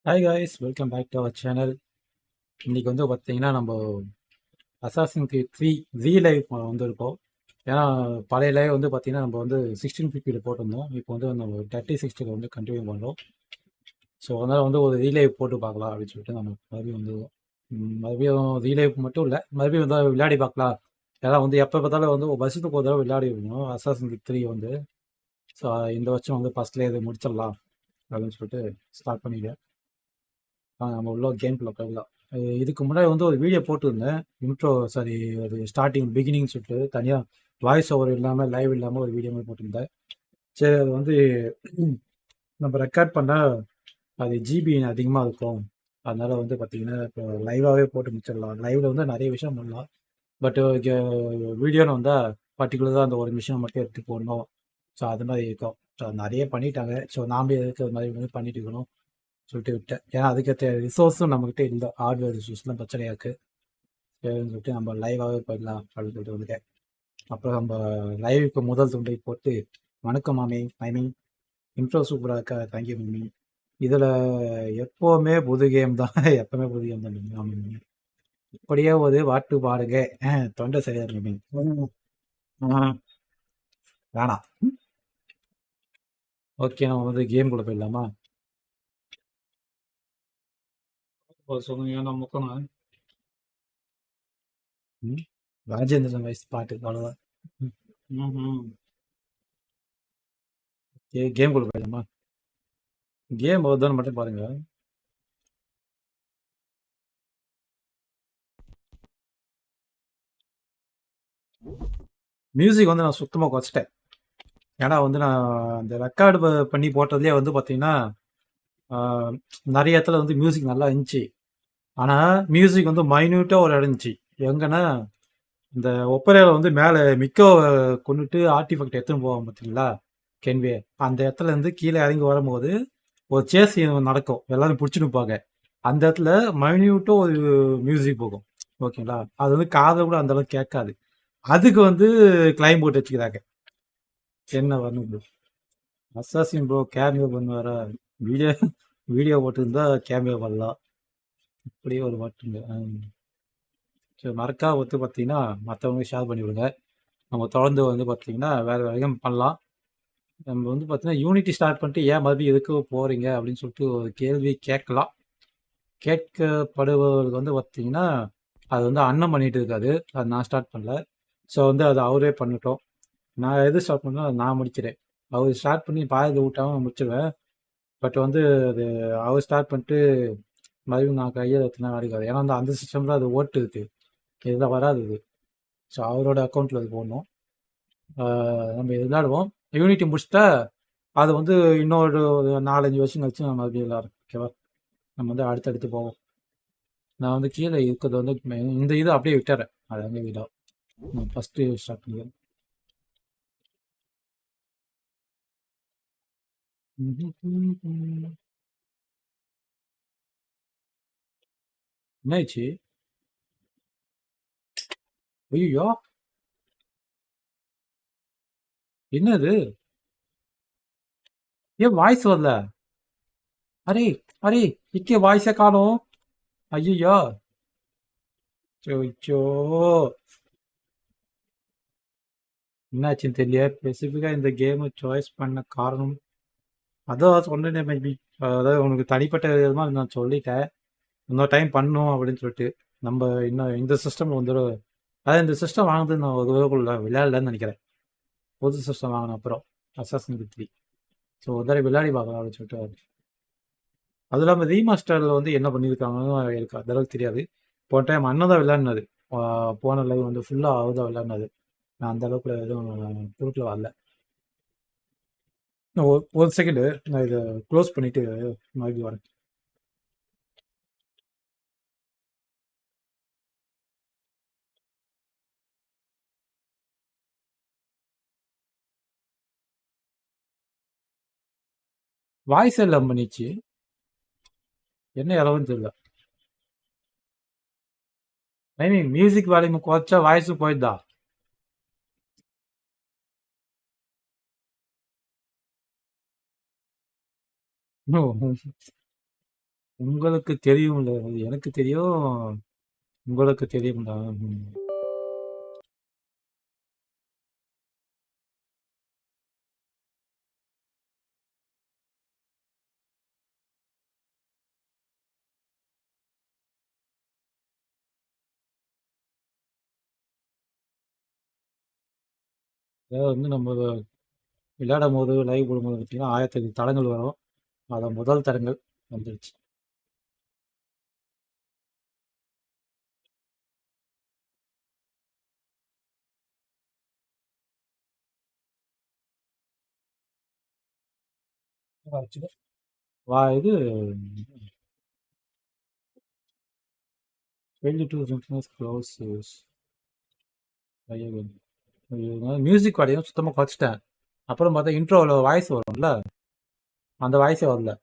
Hi guys, welcome back to our channel. இன்னைக்கு வந்து பார்த்தீங்கன்னா நம்ம அசாசின் கிரீட் 3 லைவ் வந்திருக்கோம். ஏன்னா பழைய லைவ் வந்து பார்த்தீங்கன்னா நம்ம வந்து 1650 போட்டிருந்தோம். இப்போ வந்து நம்ம 3060 வந்து கண்டினியூ பண்ணுறோம். ஸோ அதனால் வந்து ஒரு லைவ் போட்டு பார்க்கலாம் அப்படின்னு சொல்லிட்டு நம்ம மறுபடியும் வந்து மறுபடியும் லைவ் மட்டும் இல்லை, மறுபடியும் வந்து விளையாடி பார்க்கலாம். ஏன்னா வந்து எப்போ பார்த்தாலும் வந்து ஒரு வருஷத்துக்கு ஒரு தடவை விளையாடி இருக்கணும் அசாசின் கிரீட் 3 வந்து. ஸோ இந்த வருஷம் வந்து ஃபஸ்ட்லேயே இது முடிச்சிடலாம் அப்படின்னு சொல்லிட்டு ஸ்டார்ட் பண்ணிட்டேன். நம்ம உள்ள கேம்குள்ளே போயிடலாம். இதுக்கு முன்னாடி வந்து ஒரு வீடியோ போட்டிருந்தேன். இன்ட்ரோ சாரி, ஒரு ஸ்டார்டிங் பிகினிங் சொல்லிட்டு தனியாக வாய்ஸ் ஓவர் இல்லாமல் லைவ் இல்லாமல் ஒரு வீடியோ மாதிரி போட்டிருந்தேன். சரி, அது வந்து நம்ம ரெக்கார்ட் பண்ணால் அது ஜிபி அதிகமாக இருக்கும். அதனால வந்து பார்த்தீங்கன்னா இப்போ லைவாகவே போட்டு முடிச்சிடலாம். லைவில் வந்து நிறைய விஷயம் பண்ணலாம். பட் வீடியோன்னு வந்தால் பர்டிகுலராக அந்த ஒரு விஷயம் மட்டும் எடுத்து போடணும். ஸோ அது மாதிரி இருக்கும். ஸோ நிறைய பண்ணிட்டாங்க. ஸோ நாம் எதுக்கு அது மாதிரி வந்து பண்ணிட்டு இருக்கணும் சொல்லிட்டு விட்டேன். ஏன்னா அதுக்கேற்ற ரிசோர்ஸும் நம்மகிட்ட இல்லை, ஹார்ட்வேர் ரிசோர்ஸ்லாம் பிரச்சனையாக இருக்குது. சரின்னு சொல்லிட்டு நம்ம லைவாகவே போயிடலாம் அப்படின்னு சொல்லிட்டு வந்துட்டேன். அப்புறம் நம்ம லைவுக்கு முதல் துண்டை போட்டு, வணக்கம் மாமி, மீன் இன்ட்ரோ சூப்பராக இருக்கா, தேங்க்யூ மம்மி. இதில் எப்போவுமே புது கேம் தான் எப்பவுமே புது கேம் தான் மாமி. இப்படியே ஒரு பாட்டு பாடுங்க, தொண்டை சரியா இருக்கு மீன். வேணாம். ஓகே, நம்ம வந்து கேம் கூட போயிடலாமா? சொல்லுங்க, நான் முக்கணும். ராஜேந்திரன் வயசு பாட்டு அவ்வளோதான். ம் கேம் கூட போயிடலாமா? கேம் வருதான்னு மட்டும் பாருங்க. மியூசிக் வந்து நான் சுத்தமாக குறைச்சிட்டேன். ஏன்னா வந்து நான் அந்த ரெக்கார்டு பண்ணி போட்டதுலேயே வந்து பார்த்தீங்கன்னா நிறைய இடத்துல வந்து மியூசிக் நல்லா இருந்துச்சு. ஆனால் மியூசிக் வந்து மைன்யூட்டாக ஒரு இடம் இருந்துச்சு. எங்கன்னா இந்த ஒப்பரையில் வந்து மேலே மிக்கோ கொண்டுட்டு ஆர்டிஃபெக்ட் எடுத்துன்னு போவோம் பார்த்தீங்களா, கென்வே. அந்த இடத்துல இருந்து கீழே இறங்கி வரும்போது ஒரு சேஸ் நடக்கும், எல்லாரும் பிடிச்சிட்டு இருப்பாங்க. அந்த இடத்துல மைன்யூட்டாக ஒரு மியூசிக் போகும். ஓகேங்களா, அது வந்து காதை கூட அந்த அளவுக்கு கேட்காது. அதுக்கு வந்து கிளைம் போட்டு வச்சுக்கிறாங்க. என்ன வரணும் ப்ரோ? அசாசின் ப்ரோ கேமியோ பண்ணுவாரா? வீடியோ வீடியோ போட்டுருந்தா கேமியோ பண்ணலாம். இப்படியே ஒரு பாட்டுங்க. சரி, மறக்காம வந்து பார்த்தீங்கன்னா மற்றவங்க ஷேர் பண்ணி விடுங்க. நம்ம தொடர்ந்து வந்து பார்த்தீங்கன்னா வேறு வேலையும் பண்ணலாம். நம்ம வந்து பார்த்தீங்கன்னா யூனிட்டி ஸ்டார்ட் பண்ணிட்டு ஏன் மறுபடியும் எதுக்கு போகிறீங்க அப்படின்னு சொல்லிட்டு ஒரு கேள்வி கேட்கலாம். கேட்கப்படுபவர்களுக்கு வந்து பார்த்தீங்கன்னா அது வந்து அண்ணன் பண்ணிட்டு இருக்காது, அது நான் ஸ்டார்ட் பண்ணல. ஸோ வந்து அது அவரே பண்ணட்டும். நான் எது ஸ்டார்ட் பண்ணால் அதை நான் முடிக்கிறேன். அவர் ஸ்டார்ட் பண்ணி பாயத்தை விட்டாமல் முடிச்சிடுவேன். பட் வந்து அது அவர் ஸ்டார்ட் பண்ணிட்டு மறுபடியும் நான் கையில் எடுத்துனா கிடைக்காது. ஏன்னா அந்த சிஸ்டமில் அது ஓட்டு இருக்கு, இதில் வராது இது. ஸோ அவரோட அக்கௌண்ட்டில் அது போடணும். நம்ம விளையாடுவோம். யூனிட்டி முடிச்சுட்டா அது வந்து இன்னொரு ஒரு 4-5 வருஷம் கழிச்சு நம்ம மறுபடியும் விளையாடுறோம். ஓகேவா? நம்ம வந்து அடுத்தடுத்து போவோம். நான் வந்து கீழே இருக்கிறது வந்து இந்த இது அப்படியே விட்டுறேன். அது அங்கே விடும். நான் ஃபஸ்ட்டு ஸ்டார்ட் பண்ணுவேன். என்னாச்சு? ஐயோ, என்னது? ஏன் வாய்ஸ் வரல? அரே, அரே, இக்கே வாய்ஸை காணோம். ஐயோ, ஐயோ, என்னாச்சுன்னு தெரியல. ஸ்பெசிஃபிக்காக இந்த கேமை சாய்ஸ் பண்ண காரணம் அதான் சொன்னேனே மேபி. அதாவது உனக்கு தனிப்பட்ட விதமாக நான் சொல்லிட்டேன், இன்னொரு டைம் பண்ணும் அப்படின்னு சொல்லிட்டு. நம்ம இன்னும் இந்த சிஸ்டம் வந்து அதாவது இந்த சிஸ்டம் வாங்கினது நான் ஒரு தடவை விளையாடலன்னு நினைக்கிறேன். புது சிஸ்டம் வாங்கின அப்புறம் அசாசின் கிரீட் 3. ஸோ ஒரு தடவை விளையாடி பார்க்கலாம் அப்படின்னு சொல்லிட்டு. அது இல்லாமல் ரீமாஸ்டரில் வந்து என்ன பண்ணியிருக்காங்கன்னு எனக்கு அந்த அளவுக்கு தெரியாது. போன டைம் அண்ணன் தான் விளையாடினது. போன லைவ் வந்து ஃபுல்லாக அவர் தான் விளையாடினது. நான் அந்த அளவுக்கு எதுவும் குறுக்கில் வரல. ஒரு செகண்டு, நான் இதை க்ளோஸ் பண்ணிவிட்டு மறுபடியும் வரேன். வாய்ஸ் எல்லாம் பண்ணிச்சு, என்ன இலவன்னு தெரியல. ஐ மீன் மியூசிக் வால்யூம் குறைச்சா வாய்ஸும் போயிடுதா? உங்களுக்கு தெரியும்ல, எனக்கு தெரியும், உங்களுக்கு தெரியும்டா. அதாவது வந்து நம்ம விளையாடும் போது லைவ் போடும்போது பார்த்தீங்கன்னா 1008 தடங்கள் வரும். அதில் முதல் தடங்கள் வந்துருச்சு. இது 22 க்ளோஸ் மியூசிக் வாடியும் சுத்தமாக குறைச்சிட்டேன். அப்புறம் பார்த்தா இன்ட்ரோவில் வாய்ஸ் வரும்ல, அந்த வாய்ஸே வரல.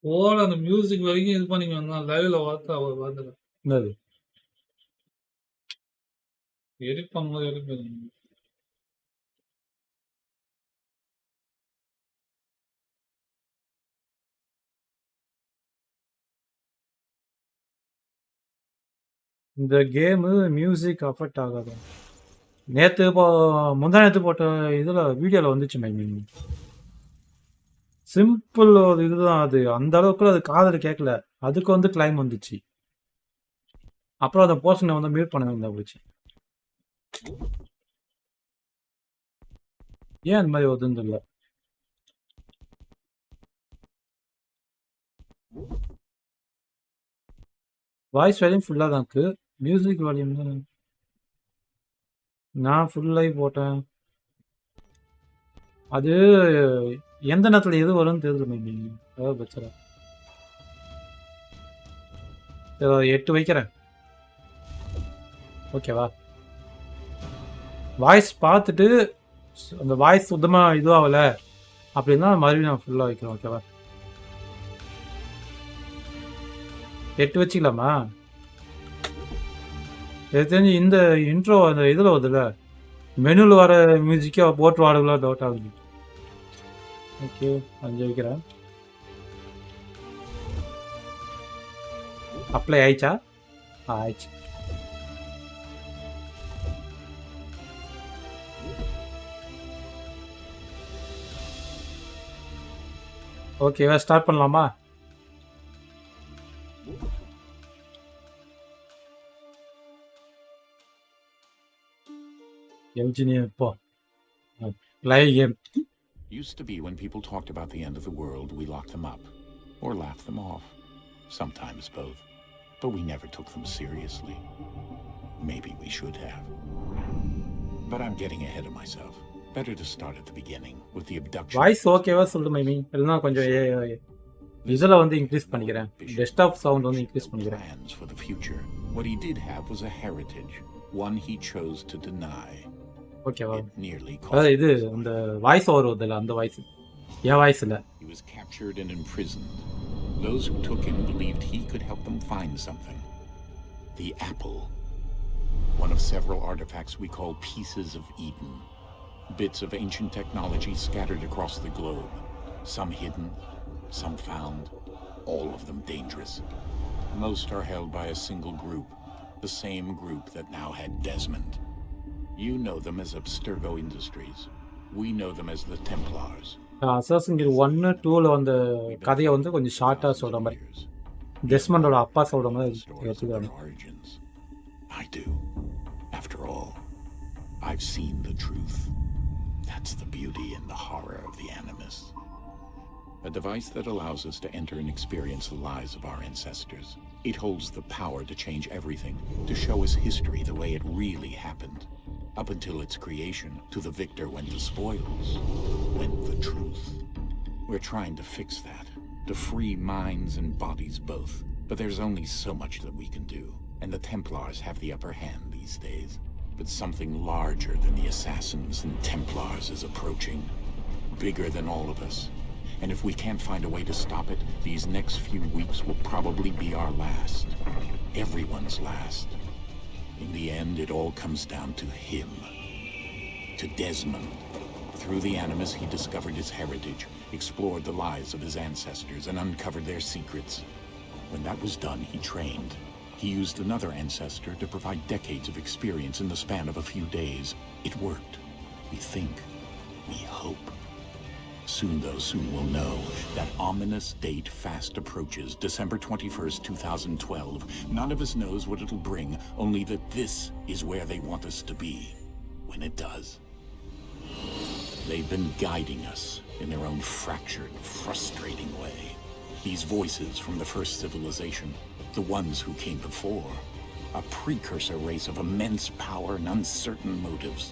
ஓட அந்த மியூசிக் வரைக்கும் இது பண்ணி வந்தான் லைவ்ல பார்த்துக்கலாம். என்னது எடிட் பண்ணும்போது எடிட் இந்த கேமு மியூசிக் அஃபெக்ட் ஆகாது. நேற்று இப்போ முந்தா நேற்று போட்ட இதில் வீடியோவில் வந்துச்சு மைமீன். சிம்பிள் ஒரு இதுதான் அது, அந்த அளவுக்கு அது காதில் கேட்கல, அதுக்கு வந்து கிளைம் வந்துச்சு. அப்புறம் அந்த போர்ஷனை வந்து மியூட் பண்ண வேண்டியதாக போச்சு. ஏன் அந்த மாதிரி வருதுன்னு தெரியல. வாய்ஸ் வேல்யூம் ஃபுல்லாக தான் இருக்குது, மியூசிக் வேல்யூம் தான் நான் ஃபுல்லாகி போட்டேன். அது எந்த நேரத்தில் எது வரும்னு தெரியல மைமி, அதாவது பிரச்சனை. சரி 8 வைக்கிறேன், ஓகேவா? வாய்ஸ் பார்த்துட்டு அந்த வாய்ஸ் சுத்தமாக இதுவாகலை அப்படின்னா மறுபடியும் நான் ஃபுல்லாக வைக்கிறேன், ஓகேவா? 8 வச்சுக்கலாமா? எனக்கு தெரிஞ்சு இந்த இன்ட்ரோ அந்த இதில் வருதுல்ல, மெனுவில் வர மியூசிக்கே போட்டு வாடுகளா டவுட் ஆகுது. ஓகே 5 வைக்கிறேன். அப்ளை ஆயிடுச்சா? ஆயிடுச்சு. ஓகேவா, ஸ்டார்ட் பண்ணலாமா? என்ஜினியர் இப்போ live game. Used to be when people talked about the end of the world, we locked them up or laughed them off. Sometimes both. But we never took them seriously. Maybe we should have. But I'm getting ahead of myself. Better to start at the beginning with the abduction. Voice ஓகேவா சொல்லு மைமி, இல்லைனா கொஞ்சம் இதில் வந்து increase பண்ணிக்கிறேன், desktop sound வந்து increase பண்ணிக்கிறேன். Plans for the future. What he did have was a heritage, one he chose to deny. ஓகேவா, அதாவது இது அந்த வாய்ஸ் ஓவர் வருதுல்ல, அந்த வாய்ஸ் என் வாய்ஸ் இல்லை. He was captured and imprisoned. Those who took him believed he could help them find something. The apple. One of several artifacts we call pieces of Eden. Bits of ancient technology scattered across the globe. Some hidden, some found, all of them dangerous. Most are held by a single group, the same group that now had Desmond. You know them as Abstergo Industries. We know them as the Templars. Assassin's creed 1, 2ல வந்த கதையை வந்து கொஞ்சம் ஷார்ட்டாக சொல்கிற மாதிரி, டெஸ்மண்டோட அப்பா சொல்கிற மாதிரி எடுத்துக்கிறாங்க. I do. After all, I've seen the truth. That's the beauty and the horror of the Animus. A device that allows us to enter and experience the lives of our ancestors. It holds the power to change everything, to show us history the way it really happened. Up until its creation, to the victor went the spoils, went the truth. We're trying to fix that, to free minds and bodies both. But there's only so much that we can do, and the Templars have the upper hand these days. But something larger than the Assassins and Templars is approaching, bigger than all of us. And if we can't find a way to stop it, these next few weeks will probably be our last. Everyone's last. In the end, it all comes down to him. To Desmond, Through the Animus, he discovered his heritage, explored the lives of his ancestors, and uncovered their secrets. When that was done, he trained. He used another ancestor to provide decades of experience in the span of a few days. It worked. We think. We hope. Soon we'll know. That ominous date fast approaches, December 21st, 2012. None of us knows what it'll bring, only that this is where they want us to be. When it does. They've been guiding us in their own fractured, frustrating way. These voices from the first civilization, the ones who came before, a precursor race of immense power and uncertain motives.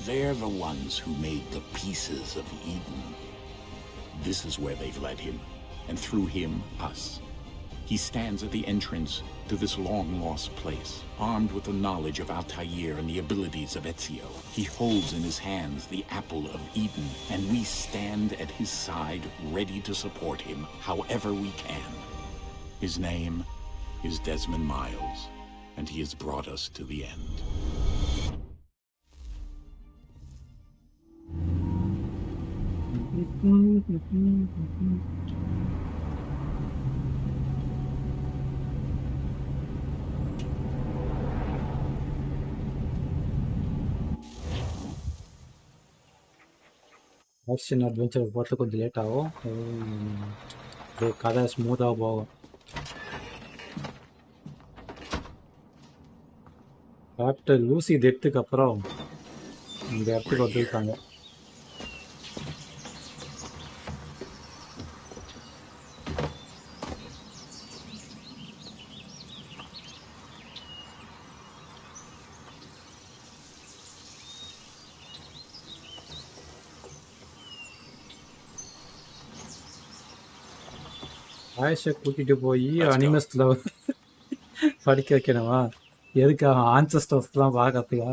They're the ones who made the pieces of Eden. This is where they've led him, and through him, us. He stands at the entrance to this long-lost place, armed with the knowledge of Altair and the abilities of Ezio. He holds in his hands the apple of Eden, and we stand at his side, ready to support him however we can. His name is Desmond Miles, and he has brought us to the end. Action adventure போகிறது கொஞ்சம் late ஆகும். அப்படியே கதை ஸ்மூத்தாக போகும். Doctor Lucy டெத்துக்கு அப்புறம் இந்த இடத்துக்கு வந்துருக்காங்க. ஆயிஷை கூட்டிகிட்டு போய் அனிமஸில் படிக்க வைக்கணுமா? எதுக்காக? ஆன்சஸ்டர்ஸ்லாம் பார்க்கறதுக்கா?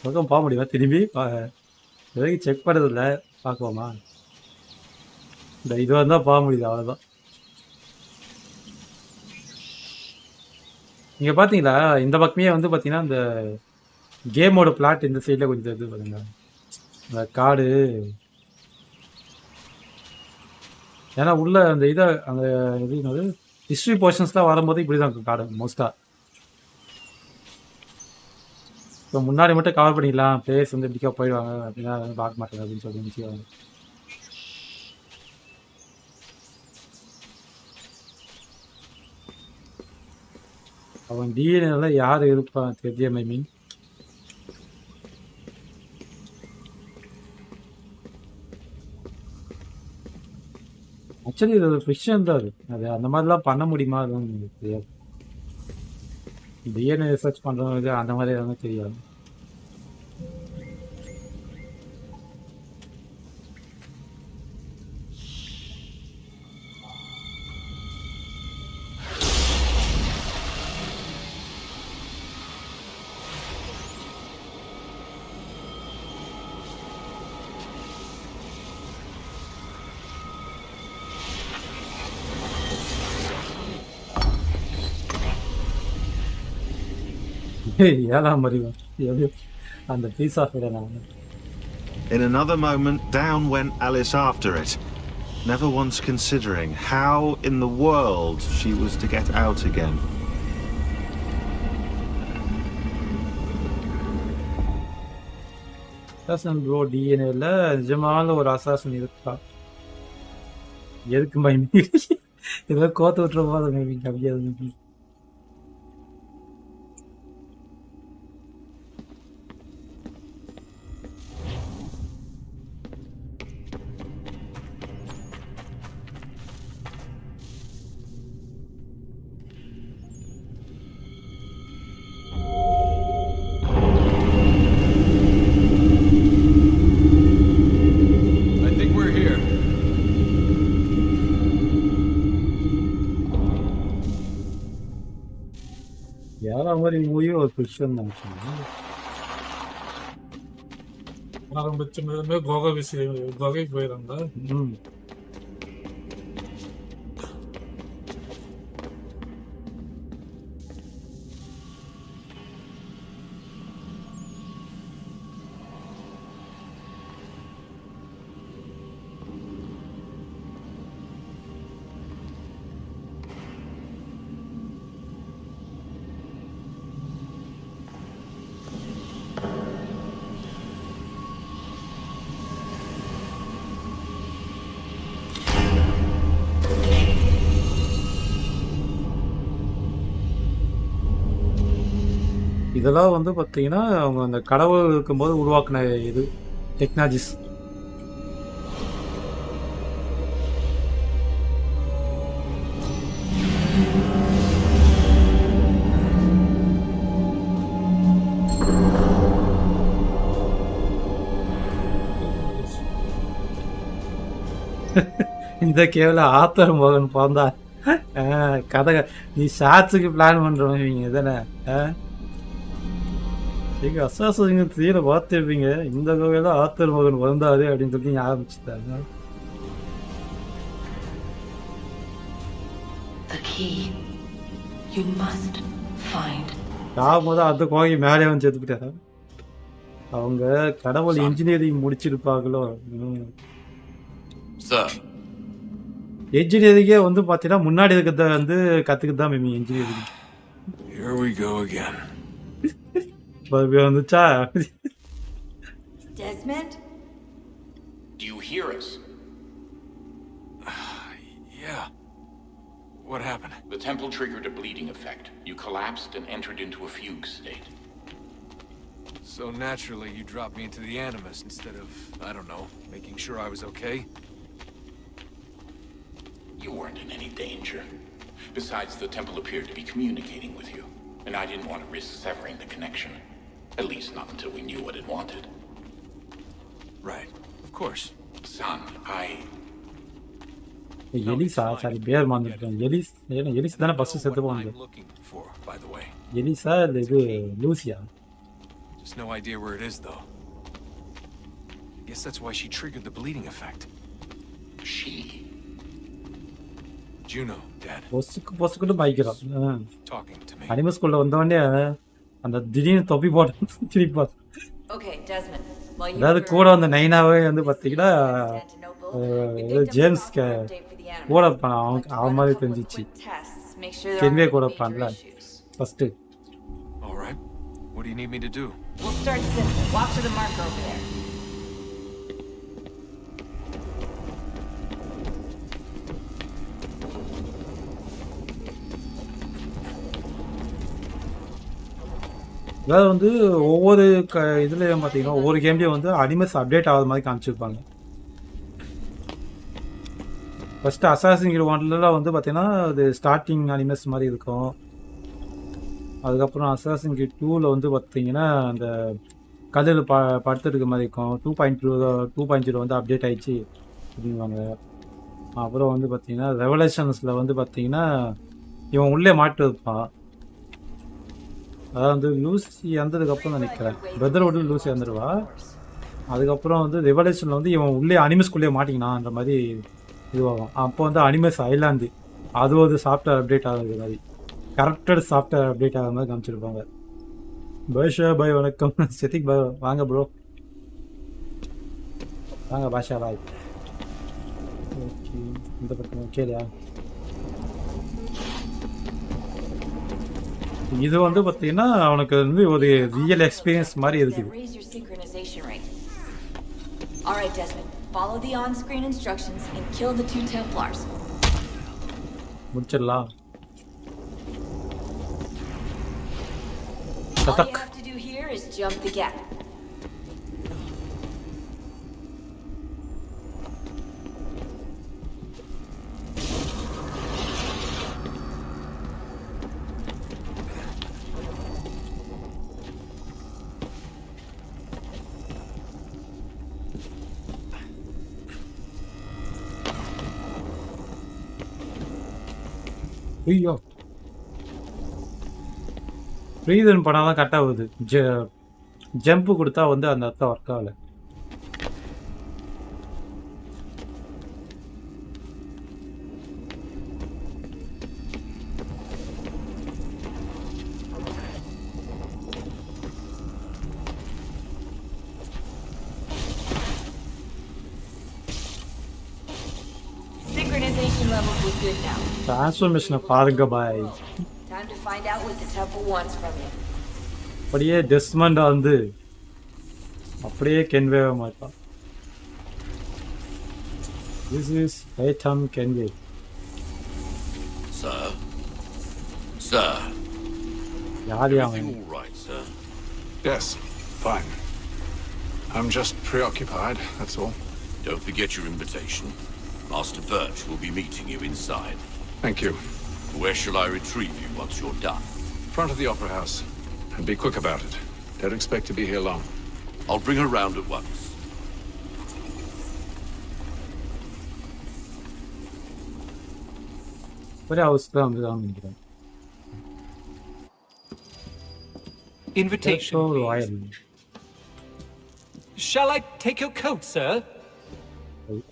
பக்கம் போக முடியுமா? திரும்பி எதுக்கு செக் பண்ணுறதில்ல, பார்க்குவோமா? இந்த இது வந்தால் போக முடியுது, அவ்வளோதான். நீங்கள் பார்த்தீங்களா, இந்த பக்கமே வந்து பார்த்தீங்கன்னா இந்த கேமோட பிளாட் இந்த சைடில் கொஞ்சம் இது பாருங்க, இந்த காடு. ஏன்னா உள்ள அந்த இதை அந்த இது என்னது ஹிஸ்ட்ரி போர்ஷன்ஸ்லாம் வரும்போது இப்படி தான் இருக்கும் காடு மோஸ்ட்டாக. இப்போ முன்னாடி மட்டும் கவர் பண்ணிக்கலாம், பிளேஸ் வந்து இப்படிக்கா போயிடுவாங்க அப்படின்னா பார்க்க மாட்டாங்க அப்படின்னு சொல்லி நினச்சிவாங்க. அவன் டிஎன்ஏல யார் இருப்பான் தெரியாம மீன். ஆக்சுவலி இது ஒரு ஃபிக்ஷன் தான். அது அந்த மாதிரிலாம் பண்ண முடியுமா? அதுவும் எனக்கு தெரியாது. டிஎன்ஏ ரிசர்ச் பண்ணுறவங்க அந்த மாதிரி எதுவும் தெரியாது. ஏழாம் அறிவு அந்த பீஸா நான். In another moment, down went Alice after it, never once considering how in the world she was to get out again. Assassin bro டிஎன்ஏல நிஜமான ஒரு அசாசன் இருக்கா? எதுக்கு மைமி ஏதோ கோத்து விட்டுற போது மேபி கவியாது. ஏழாம் அறிவு மூவி ஒரு ஃபிக்ஷன் நினைச்சேன். ஆரம்பிச்சுமே குகை போயிருந்தா. இதெல்லாம் வந்து பார்த்தீங்கன்னா அவங்க அந்த கடவுள் இருக்கும்போது உருவாக்கின இது டெக்னாலஜிஸ். இந்த கேவல ஆத்தர் மோகன் பிறந்தா கதை நீ ஷார்ட்ஸுக்கு பிளான் பண்றவங்க தானே. எங்க அசாசின் த்ரீல பார்த்துருப்பீங்க, இந்த கோவில ஆத்தர் மோகன் பிறந்தாரு அப்படின்னு சொல்லி ஆரம்பிச்சுட்டாங்க. போது அந்த கோகை மேலே வந்து சேர்த்துக்கிட்டாரு. அவங்க கடவுள் இன்ஜினியரிங் முடிச்சிருப்பாங்களோ. என்ஜினியரிங்கே வந்து பார்த்தீங்கன்னா முன்னாடி இருக்கிறத வந்து கற்றுக்கிட்டு தான் மேமி engineering. Here we go again. வந்துச்சா? Desmond? Do you hear us? Yeah. What happened? The temple triggered a bleeding effect. You collapsed and entered into a fugue state. So naturally, you dropped me into the Animus instead of, I don't know, making sure I was okay? You weren't in any danger. Besides, the temple appeared to be communicating with you, and I didn't want to risk severing the connection. At least not until we knew what it wanted. Right. Of course. Son, Eliza sorry பேர் மாந்துட்டேன். Ellis தானே first செத்து போனது. Elisha இல்ல இது Lucia? Just no idea where it is though. Guess that's why she triggered the bleeding effect. She? Juno, Dad. பொசுக்கு பாய்க்கிறான். Talking to me. அனிமஸ்குள்ள வந்தவனே அந்த திடீர்னு தொப்பி போட்டு திருப்பி Okay, Desmond. அதாவது கூட வந்த நைனாவே வந்து பார்த்தீங்கன்னா ஜேம்ஸ் கூட இருப்பான். அவன் மாதிரி தெரிஞ்சிச்சு. கென்வே கூட இருப்பான்ல first. All right. What do you need me to do? We'll start simple. Walk to the marker over there. அதாவது வந்து ஒவ்வொரு இதுலேயும் பார்த்தீங்கன்னா ஒவ்வொரு கேம்லேயும் வந்து அனிமஸ் அப்டேட் ஆகாத மாதிரி காமிச்சிருப்பாங்க. ஃபஸ்ட்டு அசாசின் கிரீட் 1ல வந்து பார்த்தீங்கன்னா அது ஸ்டார்டிங் அனிமஸ் மாதிரி இருக்கும். அதுக்கப்புறம் அசாசின் கிரீட் 2ல வந்து பார்த்தீங்கன்னா அந்த கல்லில் படுத்துருக்க மாதிரி இருக்கும். 2.0 வந்து அப்டேட் ஆயிடுச்சு அப்படிங்குவாங்க. அப்புறம் வந்து பார்த்தீங்கன்னா ரெவலேஷன்ஸில் வந்து பார்த்தீங்கன்னா இவன் உள்ளே மாட்டு இருப்பான். அதாவது வந்து லூசி இறந்ததுக்கப்புறம் தான் நிற்கிறேன். பிரதர்வுட் லூசி இறந்துடுவா. அதுக்கப்புறம் வந்து ரெவலேஷனில் வந்து இவன் உள்ளே அனிமஸ்குள்ளேயே மாட்டிக்கினான்ற மாதிரி இதுவாகும். அப்போ வந்து அனிமஸ் ஐலாந்து அது ஒரு சாஃப்ட்வேர் அப்டேட் ஆகுது மாதிரி, கரெக்டட் சாஃப்ட்வேர் அப்டேட் ஆகிற மாதிரி காமிச்சிருப்பாங்க. பாஷா பாய் வணக்கம். சித்திக் பாய் வாங்க ப்ரோ, வாங்க பாஷா பாய். ஓகே, இந்த பக்கம் ஓகேலையா? இது வந்து பார்த்தீங்கன்னா அவனுக்கு வந்து ஒரு ரியல் எக்ஸ்பீரியன்ஸ் மாதிரி இருக்குது. All right, Desmond. Follow the on-screen instructions and kill the 2 Templars. முடிச்சிடலாம். All you have to do here is jump the gap. ஐயோ, ஃப்ரீதன் பண்ணால் தான் கட் ஆகுது. ஜம்ப்பு கொடுத்தா வந்து அந்த அர்த்தம் ஒர்க் ஆகலை. Synchronization levels look good now. டிரான்ஸ்ஃபர்மேஷனை பாருங்க பாய். Time to find out what the temple wants from you. அப்படியே டெஸ்மண்டா வந்து அப்படியே கென்வே மாட்டான். This is Aitam Kenway. Sir? Sir? யார் அவன்? Everything all right, sir? Yes, fine. I'm just preoccupied, that's all. Don't forget your invitation. Master Birch will be meeting you inside. Thank you. Where shall I retrieve you once you're done? Front of the Opera House. And be quick about it. Don't expect to be here long. I'll bring her round at once. ஒரே ஹவுஸ்ல வந்துதான் நினைக்கிறேன். Invitation, So please. royal. Shall I take your coat, sir?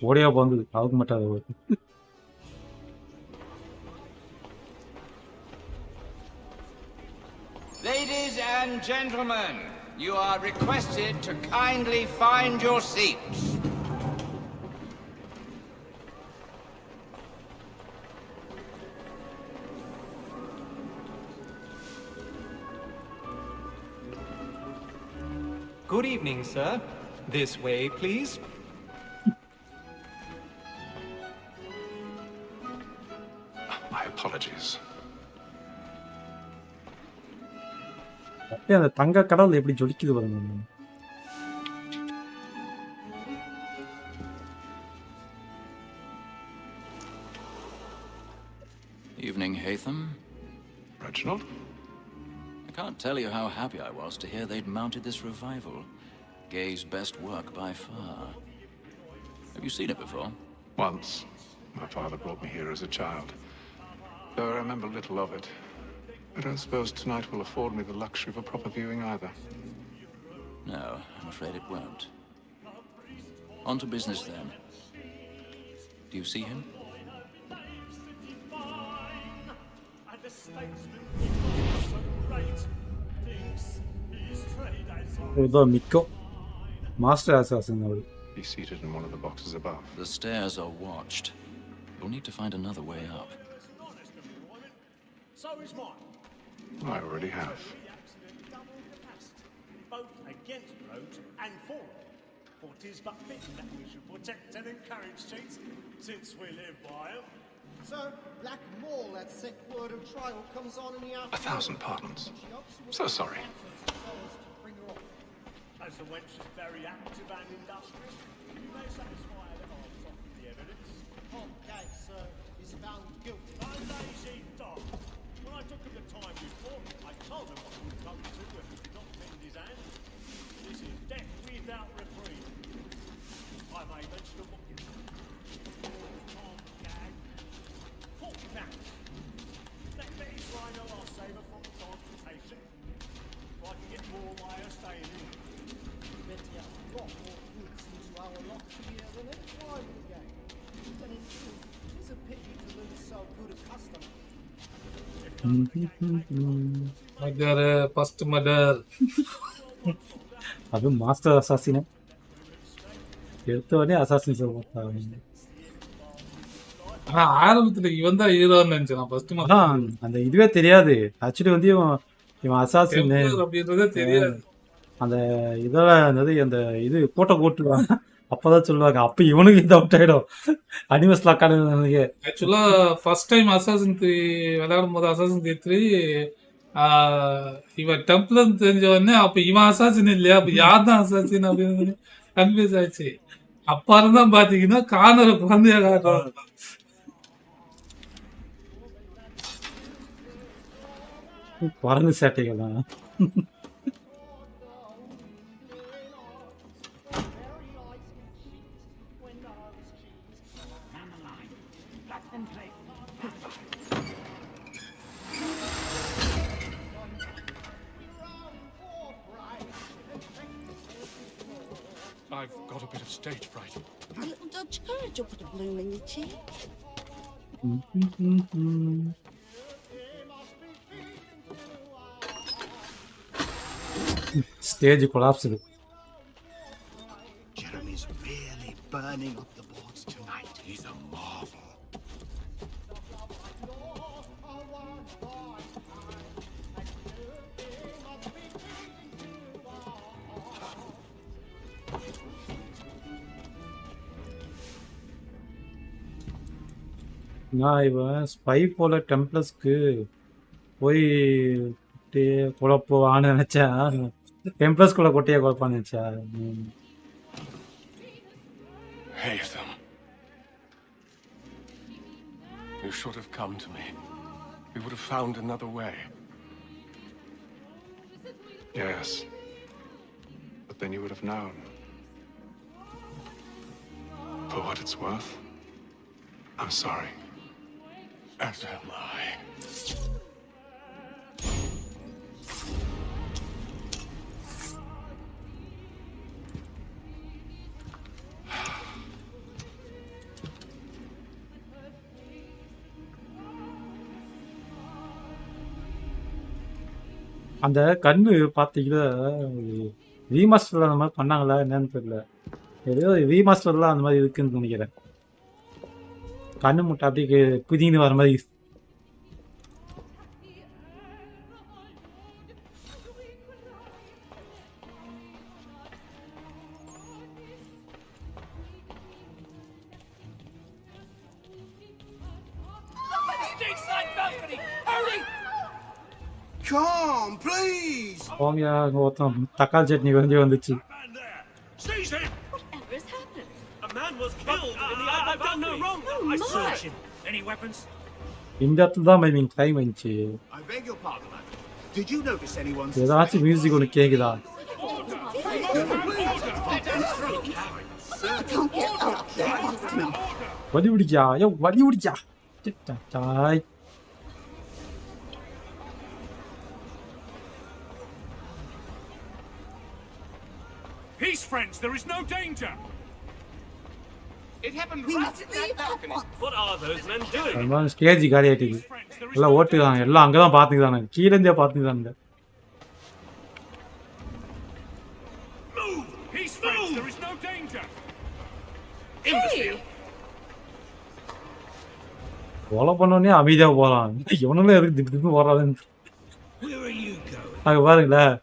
ஓடியா போந்து அவக்கு மட்டும் அது வரும். Ladies and gentlemen, you are requested to kindly find your seats. Good evening, sir. This way, please. My apologies. அப்படியே அந்த தங்க கடவுள் எப்படி ஜொலிக்குது பாருங்க. Evening, Hatham. Reginald? I can't tell you how happy I was to hear they'd mounted this revival. Gay's best work by far. Have you seen it before? Once. My father brought me here as a child. Though I remember little of it. I don't suppose tonight will afford me the luxury of a proper viewing either. No, I'm afraid it won't. On to business then. Do you see him? இதுதான் மிக்கோ master assassin அவரு. He's seated in one of the boxes above. The stairs are watched. You'll need to find another way up. So is mine. I already have. Both against roads and for it. For 'tis but fitting that we should protect and encourage cheats, since we live by 'em. Sir, Black Mall, that sick word of trial comes on in the afternoon. 1,000 pardons. So sorry. As the wench is very active and industrious, you may satisfy her that I've softened the evidence. Tom Gag, sir, is found guilty. My lazy dog. When I took him the time before, I told him what he would come to if he did not bend his hand. This is death without reprieve. I may mention a book. Tom Gag. 40 pounds. Let Betty Rhino, I'll save her from transportation. If I can get more by her staying in. Betty has got more goods into our lot here than any rival gang. And in truth, it's a pity to lose so good a customer. Murder, first murder. அது master assassin எடுத்த உடனே assassin சொல்லுவாங்க. ஆனா ஆரம்பத்துல இவன் தான் ஹீரோன்னு நினைச்சேன் நான் ஃபர்ஸ்ட் அதான் அந்த இதுவே தெரியாது. ஆக்சுவலி வந்து இவன் அசாசின் அப்படின்றதே தெரியாது. அந்த இதெல்லாம் என்னது அந்த இது போட்டோ போட்டுருவாங்க. அப்பதான் சொல்லுவாங்க அப்ப இவனுக்கு இந்த அவுட் ஆயிடும் அனிமஸ் லாக் ஆனது. ஆக்சுவலா ஃபர்ஸ்ட் டைம் அசாசின் 3 விளையாடும் போது அசாசின் 3 இவன் டெம்ப்ளர் தெரிஞ்ச உடனே அப்ப இவன் அசாசின் இல்லையா, அப்ப யார் தான் அசாசின் அப்படின்னு கன்ஃபியூஸ் ஆயிடுச்சு. அப்பா இருந்தா பாத்தீங்கன்னா கார்னரை குழந்தைய காட்டுறாங்க. குரங்கு சேட்டைகள் தான். I've got a bit of stage fright. A little Dutch courage will put a bloom in your cheek. Stage collapse. Jeremy's really burning up the boards tonight. He's a marvel. நான் இவன் ஸ்பை போல டெம்ப்ளஸ்க்கு போய் குழப்பவான்னு நினைச்சேன். எம்ப்ரஸ்குள்ள கொட்டையை குழப்பானுச்சா? Haytham. You should have come to me. We would have found another way. Yes. But then you would have known. For what it's worth, I'm sorry. As am I. அந்த கண்ணு பார்த்தீங்கன்னா ரீமாஸ்டர்ல அந்த மாதிரி பண்ணாங்களா என்னன்னு தெரியல. ஏதோ ரீமாஸ்டர்லாம் அந்த மாதிரி இருக்குன்னு நினைக்கிறேன். கண்ணு முட்டை அப்படியே புதிங்கன்னு வர மாதிரி. Come, please! அவங்க ஒருத்தன் தக்காளி சட்னி கொஞ்சம் வந்துச்சு. Seize him! Whatever has happened? A man was killed in the I've done no wrong. I search him. Any weapons? இந்த இடத்துல தான் மைமிங் டைம் வந்துச்சு. I beg your pardon, madam. Did you notice anyone? ஏதாச்சும் music ஒன்று கேக்குதா? வலி பிடிக்கா? ஐயோ வலி பிடிக்கா? தாய். Peace, friends. There is no danger. It happened We right must at leave that at balcony. once. What are those men doing? அதனால stage காலி ஆயிட்டுது. எல்லாம் ஓட்டுக்காங்க, எல்லாம் அங்கதான் பாத்துக்குதானுங்க, கீழே இருந்தே பாத்துக்குதானுங்க. Move! Peace, friends. There is no danger. Hey! Imbecile. கொலை பண்ணோடனே அமைதியா போறான். இவனுங்களும் எதுக்கு Tipu Tipu போறாதுன்னு. Where are you going? அங்க பாருங்களேன்.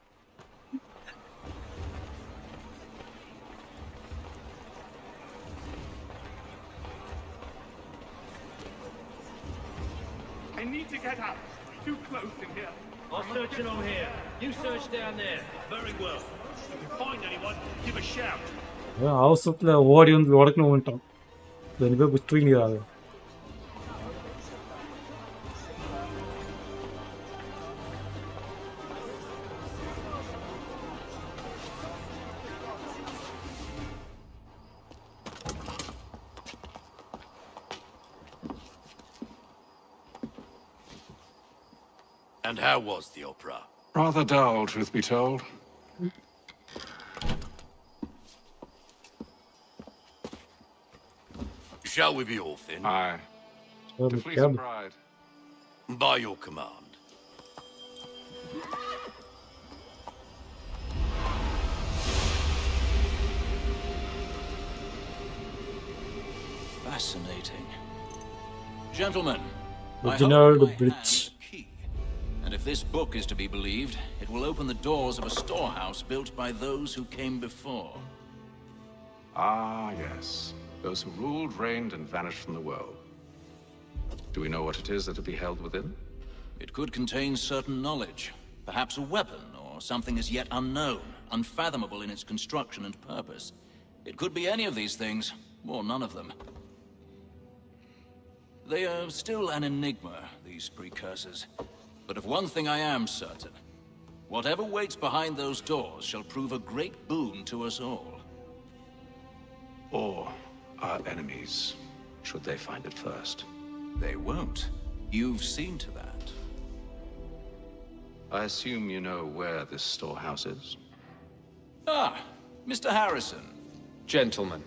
I need to get out. Too close in here. I'll search it on here. You search down there. Very well. If you find anyone, give a shout. அவசரத்துல ஓடி வந்து உடக்கணும் வந்துட்டான். ரெண்டு பேர் push தூங்கிக்கிறாங்க. And how was the opera? Rather dull, truth be told. Shall we be off then? Aye. So, To fleece yeah. and pride. By your command. Fascinating. Gentlemen, I Reginald hold in my Bridge. hand a key. And if this book is to be believed, it will open the doors of a storehouse built by those who came before. Ah, yes. Those who ruled, reigned, and vanished from the world. Do we know what it is that will be held within? It could contain certain knowledge, perhaps a weapon or something as yet unknown, unfathomable in its construction and purpose. It could be any of these things, or none of them. They are still an enigma, these precursors. But of one thing I am certain. Whatever waits behind those doors shall prove a great boon to us all. Or our enemies, should they find it first? They won't. You've seen to that. I assume you know where this storehouse is? Ah, Mr. Harrison. Gentlemen,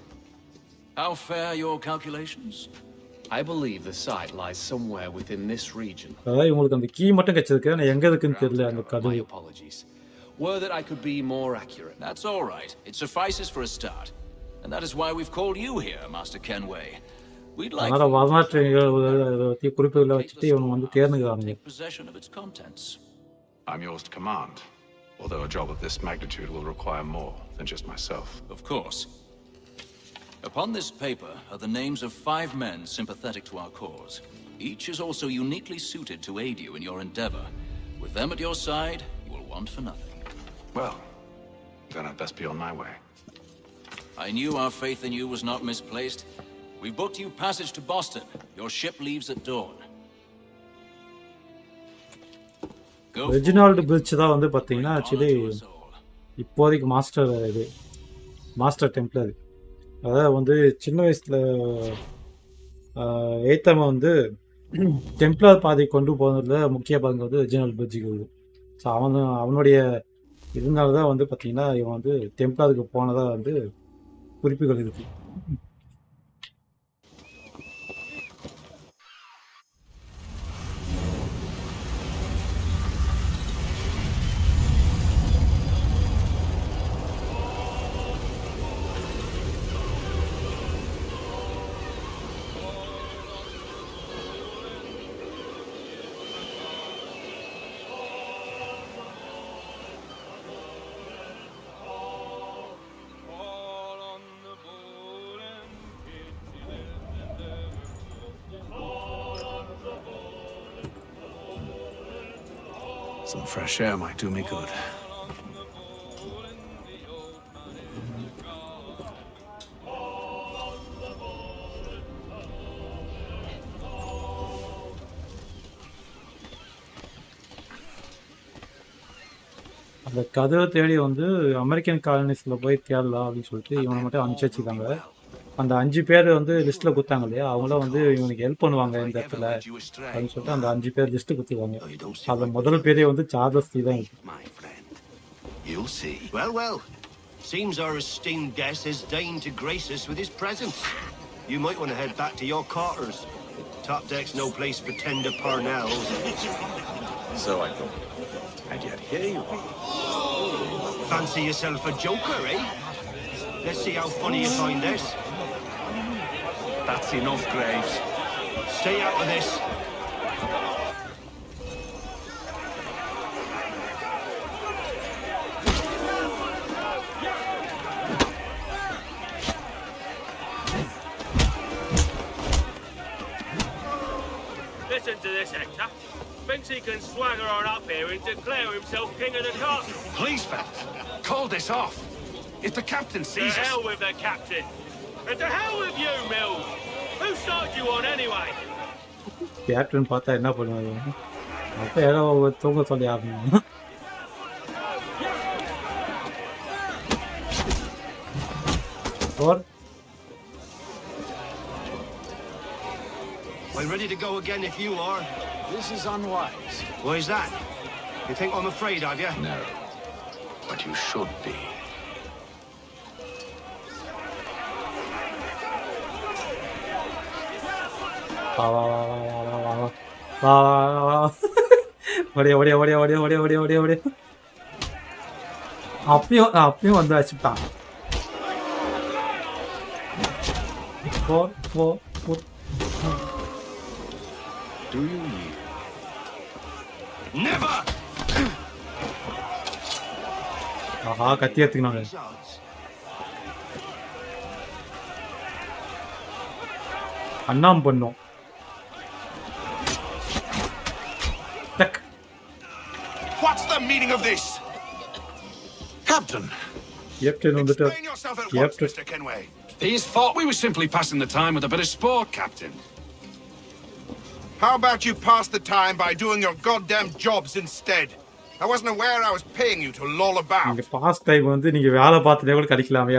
How fare your calculations? I believe the site lies somewhere within this region. அதாவது இவங்களுக்கு அந்த key மட்டும் கிடைச்சதுக்கு நான் எங்க இருக்குன்னு தெரியல அந்த My கதை. apologies. Were that I could be more accurate. That's all right. It suffices for a start. And that is why we've called you here, Master Kenway. We'd like அதனால for you வரலாற்று குறிப்புகளை வச்சுட்டு இவங்க வந்து to தேர்ந்துக்கிறாங்க. take possession of its contents. I'm yours to command, although a job of this magnitude will require more than just myself. Of course. Upon this paper are the names of 5 men sympathetic to our cause. Each is also uniquely suited to aid you in your endeavor. With them at your side, you will want for nothing. Well, I'd best be on my way. I knew our faith in you was not misplaced. We booked you passage to Boston. Your ship leaves at dawn. Reginald Bridge தான் வந்து பார்த்தீங்கன்னா actually இப்போதைக்கு master Templar. அதாவது வந்து சின்ன வயசில் எய்த்தமை வந்து Templar பாதை கொண்டு போனதில் முக்கிய பங்கு வந்து ரெஜினால்டு பிரிட்ஜுக்கு வருது. ஸோ அவனுடைய இதனால தான் வந்து பார்த்தீங்கன்னா இவன் வந்து டெம்ப்ளருக்கு போனதாக வந்து குறிப்புகள் இருக்கு. Some fresh air might do me good. அந்த கதவை தேடி வந்து அமெரிக்கன் காலனிஸில் போய் தேடலாம் அப்படின்னு சொல்லிட்டு இவனை மட்டும் அனுப்பிச்சி வச்சுருக்காங்க. அந்த 5 பேர் வந்து லிஸ்ட்டில் கொடுத்தாங்க இல்லையா, அவங்களும் வந்து இவனுக்கு ஹெல்ப் பண்ணுவாங்க இந்த இடத்துல அப்படின்னு சொல்லிட்டு அந்த 5 பேர் லிஸ்ட்டு கொடுத்துருவாங்க. அதில் முதல் பேரே வந்து சார்லஸ் தான் இருக்கு. You'll see. Well, well. Seems our esteemed guest has deigned to grace us with his presence. You might want to head back to your quarters. Top deck's no place for tender parnells. So I thought. And yet here you are. Fancy yourself a joker, eh? Let's see how funny you find this. That's enough, Graves. Stay out of this. Listen to this, Hector. Thinks he can swagger on up here and declare himself king of the castle. Please, fellas, call this off. If the captain sees To us... hell with the captain. And to hell with you, Mills. Whose side you on anyway? Captain பார்த்தா என்ன பண்ணுவாங்க, அப்போ ஏதோ தூங்க சொல்லி ஆகணும். I'm ready to go again if you are. This is unwise. Why is that? You think I'm afraid of you? No. But you should be. அப்பயும் வந்து வச்சுட்டான். Do you yield? Never! ஆஹா, கத்தி எடுத்துக்கணும். அண்ணாம் பண்ணும். What's the meaning of this? Captain! Explain yourself at once, Mr. Kenway. These thought we were simply passing the time with a bit of sport, Captain. How about you pass the time by doing your goddamn jobs instead? I wasn't aware I was paying you to loll about. நீங்க pass time வந்து நீங்க வேலை பார்த்துட்டே கூட கிடைக்கலாமே.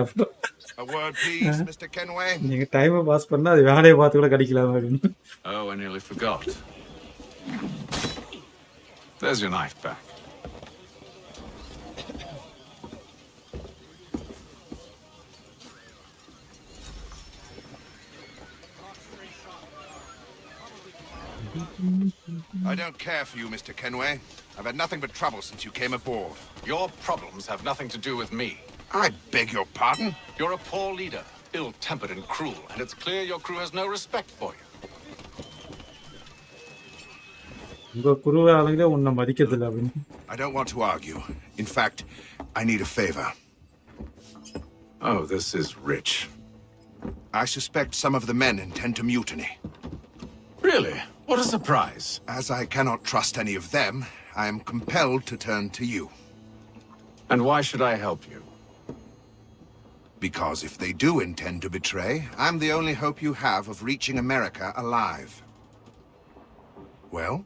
A word, please, Mr. Kenway. நீங்க time pass பண்ணா அது வேலையை பார்த்து கூட கிடைக்கலாமே. Oh, I nearly forgot. There's your knife back. I don't care for you, Mr. Kenway. I've had nothing but trouble since you came aboard. Your problems have nothing to do with me. I beg your pardon? You're a poor leader, ill-tempered and cruel, and it's clear your crew has no respect for you. I don't want to argue. In fact, I need a favor. Oh, this is rich. I suspect some of the men intend to mutiny. Really? What a surprise. As I cannot trust any of them, I am compelled to turn to you. And why should I help you? Because if they do intend to betray, I'm the only hope you have of reaching America alive. Well,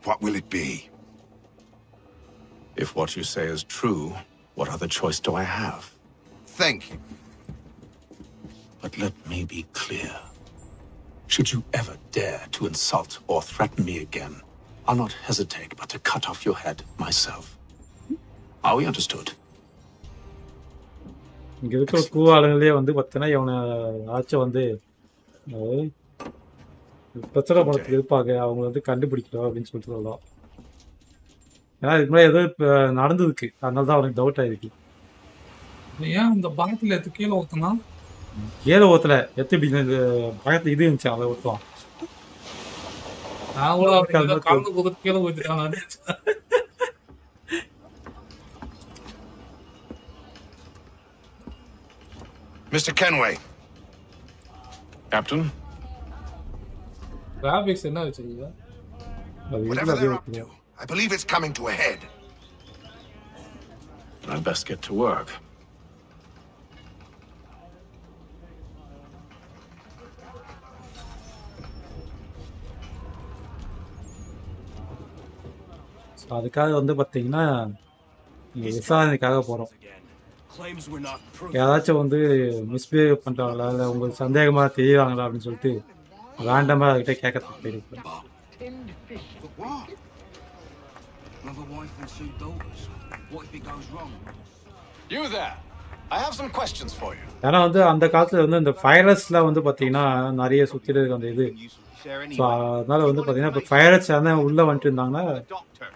what will it be? If what you say is true, what other choice do I have? Thank you. But let me be clear. Should you ever dare to insult or threaten me again, I'll not hesitate but to cut off your head myself. Are we understood? இங்கே இருக்கிற கூ ஆளுங்களே வந்து பார்த்தீங்கன்னா இவனை ஆச்சும் வந்து அஹ், பிரச்சனை பணத்துக்கு இருப்பாங்க அவங்க வந்து கண்டுபிடிக்கணும் அப்படின்னு சொல்லிட்டு சொல்லலாம். ஏன்னா இதுக்கு முன்னாடி ஏதோ இப்போ நடந்ததுக்கு அதனால தான் அவனுக்கு டவுட் ஆயிருக்கு. ஏன் அந்த பாட்டில் எடுத்து கீழே ஊத்துனா? ஏழை ஓத்துல எத்து இப்படி இந்த பக்கத்துல இது இருந்துச்சு அதை ஊற்றுவான். நான் கூட அவனுக்கு ஏதோ கலந்து கொடுத்து கீழே ஊத்திட்டான். Mr. Kenway. Captain? கிராபிக்ஸ் என்ன வச்சிருக்கீங்க? Whatever they're up to, I believe it's coming to a head. I'd best get to work. So அதுக்காக வந்து பார்த்தீங்கன்னா இங்கே விசாரணைக்காக போகிறோம். ஏதாச்சும் வந்து மிஸ்பிஹேவ் பண்ணுறாங்களா இல்லை உங்களுக்கு சந்தேகமாக தெரியுறாங்களா அப்படின்னு சொல்லிட்டு வேண்டமாக அவர்கிட்ட கேட்கறதுக்கு போயிருக்கேன். You there. I have some questions for you. ஏன்னா வந்து அந்த காலத்தில் வந்து இந்த ஃபைரஸ்லாம் வந்து பார்த்தீங்கன்னா நிறைய சுற்றிட்டு இருக்கு அந்த இது. ஸோ அதனால வந்து பார்த்தீங்கன்னா இப்போ ஃபைரஸ் யாரும் உள்ளே வந்துட்டு இருந்தாங்கன்னா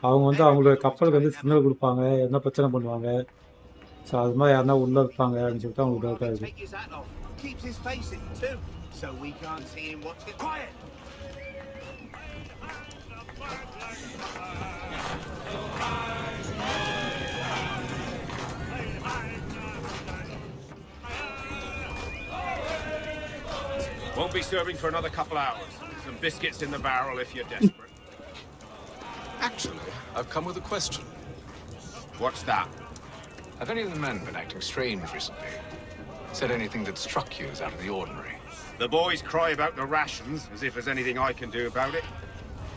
அவங்க வந்து அவங்களோட கப்பலுக்கு வந்து சிக்னல் கொடுப்பாங்க, என்ன பிரச்சனை பண்ணுவாங்க. ஸோ அது மாதிரி யாருன்னா உள்ளே இருப்பாங்க அப்படின்னு சொல்லிட்டு அவங்களுக்கு டவுட்டாக இருக்குது. Keeps his face in too, so we can't see him watching. Quiet! Won't be serving for another couple hours. Some biscuits in the barrel if you're desperate. Actually, I've come with a question. What's that? Have any of the men been acting strange recently? Said anything that struck you as out of the ordinary? The boys cry about the rations, as if there's anything I can do about it.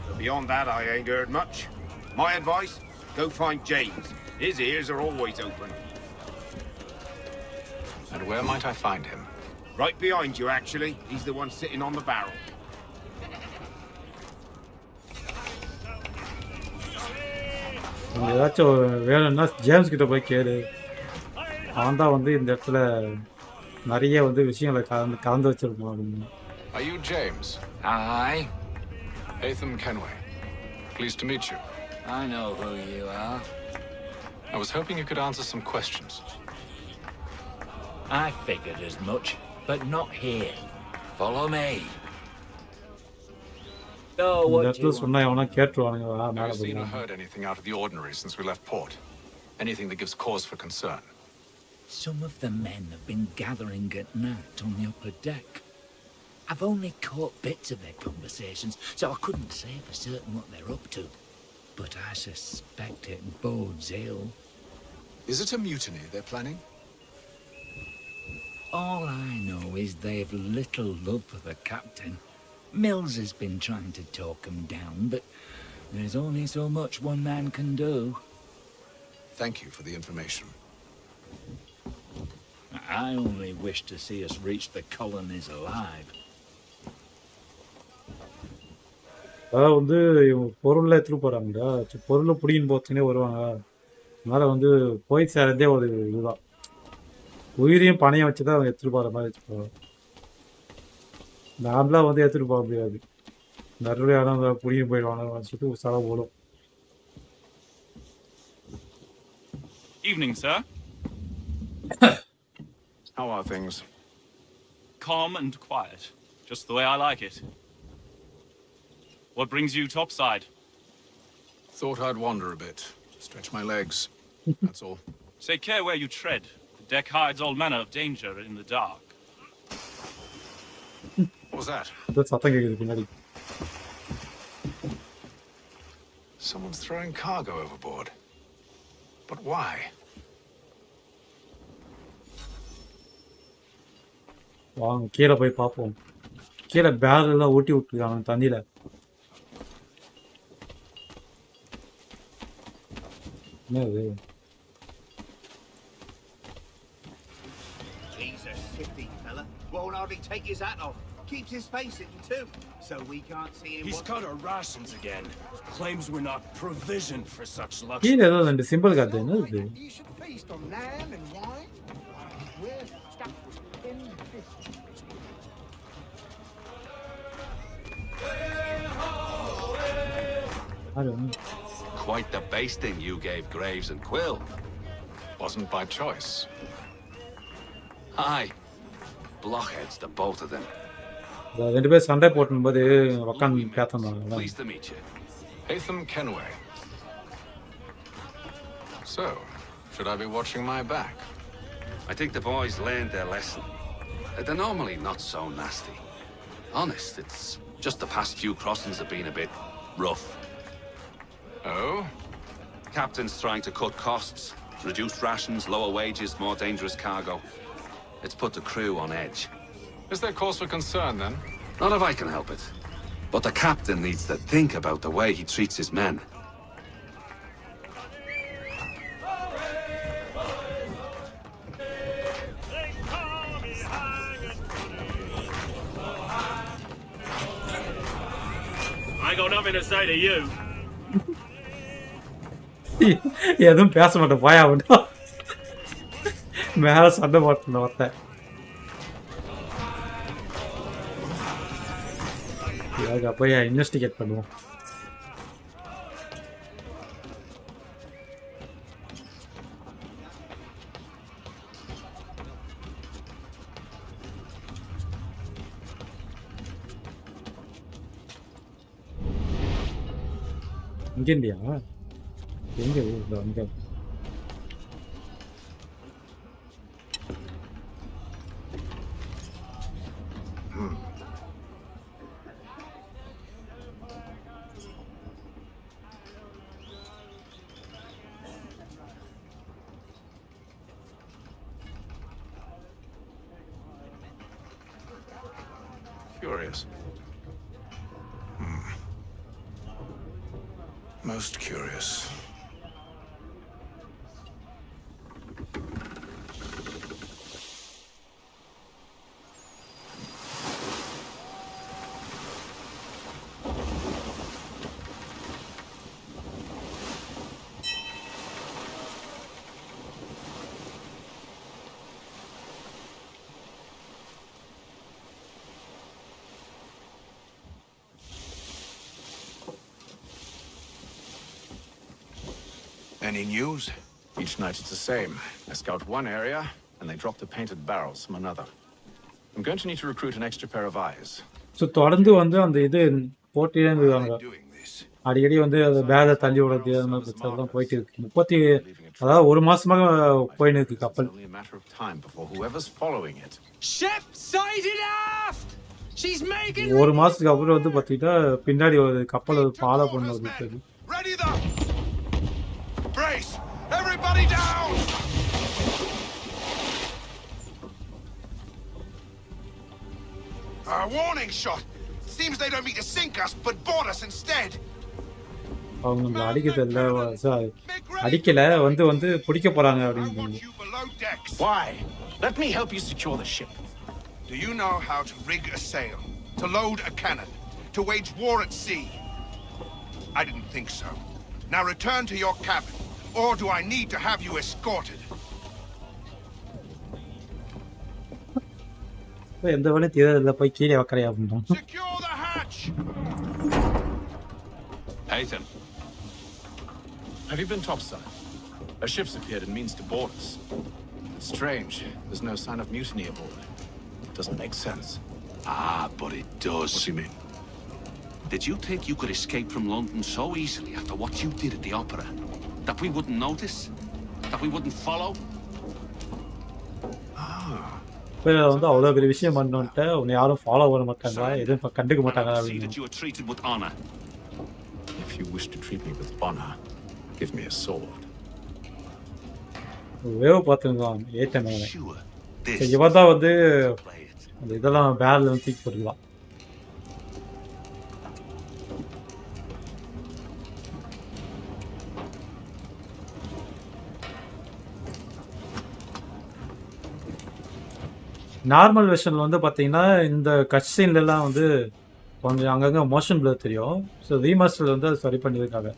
But beyond that, I ain't heard much. My advice, go find James. His ears are always open. And where might I find him? Right behind you, actually. He's the one sitting on the barrel. ஏதாச்சும் வேணும்னா James கிட்ட போய் கேளு. அவன் தான் வந்து இந்த இடத்துல நிறைய வந்து விஷயங்களை கலந்து வச்சிருப்பான் அப்படின்னு. Are you James? Aye. Atham Kenway. Pleased to meet you. I know who you are. I was hoping you could answer some questions. I figured as much, but not here. Follow me. இந்த இடத்துல சொன்னா எவனா கேட்டுருவானுங்க. Have you seen or heard anything out of the ordinary since we left port? Anything that gives cause for concern? Some of the men have been gathering at night on the upper deck. I've only caught bits of their conversations, so I couldn't say for certain what they're up to. But I suspect it bodes ill. Is it a mutiny they're planning? All I know is they've little love for the captain. Mills has been trying to talk him down, but there's only so much one man can do. Thank you for the information. I only wish to see us reach the colonies alive. அதாவது வந்து இவங்க பொருளை எடுத்துட்டு போறாங்கடா. பொருளை பிடிக்கின்னு போச்சுன்னே வருவாங்க. அதனால வந்து போய் சேரதே ஒரு இதுதான். உயிரையும் பணையம் வச்சு தான் அவங்க எடுத்துட்டு போகிற மாதிரி வச்சுக்கோங்க. நார்மலாக வந்து எடுத்துகிட்டு போக முடியாது. நிறைய இடம் பிடிக்கின்னு போயிடுவாங்க வச்சுட்டு செலவு போடும். Evening, sir. How are things? Calm and quiet, just the way I like it. What brings you topside? Thought I'd wander a bit, stretch my legs. That's all. Take care where you tread. The deck hides all manner of danger in the dark. What was that? சத்தம் கேட்குது பின்னாடி. Someone's throwing cargo overboard. But why? வாங்க கீழே போய் பார்ப்போம். கீழே பேரெல்லாம் ஊட்டி விட்டுருக்காங்க தண்ணியில். என்னது? He's a shifty fella. Won't hardly take his hat off. Keeps his face hidden too, so we can't see him. He's cut our rations again. Claims we're not provisioned for such luxury. கீழே ஏதோ 2 simple காட்டு. என்னது? You should feast on lamb and wine. We're stuffed with thin fish. I don't know. Quite the basting you gave Graves and Quill. Wasn't by choice. Aye. Blockheads, the both of them. 2 பேர் சண்டை போட்டும்போது உட்காந்து பேசணும். Pleased to meet you. Hatham Kenway. So, should I be watching my back? I think the boys learned their lesson. They're normally not so nasty. Honest, it's just the past few crossings have been a bit rough. Oh? Captain's trying to cut costs, reduce rations, lower wages, more dangerous cargo. It's put the crew on edge. Is there cause for concern, then? Not if I can help it. But the captain needs to think about the way he treats his men. I got nothing to say to you. எதுவும் பேச மாட்டேன் போயா மட்டும் மேலே சண்டை போட்டு ஒருத்தன். போய் இன்வெஸ்டிகேட் பண்ணுவோம். இங்கே இல்லையா? எங்க அங்க Curious. Most curious. Any news? Each night it's the same. I scout one area, and they drop the painted barrels from another. I'm going to need to recruit an extra pair of eyes. So தொடர்ந்து வந்து அந்த இது போட்டியே இருந்துருவாங்க. அடிக்கடி வந்து அந்த பேரை தள்ளி விடுறது அந்த மாதிரி பிரச்சனை தான் போயிட்டு இருக்கு. அதாவது 1 மாசமாக போயின்னு இருக்கு கப்பல். Only a matter of time before whoever's following it. Ship sighted aft. She's making. 1 மாசத்துக்கு அப்புறம் வந்து பார்த்தீங்கன்னா பின்னாடி ஒரு கப்பல் ஃபாலோ பண்ண ஒரு Ready the brace! Everybody down! A warning shot. Seems they don't mean to sink us, but board us instead. அவங்க நம்மள அடிக்கிறதில்ல, அடிக்கல வந்து வந்து பிடிக்க போறாங்க அப்படின்னு. Why? Let me help you secure the ship. Do you know how to rig a sail, to load a cannon, to wage war at sea? I didn't think so. Now return to your cabin, or do I need to have you escorted? எந்த வேலையும் தீரதில்ல, போய் கீழே வைக்கிறையா அப்படின்றான். Secure the hatch! Hatham. Have you been topside? A ship's appeared and means to board us. It's strange. There's no sign of mutiny aboard. Doesn't make sense. Ah, but it does. What do you mean? Did you think you could escape from London so easily after what you did at the opera? That we wouldn't notice? That we wouldn't follow? இப்போ வந்து அவ்வளோ பெரிய விஷயம் பண்ணோன்ட்டு உன்னை யாரும் follow பண்ண மாட்டாங்களா, எதுவும் கண்டுக்க மாட்டாங்களா See அப்படின்னு. that you are treated with honor. If you wish to treat me with honor, give me a sword. வேவ் பார்த்துருந்தான் ஏற்ற மேலே. Sure. இவன் தான் வந்து அந்த இதெல்லாம் பேரில் வந்து தூக்கி போட்டுக்கலாம். நார்மல் வெர்ஷனில் வந்து பார்த்தீங்கன்னா இந்த கட் சீன்லலாம் வந்து கொஞ்சம் அங்கங்கே மோஷன் பிளர் தெரியும். ஸோ ரீமாஸ்டரில் வந்து அது சரி பண்ணியிருக்காங்க.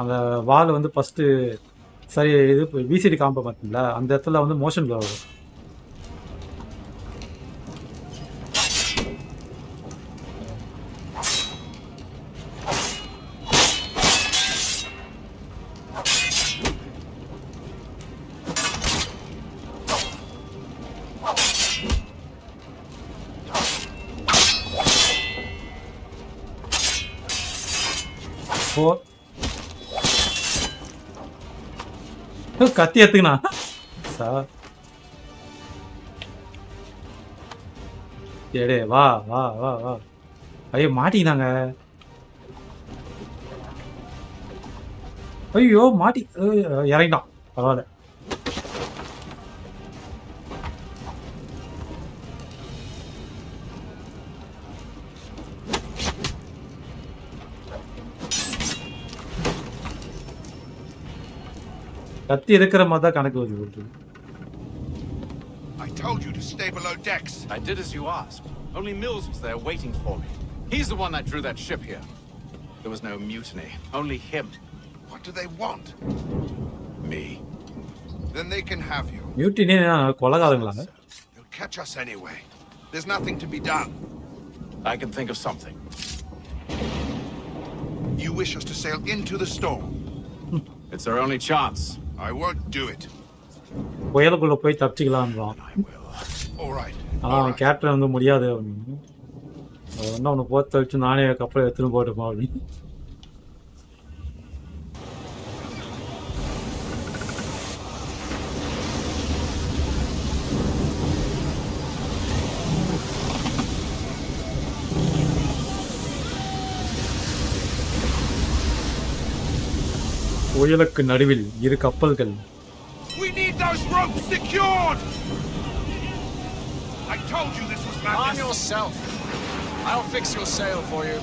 அந்த வால் வந்து ஃபஸ்ட்டு சரி இது விசிடி காம்ப பார்த்தீங்களா, அந்த இடத்துல வந்து மோஷன் பிளர் வரும். கத்தி எடுத்துக்கணா சார். ஏடே வா வா வா வா. ஐயோ மாட்டிக்கினாங்க. ஐயோ மாட்டி இறங்கிட்டான். பரவாயில்ல. கத்தி இருக்கிற மாதிரி தான் கணக்கு வருது. I told you to stay below decks. I did as you asked. Only Mills was there waiting for me. He's the one that drew that ship here. There was no mutiny, only him. What do they want? Me. Then they can have you. Mutiny கொலகாரங்களாங்க. They'll catch us anyway. There's nothing to be done. I can think of something. You wish us to sail into the storm? It's our only chance. I won't do it. புயலுக்குள்ள போய் தப்பிச்சிக்கலாம்ன்றான். ஆனால் captain வந்து முடியாது அப்படின்னு. என்ன ஒன்று போத்து வச்சு நானே கப்பலை எடுத்துன்னு போட்டுப்போம் அப்படின்னு. புயலுக்கு நடுவில் இரு கப்பல்கள். We need those ropes secured. I told you this was madness. Arm yourself. I'll fix your sail for you.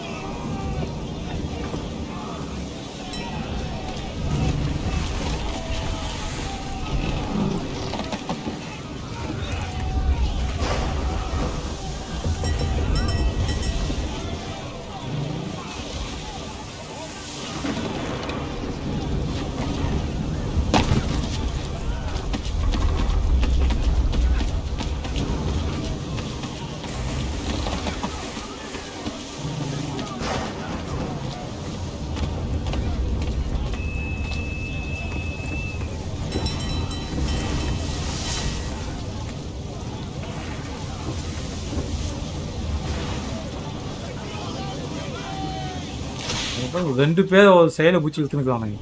ரெண்டு பேர் ஒரு செயலை பூச்சி இழுத்துனுக்குறானுங்க.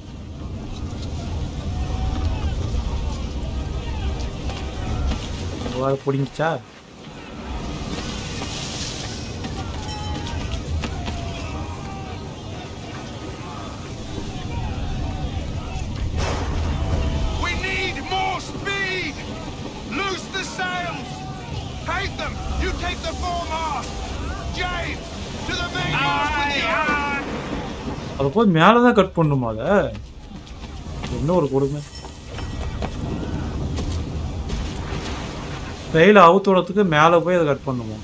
பிடிங்கிச்சா We need more speed. Loose the sails. Hate them. You take the foremast. James, to the mainmast with you. அதை போய் மேலே தான் cut பண்ணுமா? அதை என்ன ஒரு கொடுமை. கையில் அவுத்தோடத்துக்கு மேலே போய் அதை கட் பண்ணுமா?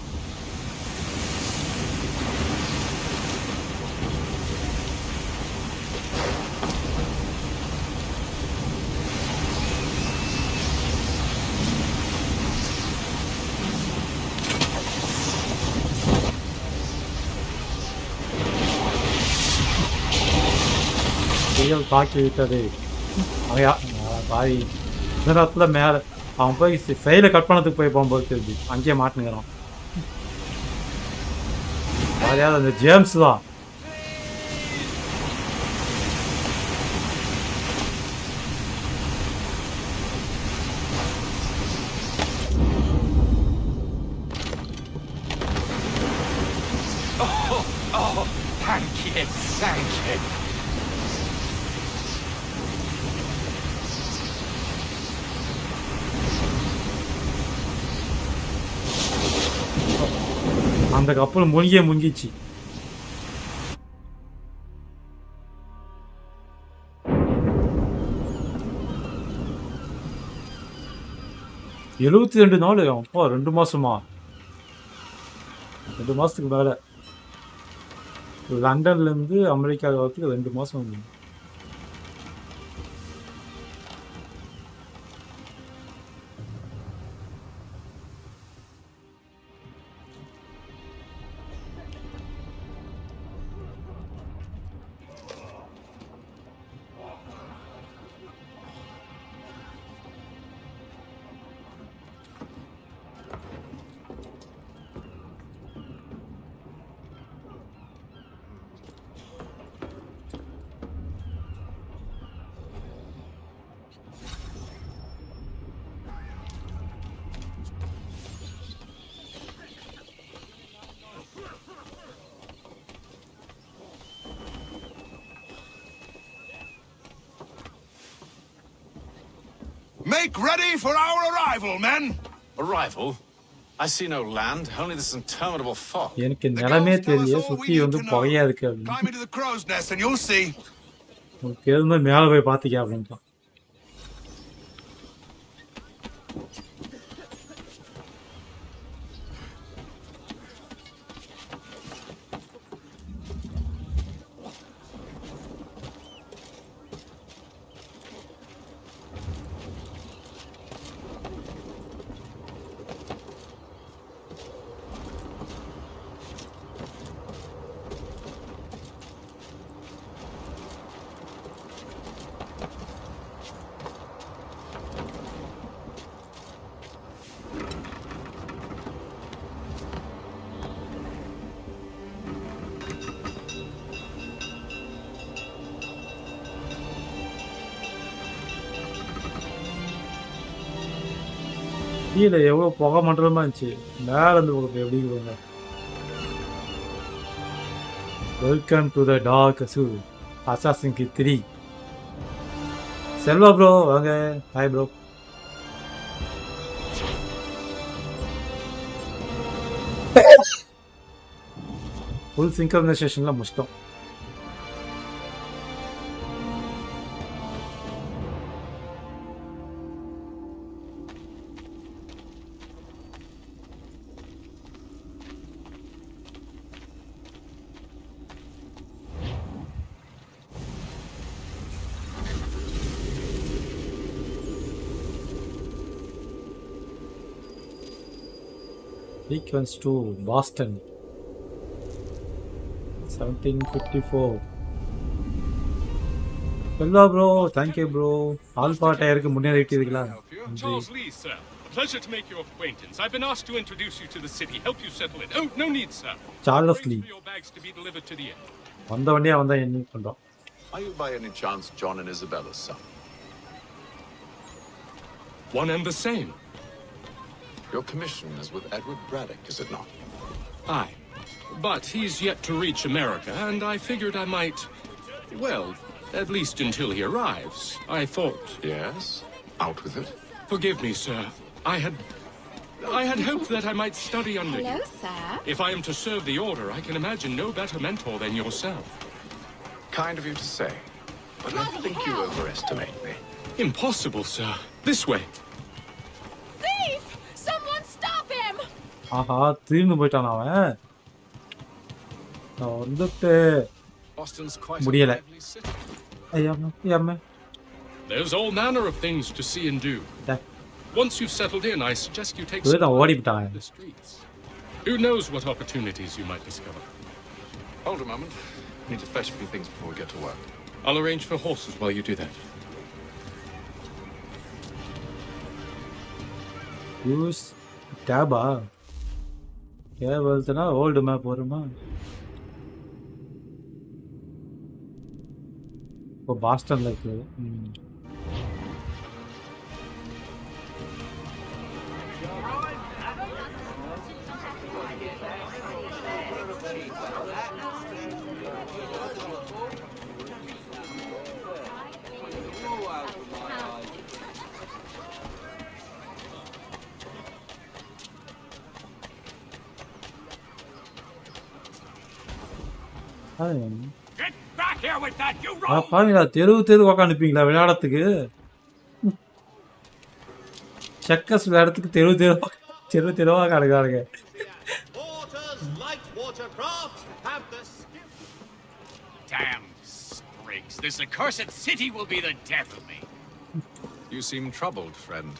புயல் தாக்கி விட்டது. அவையா பாதி இந்த நேரத்தில் மேலே அவன் போய் செயலை கட் பண்ணதுக்கு போய் போகும்போது தெரிஞ்சு அங்கேயே மாட்டினுக்கிறான். அதையாவது அந்த ஜேம்ஸ் தான். Oh, thank you, thank you. அந்த கப்பல் முங்கிச்சு. எழுபத்தி 2 நாள். அப்பா 2 மாசமா? 2 மாசத்துக்கு மேல. லண்டன்ல இருந்து அமெரிக்கா வரதுக்கு 2 மாசம். Make ready for our arrival, men! Arrival? I see no land, only this interminable fog. எனக்கு நிலமே தெரியல, சுத்தி வந்து புகையா இருக்கு அப்படின்னு. Climb into the crow's nest and you'll see. கேளுங்க, மேல போய் பாத்திக்க அப்படின்ட்டு. கீழே எவ்வளோ புகை மண்டலமா இருந்துச்சு, மேல இருந்து உங்களுக்கு எப்படி இருக்குங்க. Welcome to the dark azure assassin creed 3. Selva bro வாங்க. Hi bro. ஃபுல் சிங்க்ரனைசேஷன்ல முடிச்சிட்டோம். Sequence to Boston 1754. Hello bro, thank you bro. Alpha டயருக்கு முன்னேறிட்டு இருக்கீங்களா? Charles Lee, sir. A pleasure to make your acquaintance. I've been asked to introduce you to the city, help you settle in. Oh, no need, sir. Charles Lee. Your bags to be delivered to the inn. வந்த வண்டியா வந்தா என்ன பண்றோம்? Are you by any chance John and Isabella's son? One and the same. Your commission is with Edward Braddock, is it not? Aye. But he's yet to reach America, and I figured I might... Well, at least until he arrives. I thought... Yes? Out with it. Forgive me, sir. I had hoped that I might study under you. Hello, sir. If I am to serve the order, I can imagine no better mentor than yourself. Kind of you to say. But I think you overestimate me. Impossible, sir. This way. Thief! Someone stop him! ஆஹா, திரும்பி போயிட்டான் அவன். நான் வந்துட்டு Boston's quite முடியல. a lively city. ஐயா. There's all manner of things to see and do. Once you've settled in, I suggest you take some ஓடிட்டான். the streets. Who knows what opportunities you might discover. Hold a moment. Need to fetch a few things before we get to work. I'll arrange for horses while you do that. Use டேபா? கேப் எழுத்துனா old map வருமா? இப்போ பாஸ்டன்ல இருக்கு. Get back here with that, you பாவீங்களா, தெரு உக்காந்துப்பீங்களா விளையாடத்துக்கு? Checkers விளையாடத்துக்கு தெருவா கிடக்காருங்க. Damn sprigs. This accursed city will be the death of me. You seem troubled, friend.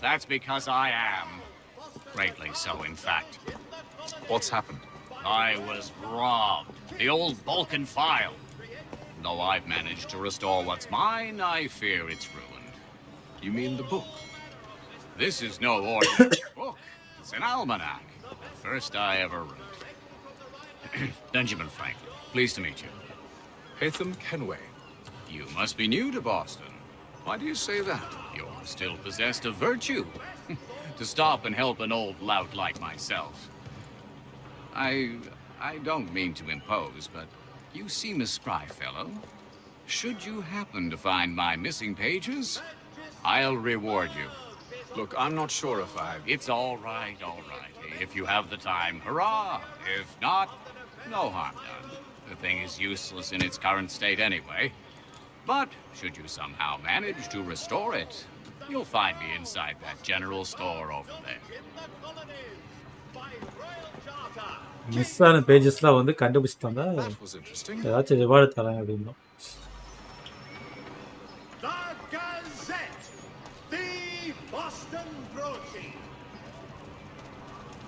That's because I am. Greatly so, in fact. What's happened? I was robbed. The old Vulcan file. Though I've managed to restore what's mine, I fear it's ruined. You mean the book? This is no ordinary book. It's an almanac. First I ever wrote. Benjamin Franklin, pleased to meet you. Hatham Kenway. You must be new to Boston. Why do you say that? You're still possessed of virtue. To stop and help an old lout like myself. I don't mean to impose, but you seem a spry fellow. Should you happen to find my missing pages, I'll reward you. Look, I'm not sure if I... It's all right. If you have the time, hurrah. If not, no harm done. The thing is useless in its current state anyway. But should you somehow manage to restore it, you'll find me inside that general store over there. Miss ஆன பேஜஸ்லாம் வந்து கண்டுபிடிச்சிட்டாங்க. ஏதாச்சும் reward தராங்க அப்படின்னா.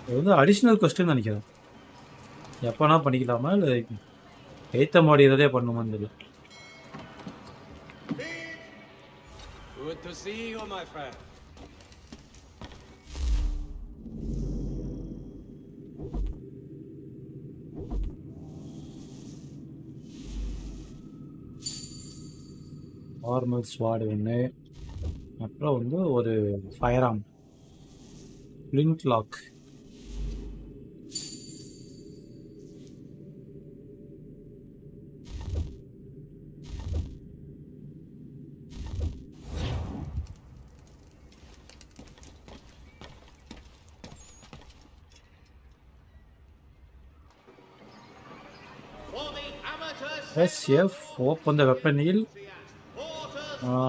இது வந்து additional question நினைக்கிறேன். எப்போனா பண்ணிக்கலாமா இல்லை எய்த்த மாடியதே பண்ணுமான்னு தெரியல. Good to see you, my friend. Normal sword ஒன்று, அப்புறம் வந்து ஒரு fire arm, flint lock. SF open the weapon wheel.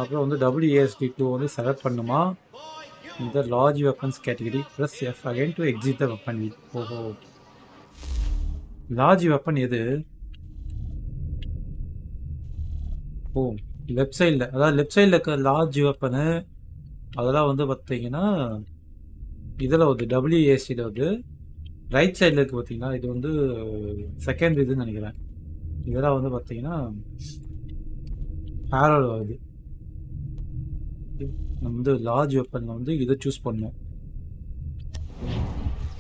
அப்புறம் வந்து WASD2 வந்து செலக்ட் பண்ணுமா. இந்த large weapons category plus F again to exit the weapon wheel. ஓஹோ, லார்ஜ் வெப்பன் எது? ஓ, லெஃப்ட் சைடில், அதாவது லெஃப்ட் சைடில் இருக்க லார்ஜ் வெப்பனு அதெல்லாம் வந்து பார்த்தீங்கன்னா இதில் வந்து WASD வந்து ரைட் சைடில் இருக்குது பார்த்தீங்கன்னா, இது வந்து செகண்ட் இதுன்னு நினைக்கிறேன். இதெல்லாம் வந்து பார்த்தீங்கன்னா பேரல் வருது. நம்ம வந்து லார்ஜ் வெப்பனில் வந்து இதை சூஸ் பண்ணோம்.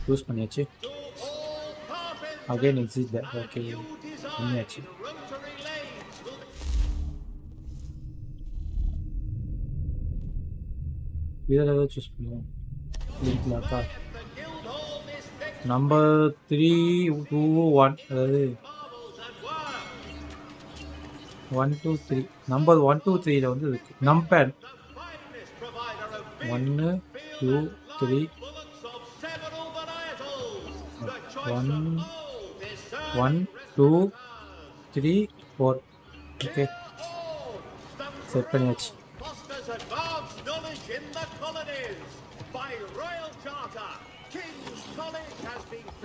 சூஸ் பண்ணியாச்சு. Again exit the. ஓகே, பண்ணியாச்சு. இதில் ஏதாவது சூஸ் பண்ணுவோம். லிங்க்லாக்கா நம்பர் 3, 2, 1, அதாவது 1, 2, 3. நம்பர் 1, 2, 3ல வந்து இருக்கு நம்பர் 1, 2, 3, 1, 2, 3, 4. ஓகே, செட் பண்ணியாச்சு.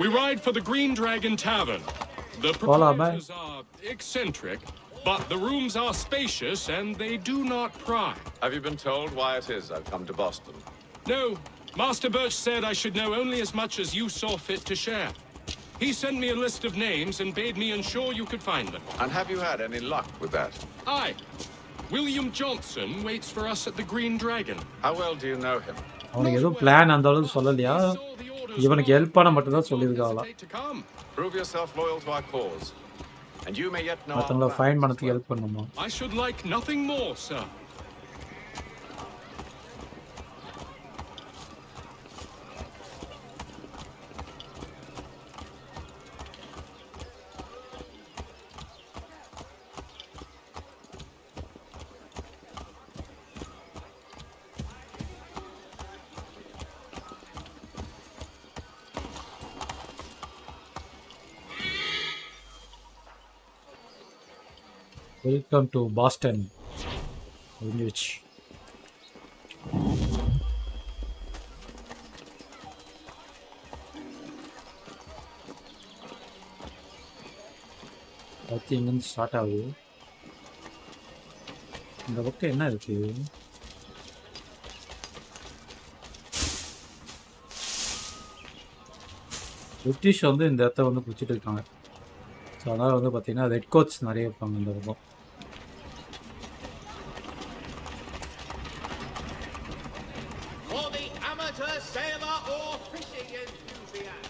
We ride for the Green Dragon Tavern. The proprietors are eccentric, but the rooms are spacious and they do not pry. Have you been told why it is I've come to Boston? No. Master Birch said I should know only as much as you saw fit to share. He sent me a list of names and bade me ensure you could find them. And have you had any luck with that? Aye. William Johnson waits for us at the Green Dragon. How well do you know him? அவனுக்கு எதுவும் plan அந்த அளவுக்கு சொல்லலையா? இவனுக்கு help பண்ண மட்டும் தான் சொல்லியிருக்காங்களா? Prove yourself loyal to our cause, and you may yet know. மத்தவங்கள ஃபைண்ட் பண்ணதுக்கு ஹெல்ப் பண்ணுமா? I should like nothing more, sir. Welcome to Boston முடிஞ்சிருச்சு. பத்தி இங்கேருந்து ஸ்டார்ட் ஆகுது. இந்த பக்கம் என்ன இருக்கு? பிரிட்டிஷ் வந்து இந்த இடத்த வந்து பிடிச்சிட்டு இருக்காங்க. ஸோ அதனால் வந்து பார்த்தீங்கன்னா ரெட் கோட்ஸ் நிறைய இருப்பாங்க இந்த பக்கம். For the amateur sailor or fishing enthusiast.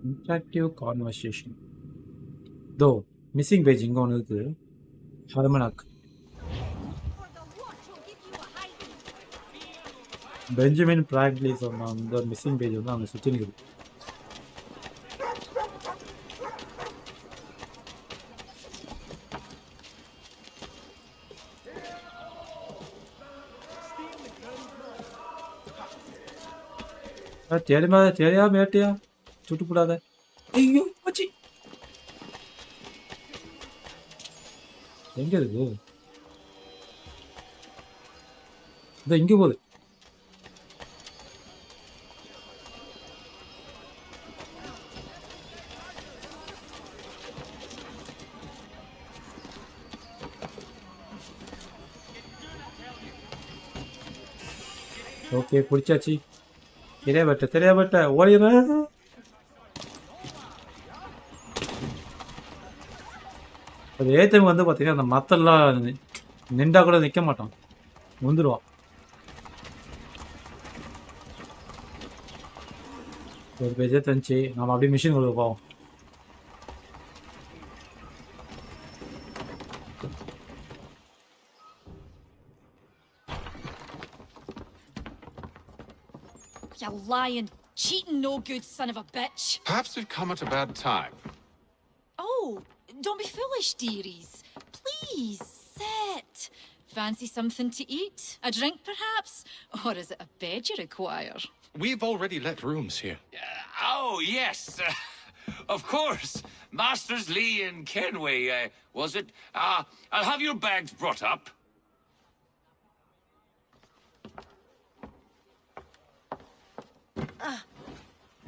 Interactive conversation. தோ மிஸ்ஸிங் பேஜ் இங்கே ஒன்று இருக்குது. ஹர்மனாக் பெஞ்சமின் பிராக்லி சொன்ன அந்த மிஸ்ஸிங் பேஜ் வந்து அங்கே சுற்றி நிற்குது. தெரியாம ஏட்டியா சுட்டுக்கூடாத. ஐயோ மச்சி எங்க இருக்கு? இந்த இங்க போகுது. ஓகே பிடிச்சாச்சு. தெரியாபட்ட ஓடிடுற. அது ஏத்தம் வந்து பார்த்தீங்கன்னா அந்த மத்தெல்லாம் நின்றா கூட நிற்க மாட்டான், வந்துடுவான். ஒரு பேஜே தந்துச்சு. நம்ம அப்படியே மிஷின் கொடுக்க போவோம். You lying, cheating, no good son of a bitch. Perhaps we've come at a bad time. Oh, don't be foolish, dearies. Please, sit. Fancy something to eat? A drink, perhaps? Or is it a bed you require? We've already let rooms here. Oh, yes. Of course. Masters Lee and Kenway, was it? I'll have your bags brought up.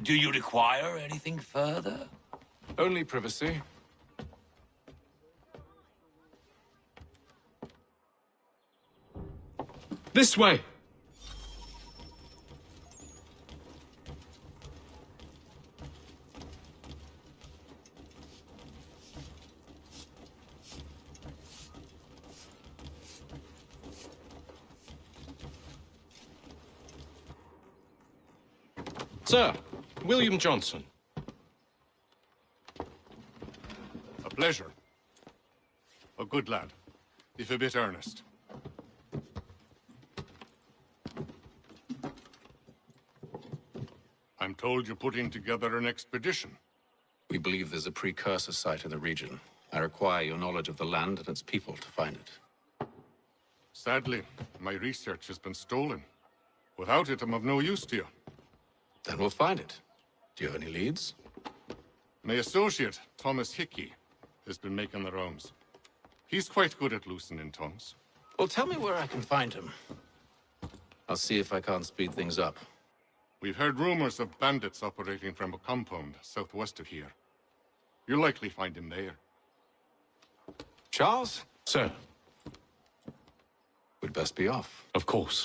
Do you require anything further? Only privacy. This way! Sir, William Johnson. A pleasure. A good lad, if a bit earnest. I'm told you're putting together an expedition. We believe there's a precursor site in the region. I require your knowledge of the land and its people to find it. Sadly, my research has been stolen. Without it, I'm of no use to you. Then we'll find it. Do you have any leads? My associate, Thomas Hickey, has been making the rounds. He's quite good at loosening tongues. Well, tell me where I can find him. I'll see if I can't speed things up. We've heard rumors of bandits operating from a compound southwest of here. You'll likely find him there. Charles? Sir. We'd best be off. Of course.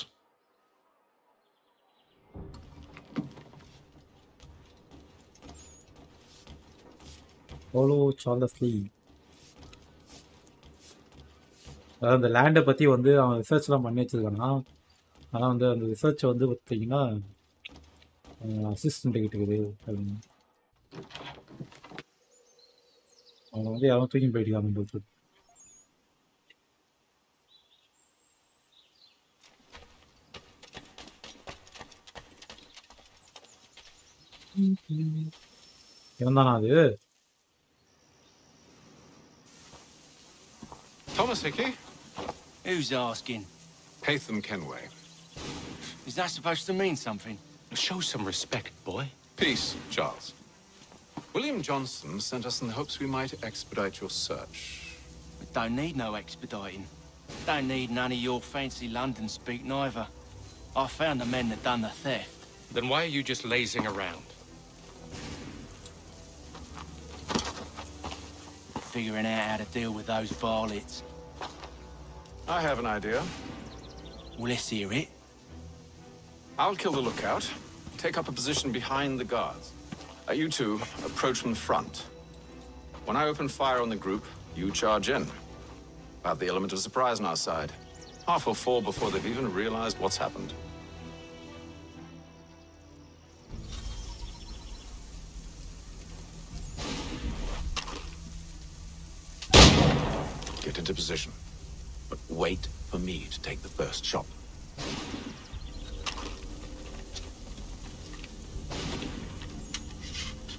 Follow Charles Lee. அதாவது அந்த லேண்டை பற்றி வந்து அவன் ரிசர்ச்லாம் பண்ணி வச்சுருக்கானா. ஆனால் வந்து அந்த ரிசர்ச் வந்து பார்த்தீங்கன்னா அசிஸ்டண்ட் கிட்ட இருக்குது அப்படின்னு. அவனை வந்து யாரும் தூக்கி போயிட்டு போது. இருந்தானா அது? Thomas Hickey? Who's asking? Haytham Kenway. Is that supposed to mean something? Show some respect, boy. Peace, Charles. William Johnson sent us in the hopes we might expedite your search. We don't need no expediting. Don't need none of your fancy London speak neither. I found the men that done the theft. Then why are you just lazing around? Figuring out how to deal with those varlets. I have an idea. Well, let's hear it. I'll kill the lookout, take up a position behind the guards. You two approach from the front. When I open fire on the group, you charge in. Have the element of surprise on our side. Half will fall before they've even realized what's happened. Get into position, but wait for me to take the first shot.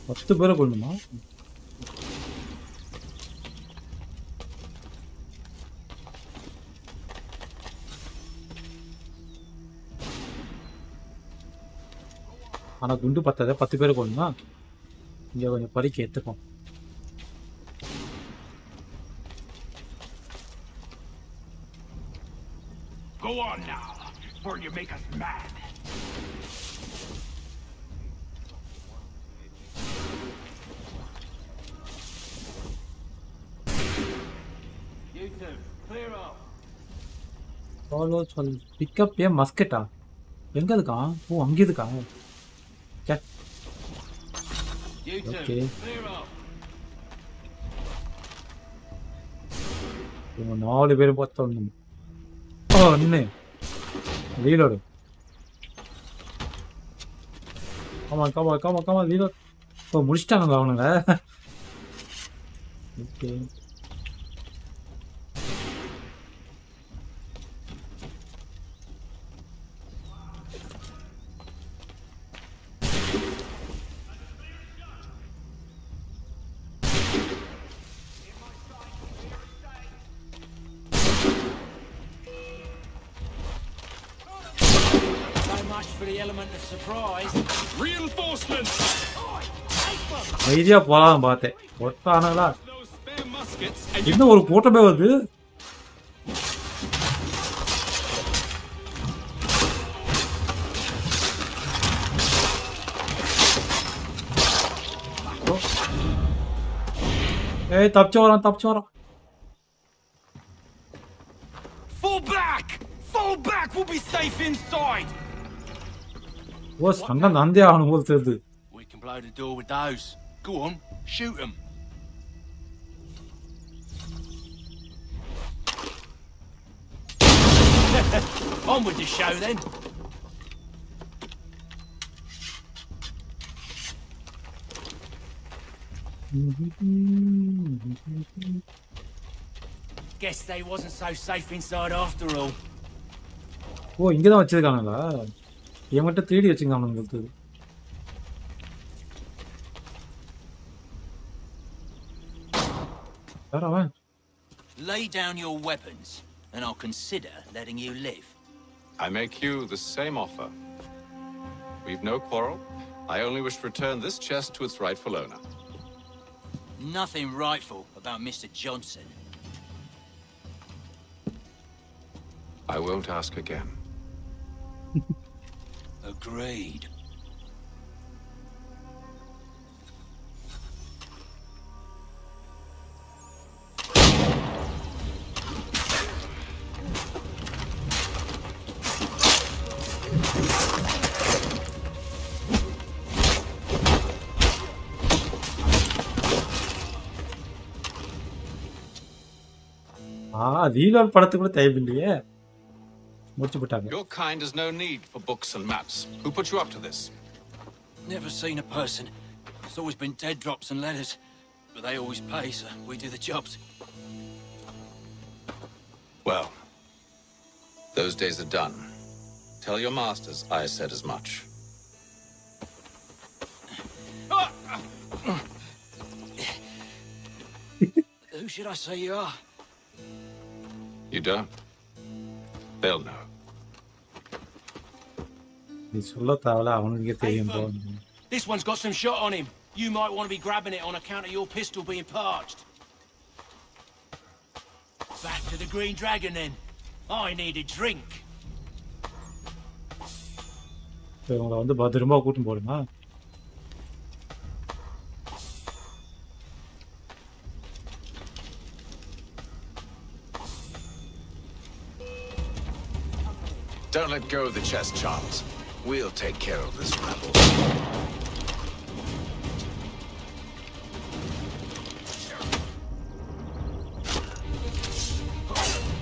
பத்து பேரை கொள்ளுமா? ஆனா குண்டு பத்தாத 10 பேரை கொள்ளுமா? இங்க கொஞ்சம் பறிக்க ஏத்துக்கும். Go on now, before you make us mad. You two, clear off. Follow சொல் pickup ஏன் மஸ்கெட்டா? எங்க இருக்கான்? ஓ அங்க இருக்கான். You two, Okay. clear off. இவங்க 4 பேரும் பார்த்தோம். ஓ நின்னு ரீலோடு. Comma reload. ஓ முடிச்சிட்டாங்க அவனுங்க. Okay. For the element of surprise. Reinforcements! Idea போலாம் பார்த்தேன். ஒட்டானங்களா? இன்னும் ஒரு போட்டோமே வருது. ஏய் தப்பிச்சு வரான். Fall back! Fall back! We'll be safe inside! ஓ சண்டை நந்தே ஆகணும் போல் தெரியுது. We can blow the door with those. Go on, shoot them. On with the show then. Guess they wasn't so safe inside after all. ஓ இங்க தான் வச்சிருக்காங்களா? இவங்கிட்ட 3D வச்சுருக்காங்க உங்களுக்கு. யாரவன்? Lay down your weapons, and I'll consider letting you live. I make you the same offer. We've no quarrel. I only wish to return this chest to its rightful owner. Nothing rightful about Mr. Johnson. I won't ask again. Agreed. Reload படத்துக்குள்ள தேவையில்லையே. முடிச்சு போட்டாங்க. Your kind has no need for books and maps. Who put you up to this? Never seen a person. It's always been dead drops and letters. But they always pay, so we do the jobs. Well, those days are done. Tell your masters I said as much. Who should I say you are? You don't? They'll know. நீ சொல்ல தேவையில்ல, அவனுக்கே தெரியும் போ. This one's got some shot on him. You might want to be grabbing it on account of your pistol being parched. Back to the Green Dragon then. I need a drink. இவங்களை வந்து பத்திரமா கூட்டின்னு போடுமா? Don't let go of the chest, Charles. We'll take care of this rabble.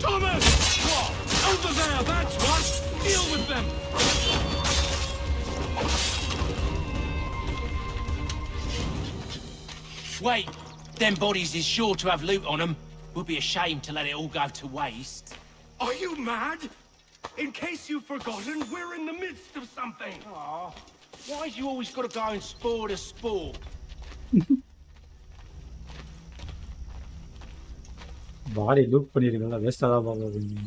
Thomas! What? Over there, that's what! Deal with them! Wait, them bodies is sure to have loot on them. Would be a shame to let it all go to waste. Are you mad? In case you've forgotten, we're in the midst of something. Aw, why's you always got to go and spore to spore? Body loot பண்ணிருக்கல, வேஸ்டா தான் பாக்குறீங்க.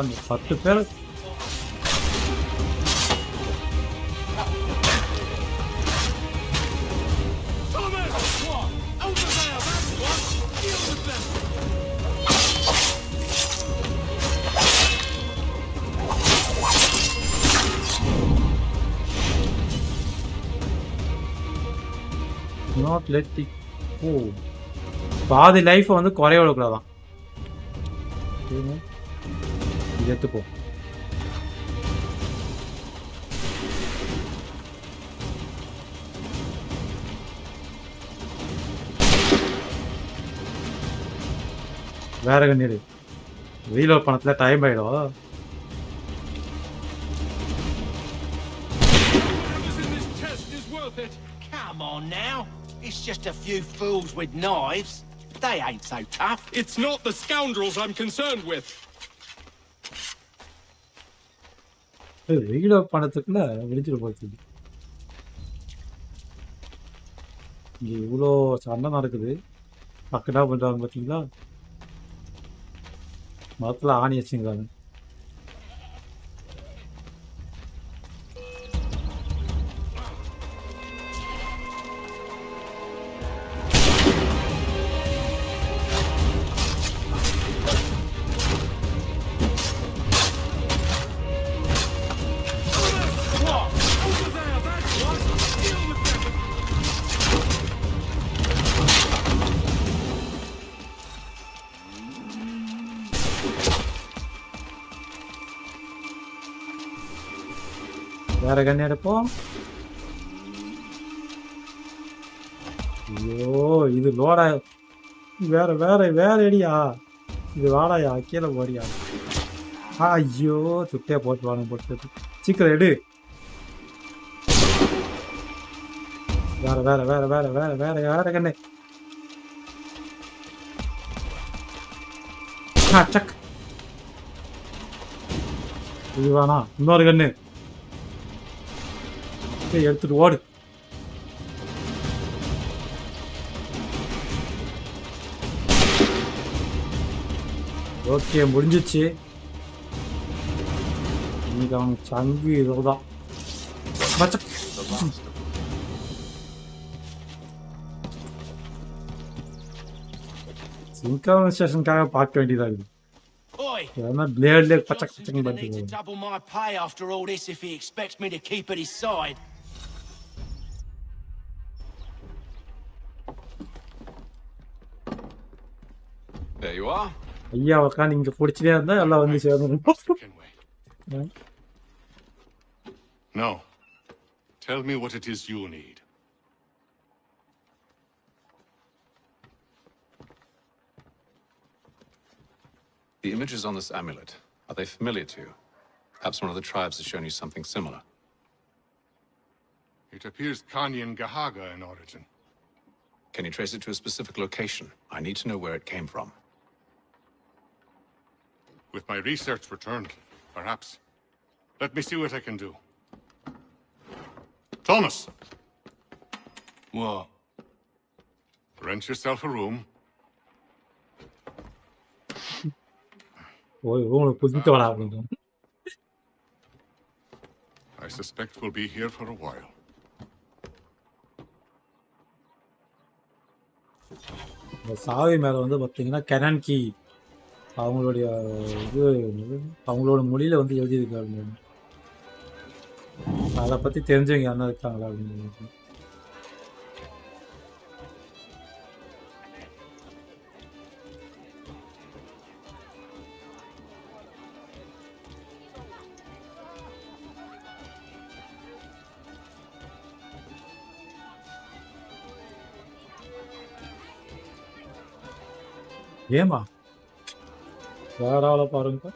அந்த 10 பேர் not let it go. பாதி life வந்து குறைய விடக்கூடாதான். இது எடுத்துப்போம். வேற கண்ணீர் ரீலோட் பண்ணத்துல டைம் ஆயிடும். Come on now. It's just a few fools with knives. They ain't so tough. It's not the scoundrels I'm concerned with. Reload பண்ணதுக்குள்ள விழிச்சிட்டு போச்சு. இங்கே இவ்வளோ சண்டை நடக்குது. பக்கடா பண்றாங்க பார்த்தீங்களா? மரத்தில் ஆணி வச்சுங்கிறாங்க. வேற கண்ணு எடுப்போம். ஐயோ இது லோடா, வேற வேற வேற அடியா, இது வாடாயா, கீழே போடியா. ஐயோ துட்டையா போட்டு வாங்க போட்டு சீக்கிரம் எடு. வேற வேற வேற வேற வேற வேற வேற கண்ணு. சக் இது வேணா, இன்னொரு கண்ணு எடுத்துட்டு ஓடு. ஓகே முடிஞ்சிச்சு. இன்னைக்கு அவனுக்கு சங்கு இதுதான். சிங்க்ரோனைசேஷனுக்காக பார்க்க வேண்டியதா இருக்கு. பிளேட்ல பச்சக் பச்சக் பண்ணிட்டு double my pay after all this if he expects me to keep at his side. There you are. ஐயா உட்காந்து இங்க பிடிச்சிட்டே இருந்தா எல்லாம் வந்து சேர்ந்து. No. Tell me what it is you need. The images on this amulet, are they familiar to you? Perhaps one of the tribes has shown you something similar. It appears Kanyan Gahaga in origin. Can you trace it to a specific location? I need to know where it came from. With my research returned, perhaps. Let me see what I can do. Thomas! What? Rent yourself a room. I suspect we'll be here for a while. இந்த சாவி மேலே வந்து பார்த்தீங்கன்னா canon key அவங்களுடைய இது அவங்களோட மொழியில் வந்து எழுதியிருக்காங்க. அதை பற்றி தெரிஞ்சவங்க யாருன்னா இருக்காங்களா அப்படின்னு. ஏமா வேற ஆளை பாருங்க.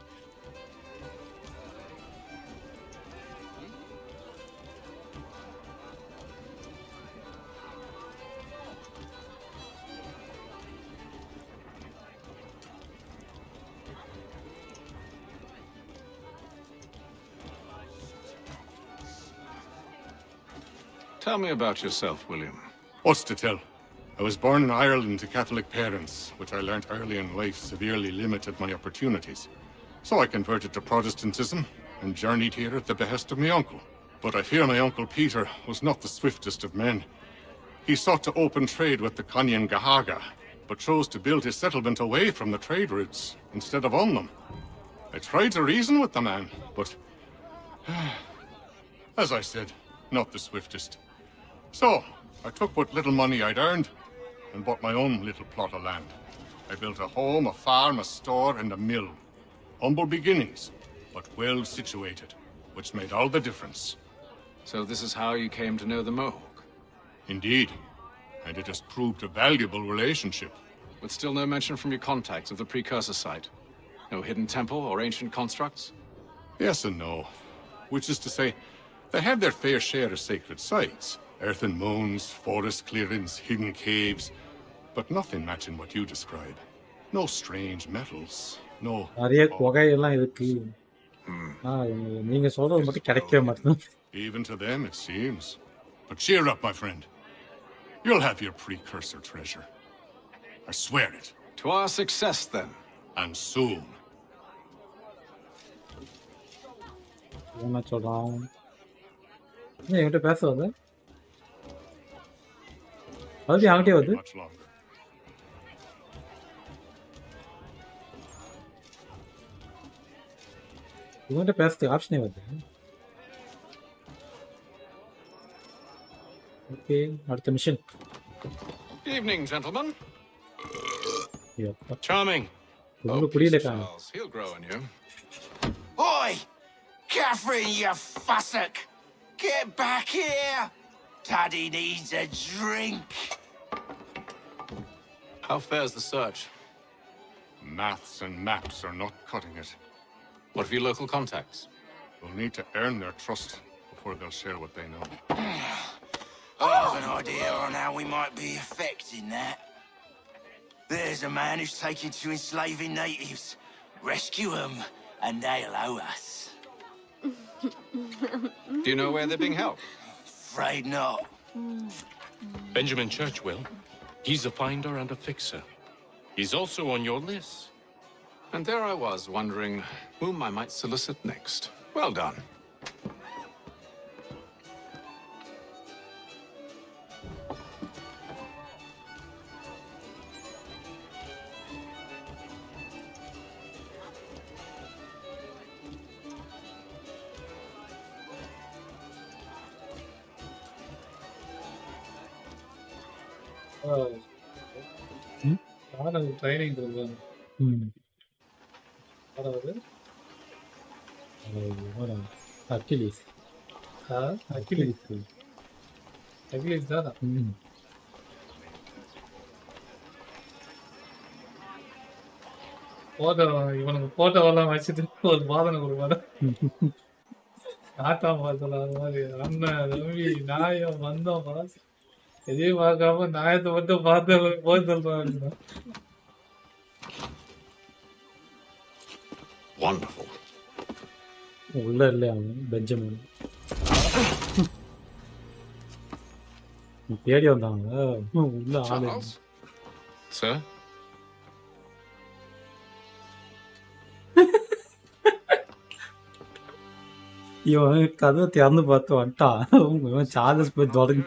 Tell me about yourself, William. What's to tell? I was born in Ireland to Catholic parents, which I learnt early in life severely limited my opportunities. So I converted to Protestantism and journeyed here at the behest of my uncle. But I fear my uncle Peter was not the swiftest of men. He sought to open trade with the Kanyan Gahaga, but chose to build his settlement away from the trade routes instead of on them. I tried to reason with the man, but as I said, not the swiftest. So I took what little money I'd earned and bought my own little plot of land. I built a home, a farm, a store, and a mill. Humble beginnings, but well situated, which made all the difference. So this is how you came to know the Mohawk? Indeed, and it has proved a valuable relationship. But still no mention from your contacts of the precursor site? No hidden temple or ancient constructs? Yes and no. Which is to say, they have their fair share of sacred sites. Earthen mounds, forest clearings, hidden caves, but nothing matching what you describe. No strange metals, no... நிறைய குகையெல்லாம் இருக்கு. நீங்க சொல்றது மட்டும் கிடைக்கவே மாட்டேங்குது. Even to them, it seems. But cheer up, my friend. You'll have your precursor treasure. I swear it. To our success, then. And soon. என்ன சொல்றான்? என்கிட்ட பேச வந்து அது அவன்கிட்டே வருது. இவன்கிட்ட பேசுறதுக்கு ஆப்ஷனே வருது. ஓகே, அடுத்த mission. Evening, gentlemen. Charming. He'll grow on you. Oi! Catherine, you fussock! Get back here! Taddy needs a drink. How fares the search? Maths and maps are not cutting it. What of your local contacts? We'll need to earn their trust before they'll share what they know. I have an idea on how we might be affecting that. There's a man who's taken to enslaving natives. Rescue them, and they'll owe us. Do you know where they're being held? Afraid not. Benjamin Churchwell. He's a finder and a fixer. He's also on your list. And there I was, wondering whom I might solicit next. Well done. Training கொடுக்குறாங்க. அதாவது Achilles Akhilesh Akhilesh தானா? Photo இவனுக்கு போட்டோவெல்லாம் வச்சுட்டு ஒரு பாதனை கொடுப்பாரு. Tata பார்த்தல அது மாதிரி அண்ணன் தம்பி நாயம் வந்தோம் பாஸ் எதையும் பார்க்காம நாயத்தை மட்டும் பார்த்து போய் சொல்றாங்க. Wonderful. உள்ள இல்லையா பெஞ்சமின் தேடி வந்தாங்க உள்ள ஆளு. Charles? Sir? இவன் கதவை திறந்து பார்த்து வந்துட்டான். இவன் சார்லஸ் போய் தொடங்கி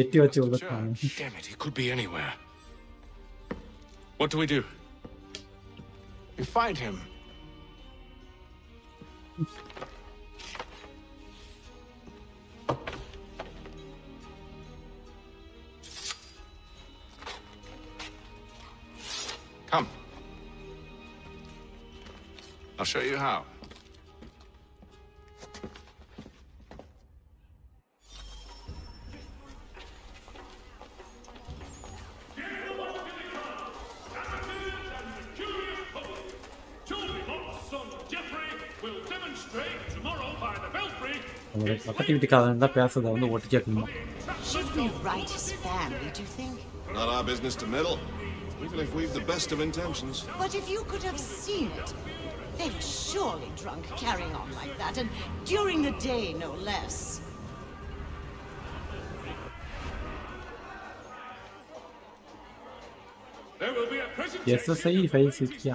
எட்டி வச்சு விழுத்தான். Damn it, he could be anywhere. What do we do? We find him. Come. I'll show you how. பக்கத்து வீட்டுக்காரன் தான் பேசுறத வந்து ஒட்டி கேட்கணுமா? Should we write his family, do you think? Not our business to meddle, even if we've the best of intentions. But if you could have seen it, they were surely drunk carrying on like that, and during the day, no less. SSI 560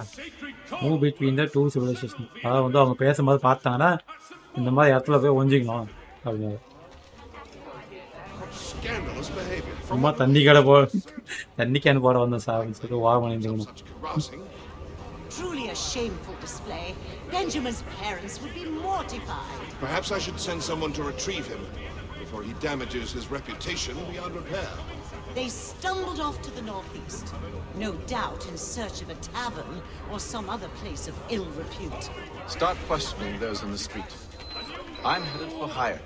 move between the two civilization. அதாவது வந்து அவங்க பேசும்போது பார்த்தாங்கன்னா இந்த மாதிரி இடத்துல போய் ஒஞ்சிக்கணும் அப்படின்னு. Scandalous behavior. சும்மா தண்ணி கேன் போட வந்தோம் சார் அப்படின்னு சொல்லிட்டு வாரம் பண்ணிருந்துக்கணும். Truly a shameful display. Benjamin's parents would be mortified. Perhaps I should send someone to retrieve him before he damages his reputation beyond repair. They stumbled off to the northeast, no doubt in search of a tavern or some other place of ill repute. Start questioning those in the street. I'm headed for hire.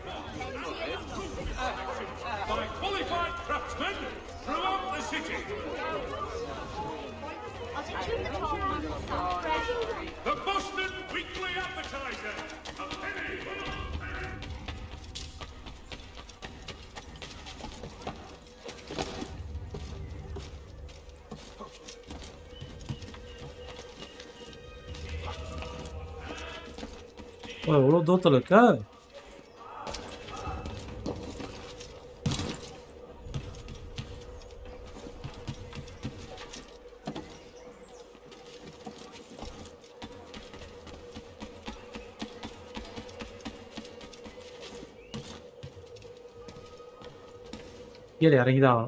By qualified craftsmen throughout the city. The Boston Weekly Advertiser. A penny. எவ்வளோ தூரத்தில் இருக்கா? கீழே இறங்கிதான்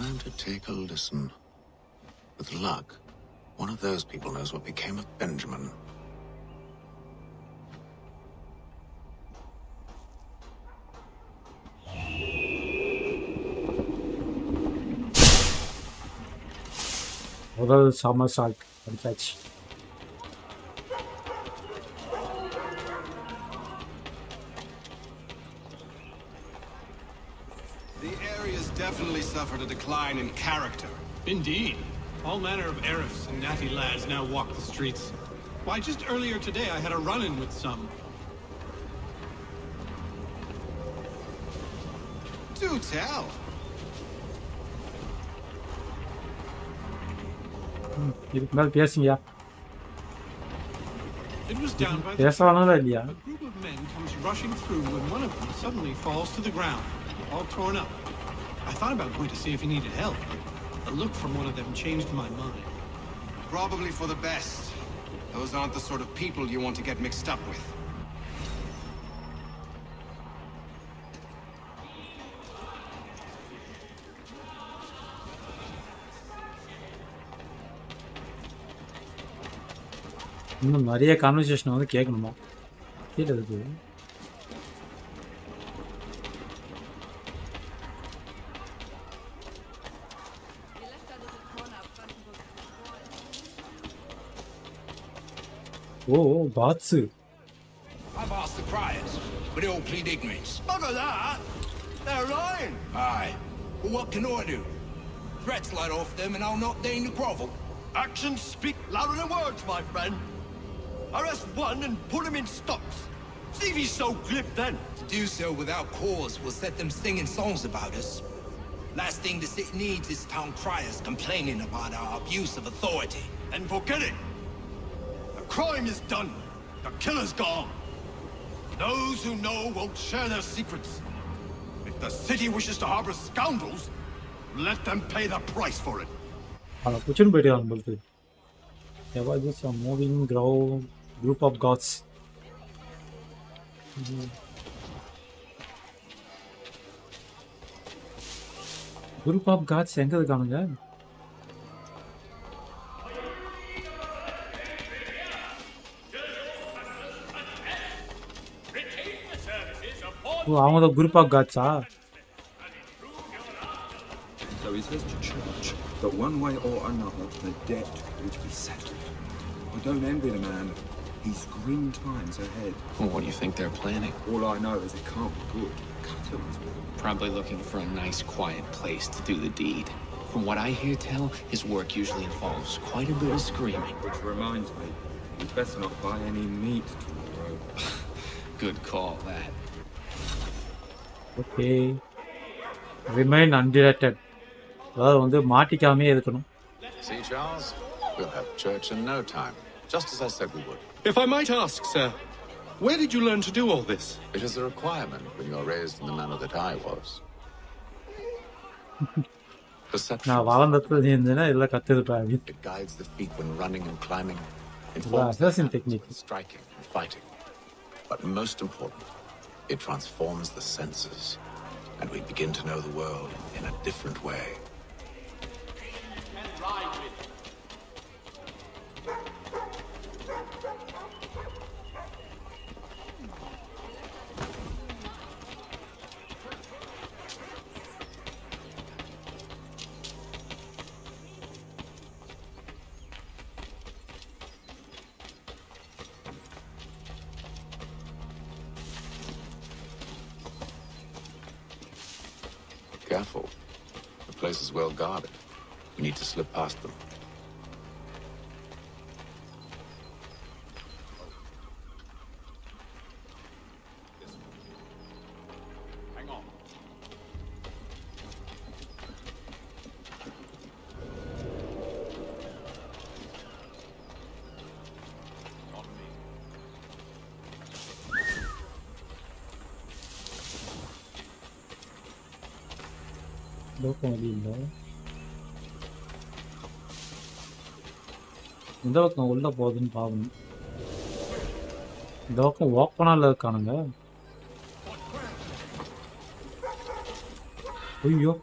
Time to take a listen. With luck, one of those people knows what became of Benjamin. முதல் சமர்சால்ட் அடிச்சாச்சு. The area's definitely suffered a decline in character. Indeed. All manner of Arifs and natty lads now walk the streets. Why, just earlier today I had a run-in with some. Do tell. இதுக்கு மேல பேசுங்கயா. It was down by the பேசவானாலும் இல்லையா? A group of men comes rushing through when one of them suddenly falls to the ground, all torn up. I thought about going to see if he needed help. A look from one of them changed my mind. Probably for the best. Those aren't the sort of people you want to get mixed up with. இன்னும் நிறைய conversation வந்து கேட்கணுமா? கீழே இருக்கு. ஓ பாத்ஸு. I've asked the criers, but they all plead ignorance. Bugger that! They're lying! Aye. Well, what can I do? Threats light off them and I'll not deign to grovel. Actions speak louder than words, my friend. Arrest one and put him in stocks. See if he's so glib then. To do so without cause will set them singing songs about us. Last thing the city needs is town criers complaining about our abuse of authority. And forget it. The crime is done. The killer's gone. Those who know won't share their secrets. If the city wishes to harbor scoundrels, let them pay the price for it. அதை புச்சுன்னு போயிட்டு நம்மளுக்கு. Ever just a moving group of gods. Group of gods எங்க இருக்கானுங்க? ஓ அவங்க தான் group of gods-ஆ? So he says to church that one way or another the debt would be settled. I don't envy the man. He's grim times ahead. Well, what do you think they're planning? All I know is it can't be good. Customs will. Probably looking for a nice, quiet place to do the deed. From what I hear tell, his work usually involves quite a bit of screaming. Which reminds me, we'd better not buy any meat tomorrow. Good call, that. Okay. Remain undirected. அதாவது வந்து மாட்டிக்காமே இருக்கணும். See, Charles? We'll have church in no time, just as I said we would. If I might ask, sir, where did you learn to do all this? It is a requirement when you are raised in the manner that I was. நான் வளர்ந்தது இருந்தேன்னா எல்லாம் கத்துருப்பாங்க. It guides the feet when running and climbing, assassin technique, striking and fighting. But most important, it transforms the senses, and we begin to know the world in a different way. Careful. The place is well guarded. We need to slip past them. Hang on. பக்கம் வழி இல்லை. இந்த பக்கம் உள்ள போகுதுன்னு பாக்கணும். இந்த பக்கம் ஓப்பனால இருக்கானுங்க. ஐயோ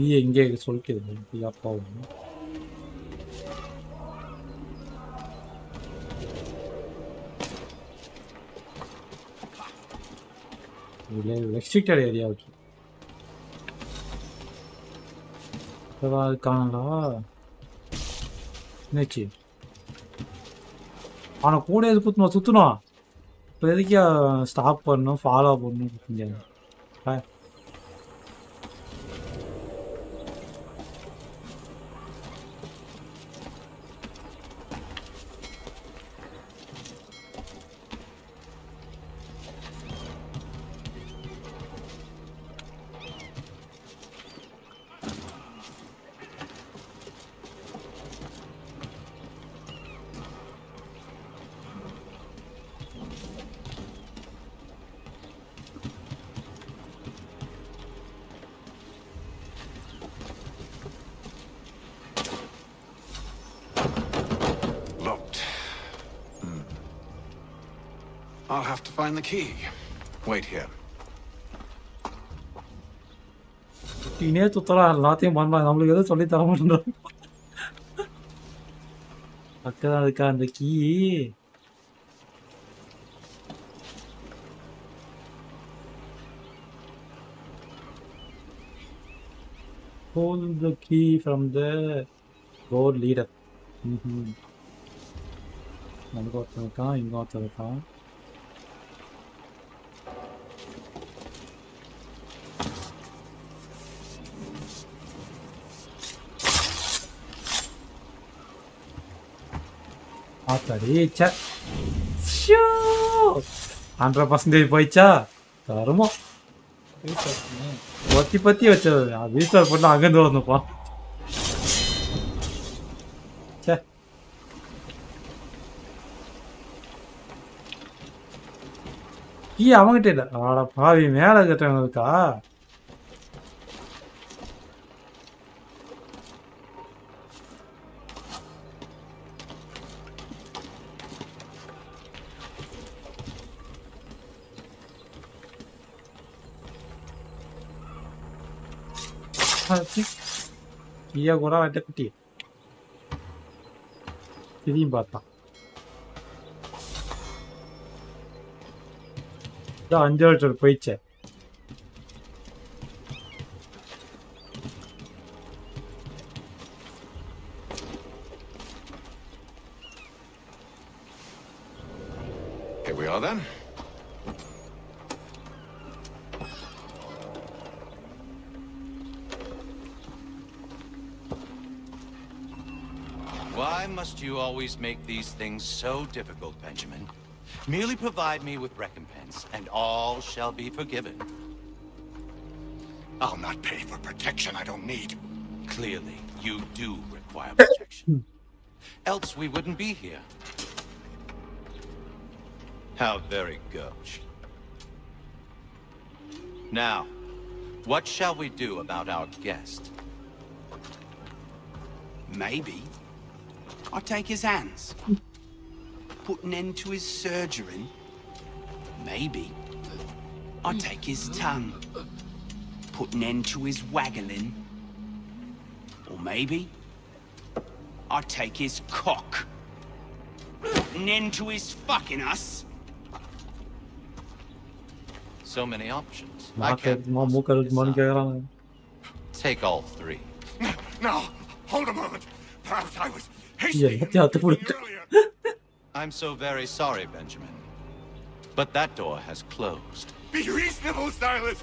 நீ எங்கே சொல்லிட்டு அப்பாவும் ரெஸ்ட்ரிக்டட் ஏரியா இருக்கு. காணலா என்னாச்சு? அவனை கூட எது குத்தணும் சுற்றணும். இப்போ எதுக்கே ஸ்டாப் பண்ணணும் ஃபாலோ பண்ணணும். I'll have to find the key. Wait here. டீனே சுத்தலாம் எல்லாத்தையும் பண்ணலாம் நம்மளுக்கு எதுவும் சொல்லி தர மாட்டேன்றோம் பக்கதான் இருக்கா அந்த key hold the key from the road leader நமக்கு ஒருத்தன் இருக்கான் இங்க ஒருத்தன் இருக்கான் ஆத்தாடி சே 100% போயிச்சா தருமோ பத்தி பத்தி வச்சது வீட்டில் போட்டு அங்கேருந்து வந்தப்பா சே அவங்ககிட்ட இல்லை ஆட பாவி மேலே கட்டவங்களுக்கா கீயா கூட வெட்ட குட்டி இதையும் பார்த்தான் 5 லிட்டர் போயிடுச்சே Here we are then. Why must you always make these things so difficult, Benjamin? Merely provide me with recompense, and all shall be forgiven. I'll not pay for protection I don't need. Clearly, you do require protection. Else we wouldn't be here. How very gauche. Now, what shall we do about our guest? Maybe I take his hands. Put an end to his surgery. Maybe I take his tongue. Put an end to his waggling. Or maybe I take his cock. Put an end to his fucking us. So many options. I நான் can't கேட்குறாங்க take all three. No, hold a moment. Perhaps I was எல்லாத்தையும் அத்து போட்டு I'm so very sorry, Benjamin. But that door has closed. Be reasonable, Silas!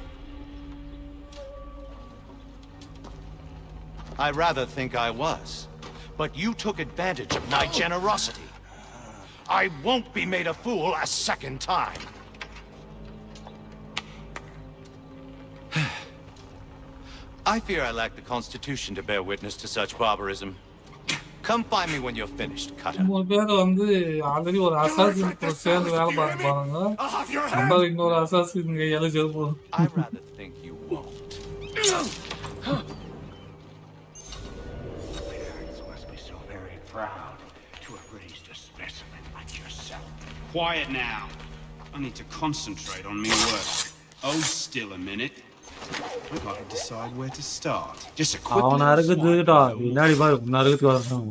I rather think I was. But you took advantage of my generosity. I won't be made a fool a second time. I fear I lack the constitution to bear witness to such barbarism. Come find me when you're finished, Cutter. 3 பேர் வந்து already ஒரு assassin கூட சேர்ந்து வேலை பார்ப்பாங்க நம்ம இன்னொரு assassin கையால ஜெயிப்போம் I rather think you won't. Must be so very proud to have raised a specimen like yourself. Quiet now. I need to concentrate on me work. Oh, still a minute. I gotta decide where to start. Just a quick அவன் அறுக்குதுடா பின்னாடி பாரு அறுக்குது வரணும்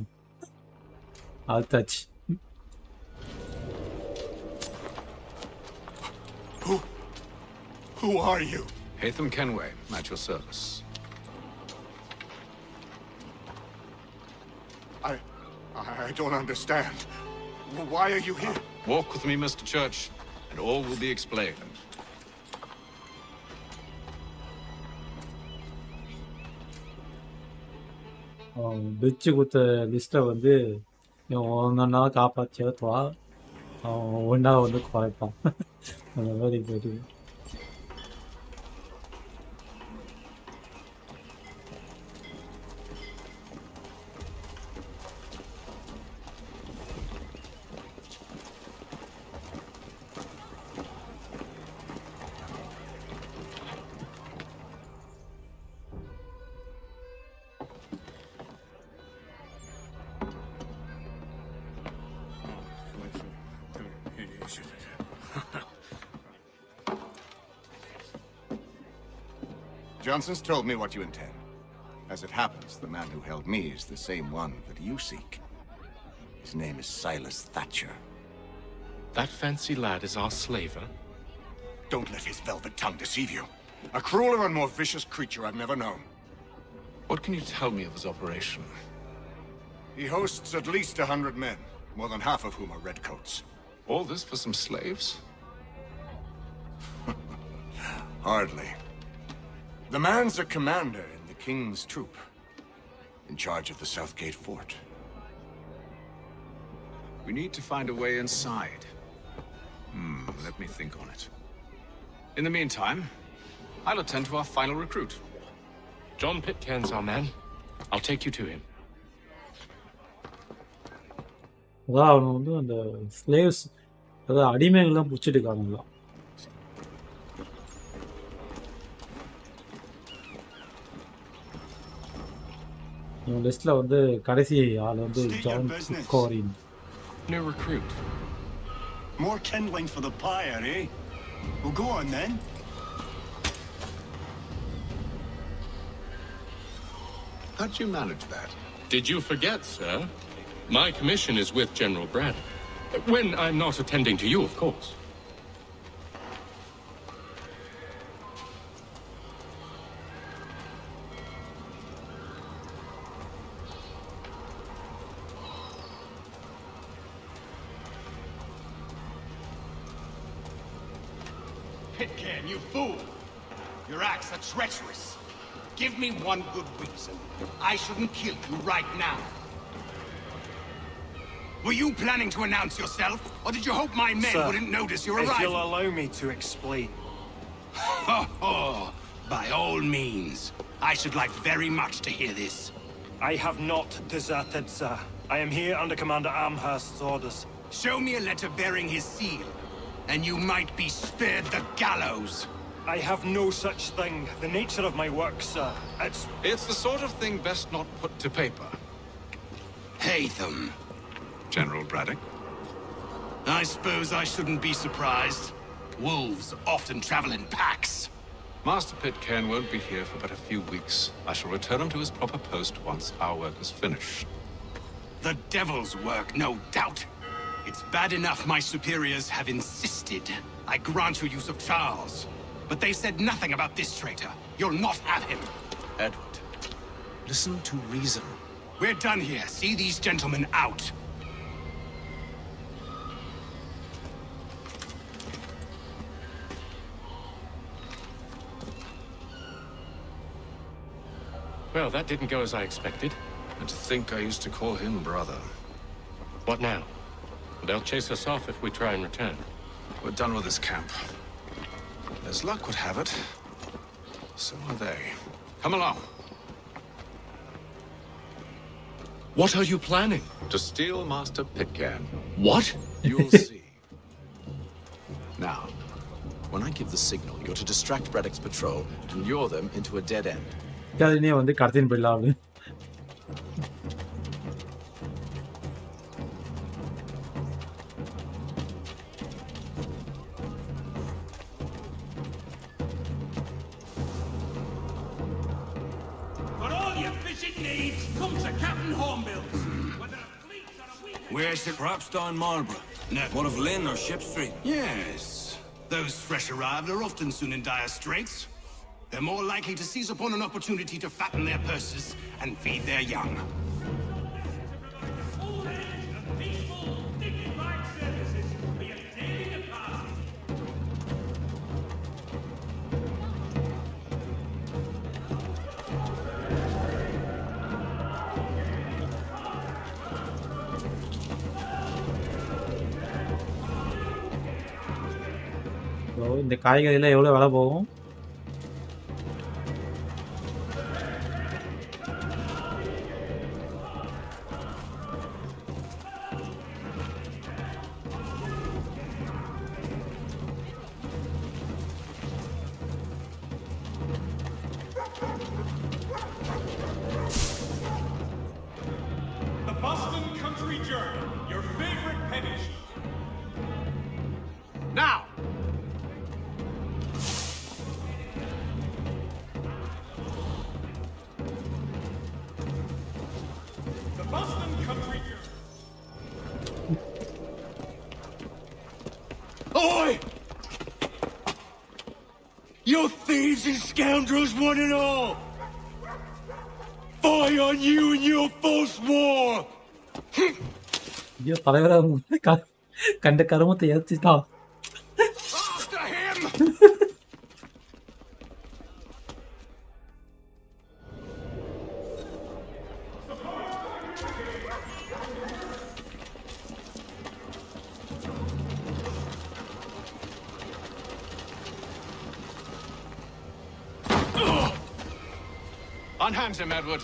ஆத்தாச்சு Who are you? Hatham Kenway, at your service. I don't understand. Why are you here? Walk with me, Mr. Church, and all will be explained. பிச்சு குத்த லிஸ்ட்டை வந்து ஒன்றா காப்பாற்றி ஏற்றுவா அவன் ஒன்றா வந்து குறைப்பான் அந்த மாதிரி போயிட்டு Johnson's told me what you intend. As it happens, the man who held me is the same one that you seek. His name is Silas Thatcher. That fancy lad is our slaver? Don't let his velvet tongue deceive you. A crueler and more vicious creature I've never known. What can you tell me of his operation? He hosts at least 100 men, more than half of whom are redcoats. All this for some slaves? Hardly. The man's a commander in the King's troop, in charge of the Southgate Fort. We need to find a way inside. Let me think on it. In the meantime, I'll attend to our final recruit. John Pitcairn's our man. I'll take you to him. அதான் அவங்க வந்து அந்த slaves, அதாவது அடிமைகள்லாம் பிடிச்சிட்டு இருக்காங்களாம். இவங்க லிஸ்ட்ல வந்து கடைசி ஆள் வந்து ஜான் கோரின். New recruit. More kindling for the pyre, eh? Well, go on then. How'd you manage that? Did you forget, sir? My commission is with General Braddock. When I'm not attending to you, of course. Pitcairn, you fool! Your acts are treacherous. Give me one good reason I shouldn't kill you right now. Were you planning to announce yourself, or did you hope my men wouldn't notice your arrival? If you'll allow me to explain. By all means. I should like very much to hear this. I have not deserted, sir. I am here under Commander Amherst's orders. Show me a letter bearing his seal, and you might be spared the gallows. I have no such thing. The nature of my work, sir. It's the sort of thing best not put to paper. Haytham. General Braddock. I suppose I shouldn't be surprised. Wolves often travel in packs. Master Pitcairn won't be here for but a few weeks. I shall return him to his proper post once our work is finished. The devil's work, no doubt. It's bad enough my superiors have insisted I grant you use of Charles. But they said nothing about this traitor. You'll not have him. Edward, listen to reason. We're done here. See these gentlemen out. Well, that didn't go as I expected. And to think I used to call him brother. What now? They'll chase us off if we try and return. We're done with this camp. As luck would have it, so are they. Come along. What are you planning? To steal Master Pitcairn. What? You'll see. Now, when I give the signal, you're to distract Braddock's patrol and lure them into a dead end. அதுனே வந்து கடத்தின்னு போயிடலாம் அப்படின்னு. For all your fishing needs, come to Captain Hornbill's. Where's the perhaps down Marlborough? No. One of Lynn or Ship Street? Yes. Those fresh arrived are often soon in dire straits. They're more likely to seize upon an opportunity to fatten their purses and feed their young. இந்த காய்கறிலாம் எவ்வளோ விலை போகும்? The Boston Country Journal, your favorite penny sheet. Now! thieves and scoundrels, one and all! Fie on you and your false war! ஐயோ தலைவராக கண்ட கருமத்தை ஏற்றிட்டான். After him! Unhand him, Edward.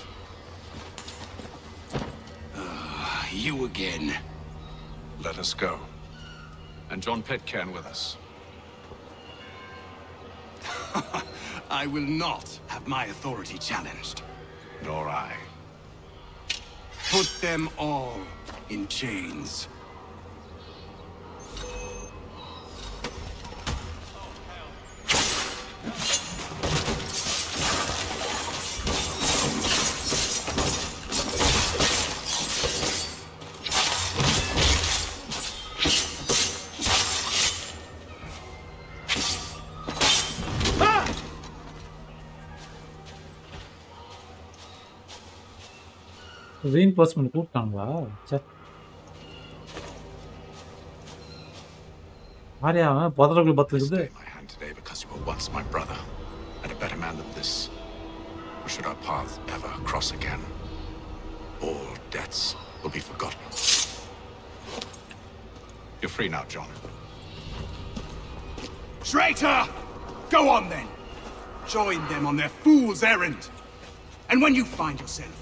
You again. Let us go. And John Pitcairn with us. I will not have my authority challenged. Nor I. Put them all in chains. Reinforcement கூப்பிட்டாங்களா? சே ஆரியா புதர்களுக்கு பத்துக்குது. My hand today because you were once my brother and a better man than this. Or should our paths ever cross again, all debts will be forgotten. You're free now, John. Traitor! Go on then! Join them on their fool's errand! And when you find yourself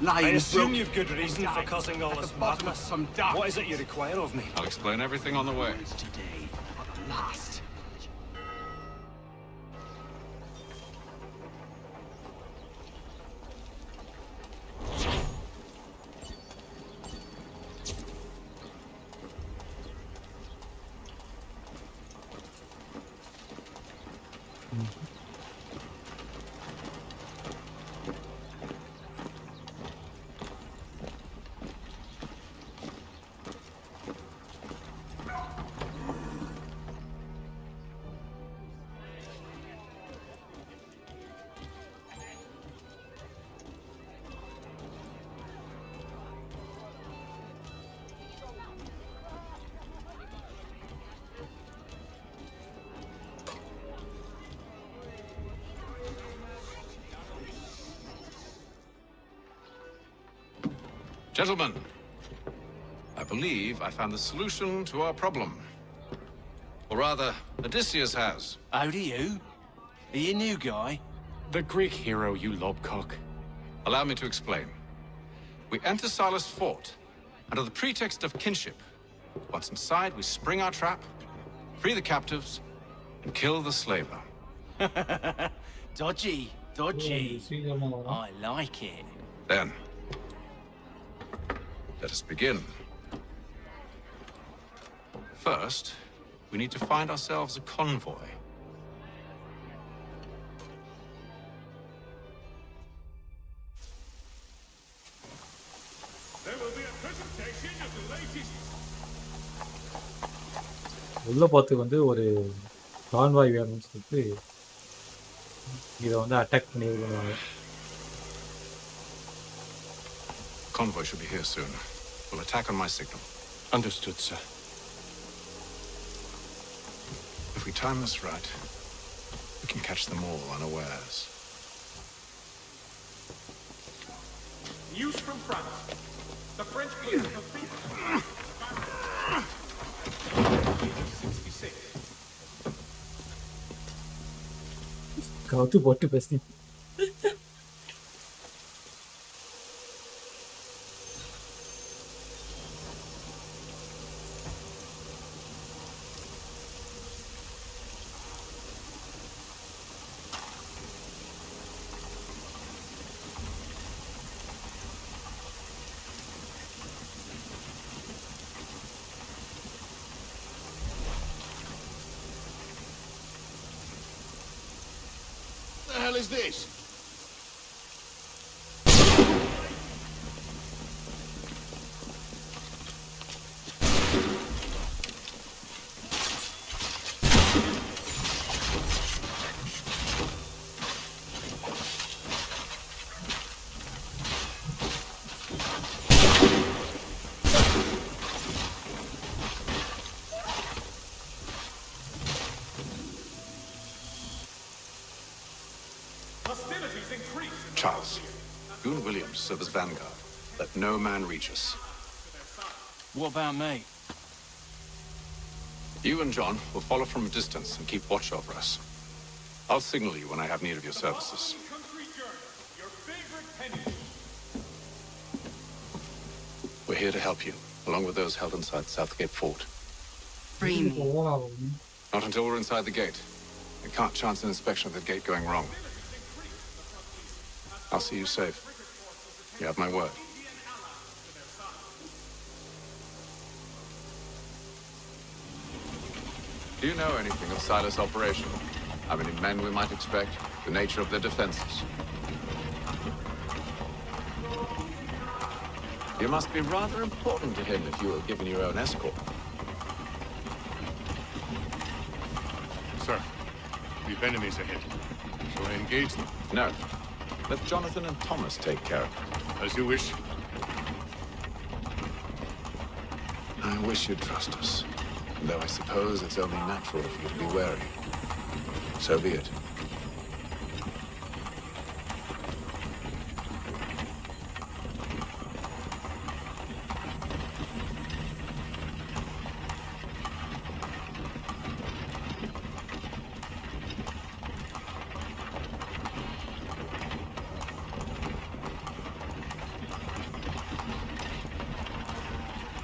lying I assume broken you've good reason for causing all at this the bottom of madness. some dark What is it you require of me? I'll explain everything on the way. today are the last. Gentlemen, I believe I found the solution to our problem. Or rather, Odysseus has. How do you? Are you a new guy? The Greek hero, you lobcock. Allow me to explain. We enter Silas' fort under the pretext of kinship. Once inside, we spring our trap, free the captives, and kill the slaver. Dodgy, dodgy. I like it. Then, let us begin. First, we need to find ourselves a convoy. There will be a presentation of the latest. உள்ள போறதுக்கு வந்து ஒரு convoy வேணும்னு சொல்லிட்டு இதை வந்து attack பண்ணி இது பண்ணுவாங்க. Convoy should be here soon. We'll attack on my signal. Understood, sir. If we time this right, we can catch them all unawares. News from France. The French fleet have been 66. கவுத்து போட்டு பேசி The hell is this? serve as vanguard. Let no man reach us. What about me? You and John will follow from a distance and keep watch over us. I'll signal you when I have need of your services. We're here to help you, along with those held inside Southgate Fort. Free me. Not until we're inside the gate. We can't chance an inspection of the gate going wrong. I'll see you safe. You have my word. Do you know anything of Silas' operation? How many men we might expect? The nature of their defenses? You must be rather important to him if you were given your own escort. Sir, we've enemies ahead. Shall I engage them? No. Let Jonathan and Thomas take care of it. As you wish. I wish you'd trust us. Though I suppose it's only natural for you to be wary. So be it.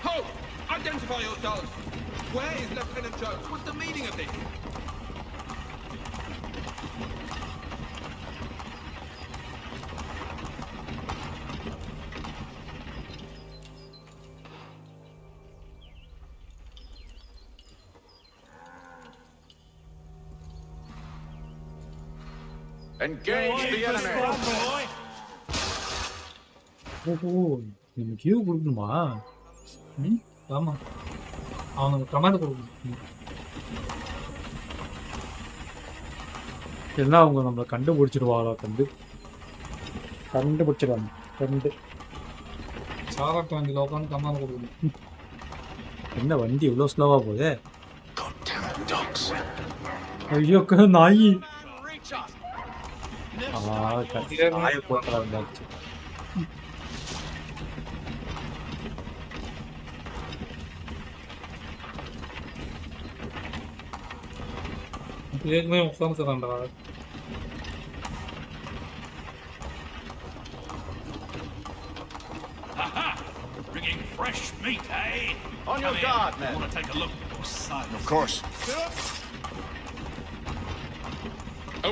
Halt! Identify yourselves! Where is Lieutenant Jones? What's the meaning of this? Engage the enemy! ஓஹோ நம்ம Q கொடுக்கணுமா? ம் ஆமா அவனுக்கு command கொடுக்கணும். எல்லாம் அவங்க நம்மளை கண்டுபிடிச்சிருவாங்களா? கண்டுபிடிச்சிருவாங்க. சாராட்டு வண்டியில் உட்காந்து கமாண்ட் கொடுக்கணும். என்ன வண்டி இவ்வளோ ஸ்லோவா போகுது? ஐயோ நாய்! நாயை போட்டுறாங்க. ஏற்கனவே உட்காந்துக்கிறான்டா. Bringing fresh meat, eh? On your guard, men. Want to take a look? Of course.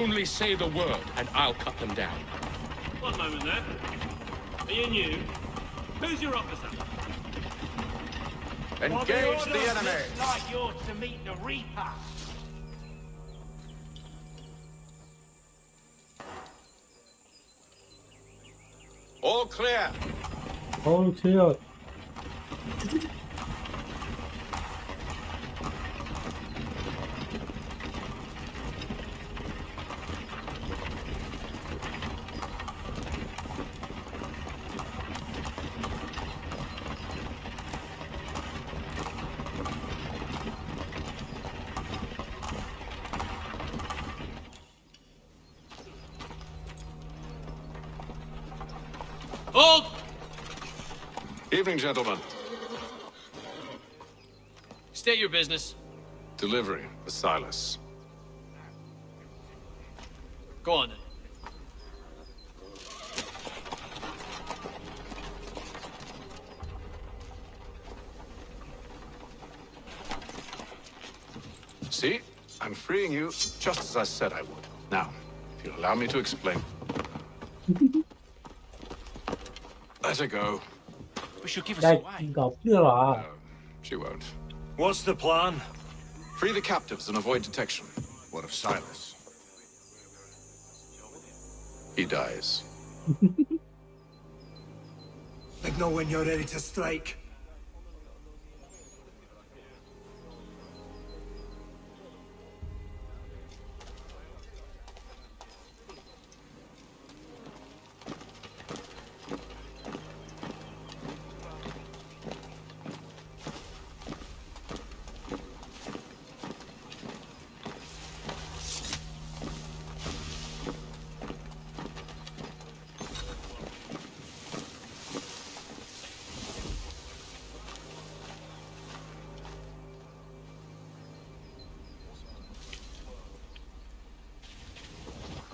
Only say the word, and I'll cut them down. One moment there. Are you new? Who's your officer? Engage the enemy! Looks like you're to meet the Reaper. All clear! All clear. Hold! Evening, gentlemen. State your business. Delivery for Silas. Go on then. See? I'm freeing you just as I said I would. Now, if you'll allow me to explain. Let her go. We should give us away. இங்க அப்படியா? She won't. What's the plan? Free the captives and avoid detection. What of Silas? He dies. Let know when you're ready to strike.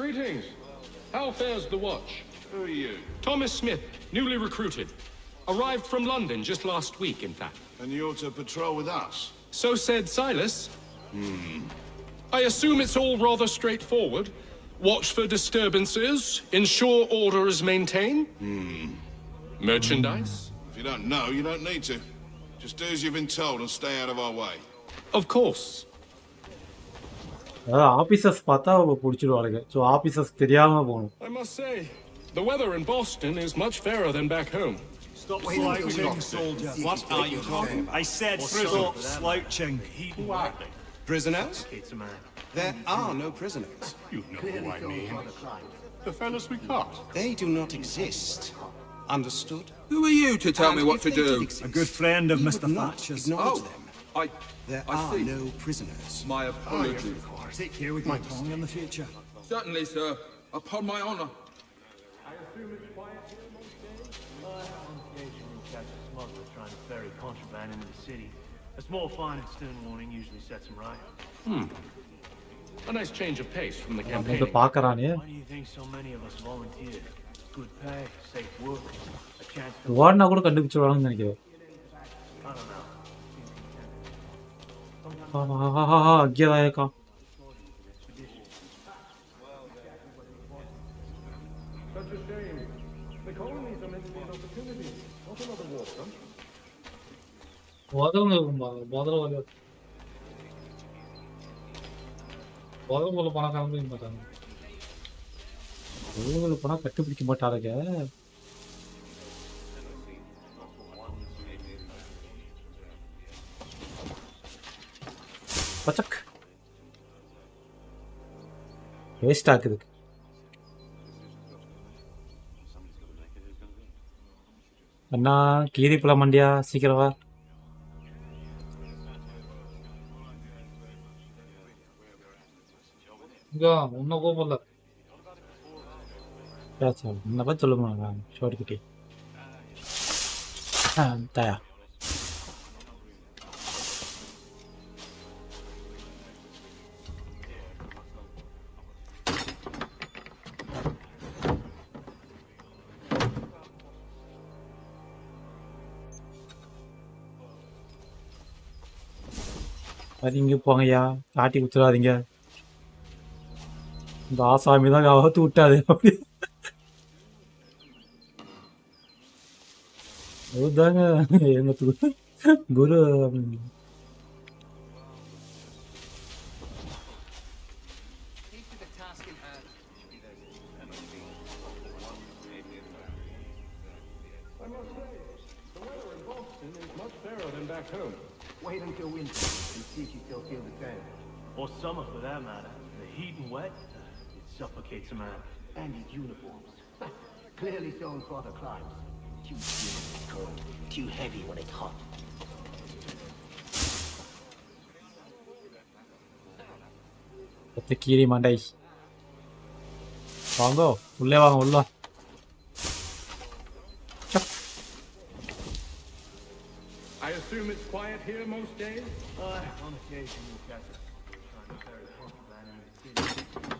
Greetings. How fares the watch? Who are you? Thomas Smith, newly recruited. Arrived from London just last week, in fact. And you're to patrol with us? So said Silas. I assume it's all rather straightforward. Watch for disturbances, ensure order is maintained. Merchandise? If you don't know, you don't need to. Just do as you've been told and stay out of our way. Of course. அதாவது officers பார்த்தா பிடிச்சிடுவாளுங்க. So officers தெரியாம போகணும். I must say, the weather in Boston is much fairer than back home. Stop slouching, soldier. What are you talking about? I said stop slouching. Who are they? Prisoners? There are no prisoners. You know who I mean. The fellas we caught. They do not exist. Understood? Who are you to tell me what to do? A good friend of Mr. Thatcher's. Acknowledge them. There I are see. no prisoners. My apologies. Take care with my tongue in the future. Certainly, sir. Upon my honor. I assume it's quiet here most days? On occasion we catch a smuggler trying to ferry contraband into the city. A small fine and stern warning usually sets him right. A nice change of pace from the வந்து campaign. பார்க்கறானே. Why do you think so many of us volunteered? Good pay, safe work, a chance to... ஓடினா கூட கண்டுபிடிச்சிடுவாங்கன்னு நினைக்கிறேன். I don't know. அங்கேதான் இருக்கான். Such a shame. The colonies are meant to be an opportunity, not another war front. முதல்ல பணம் கிளம்பிக்க மாட்டாங்க. பணம் கண்டுபிடிக்க மாட்டாருங்க. பச்சக் வேஸ்ட் ஆக்குது. அண்ணா கீரி பழம் மண்டியா சீக்கிரம் வா. இன்னும் கூப்பிடல. என்ன பத்தி சொல்லுங்க ஷோர்ட் கிட்டி. தயா அது இங்கே போங்கய்யா, காட்டி குத்துறாதீங்க. இந்த ஆசாமி தான் அவுத்து விட்டாது. அப்படி அதுதாங்க எங்க குரு. Wait until winter and see if you still feel the same. Or summer for that matter. The heat and wet, it suffocates a man. And his uniforms. Clearly shown for the climbs. Too thin when it's cold, too heavy when it's hot. கீரி மண்டை வாங்கோ, உள்ளே வாங்க உள்ள. I assume it's quiet here most days? On occasion you catch us trying to ferry contraband in the city.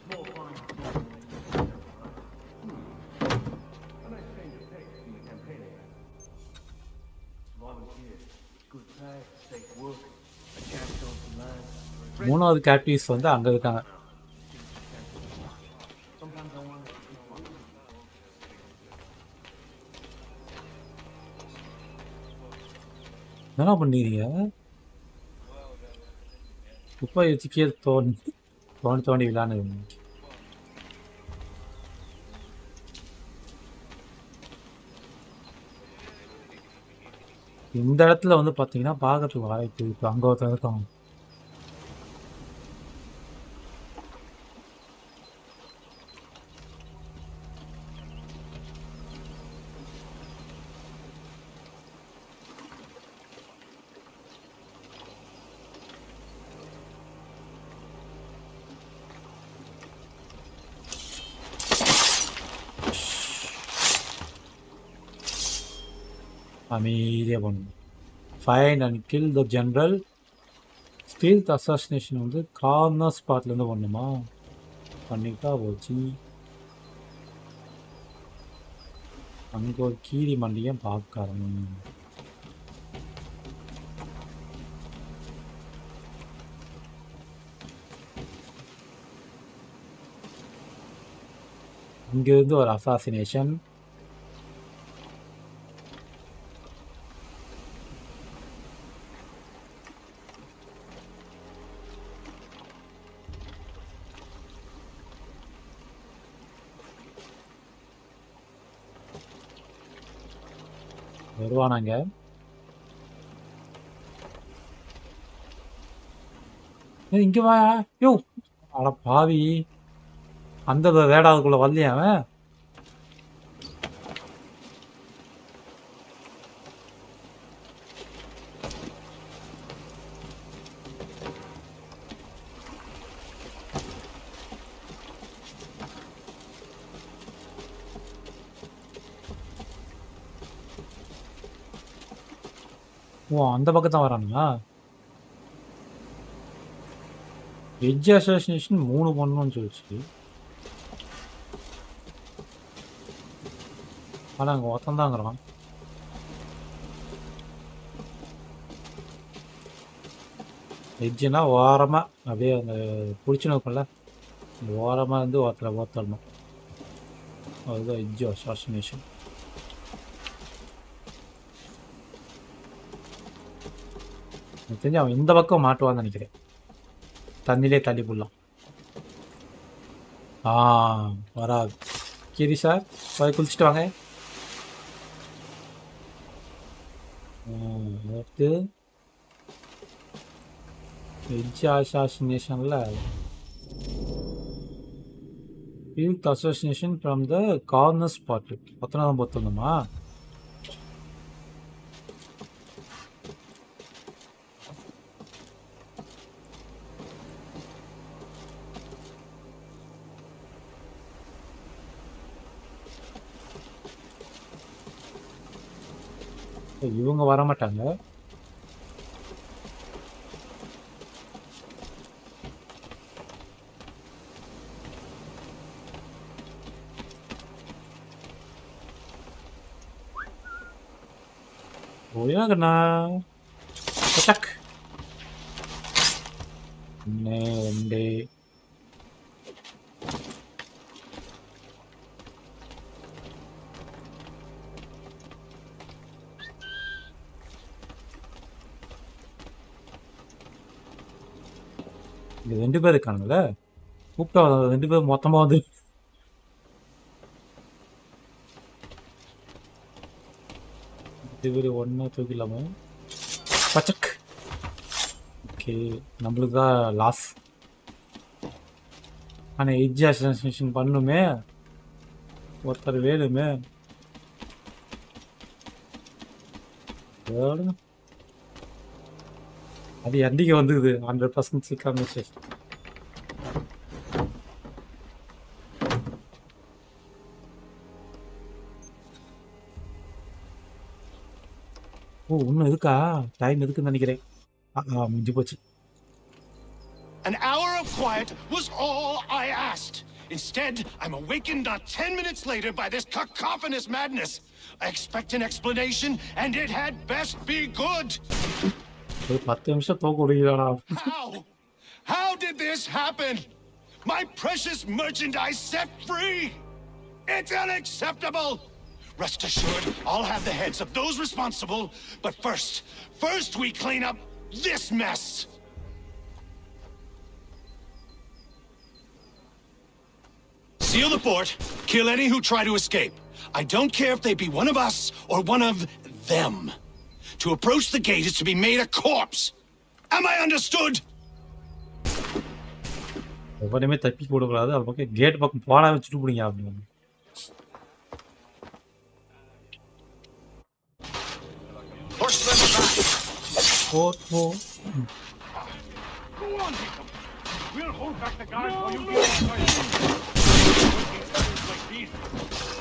Small fine and stern warning. A nice change of pace from the campaign. Volunteer, good pay, safe work, a chance to own some land. மூணாவது captives வந்து அங்கே இருக்காங்க. Sometimes I wonder. என்ன பண்ணீங்க? குப்பை வச்சு கீழே தோண்டி விளாண்டு. இந்த இடத்துல வந்து பார்த்தீங்கன்னா பார்க்கறதுக்கு வாய்ப்பு இப்போ அங்கே ஒருத்தர் இருக்காங்க. அமைதியாக பண்ணணும். Find and kill the general. Stealth assassination வந்து கார்னர் ஸ்பாட்லேருந்து பண்ணணுமா? பண்ணிட்டா போச்சு. அங்கே ஒரு கீரி மண்டியும் பார்க்கறேன். இங்கிருந்து ஒரு அசாசினேஷன். வருவானாங்க. இங்க வா. யோ அட பாவி, அந்த வேடாதுக்குள்ள வரலையா அவன்? ஓ அந்த பக்கம் தான் வரானுங்களா? எட்ஜ் அசோசினேஷன் 3 பண்ணணும்னு சொல்லிச்சு. ஆனால் அங்கே ஒருத்தன் தாங்கிறான். எட்ஜுனா ஓரமாக அப்படியே அந்த பிடிச்சி நோக்கல, அந்த ஓரமாக இருந்து ஒருத்தரை ஓத்தரணும். அதுதான் எட்ஜ் அசோசினேஷன். எனக்கு தெரிஞ்சு அவன் இந்த பக்கம் மாட்டுவான்னு நினைக்கிறேன். தண்ணிலே தள்ளி போடலாம். வராது. கீரி சார் போய் குளிச்சுட்டு வாங்க. அடுத்து எட்ஜ் அசாசினேஷனில் youth association from the corner spot 19 பொறுத்தணுமா? இவங்க வரமாட்டாங்க. Kuya ka na. Attack. Hindi. இது 2 பேர் இருக்கானுங்களே. கூப்பிட்டா 2 பேர் மொத்தமாக வந்து இவர் ஒன்றா தூக்கிடலாமா? பச்சக். ஓகே, நம்மளுக்கு தான் லாஸ். ஆனால் எட்ஜ் அசோசினேஷன் பண்ணுமே, ஒருத்தர் வேணுமே. அது எண்டிக்கு வந்துக்குது 100% சீக்கிரம். ஓ இன்னும் இருக்கா? டைம் இருக்குன்னு நினைக்கிறேன். முடிஞ்சு போச்சு. An hour of quiet was all I asked. Instead, I'm awakened not 10 minutes later by this cacophonous madness. I expect an explanation, and it had best be good. ஒரு 10 நிமிஷம் தூக்க முடியலடா. How did this happen? My precious merchandise set free? It's unacceptable! Rest assured, I'll have the heads of those responsible, but first we clean up this mess! Seal the fort, kill any who try to escape. I don't care if they be one of us or one of them. To approach the gate is to be made a corpse. Am I understood? எவனையுமே தப்பி போடக்கூடாது. அது பக்கம் gate பக்கம் போனா வச்சுட்டு போடுங்க அப்படின்னு. Push them back. Go on, Jacob. We'll hold back the guards while you get on fire. Like these.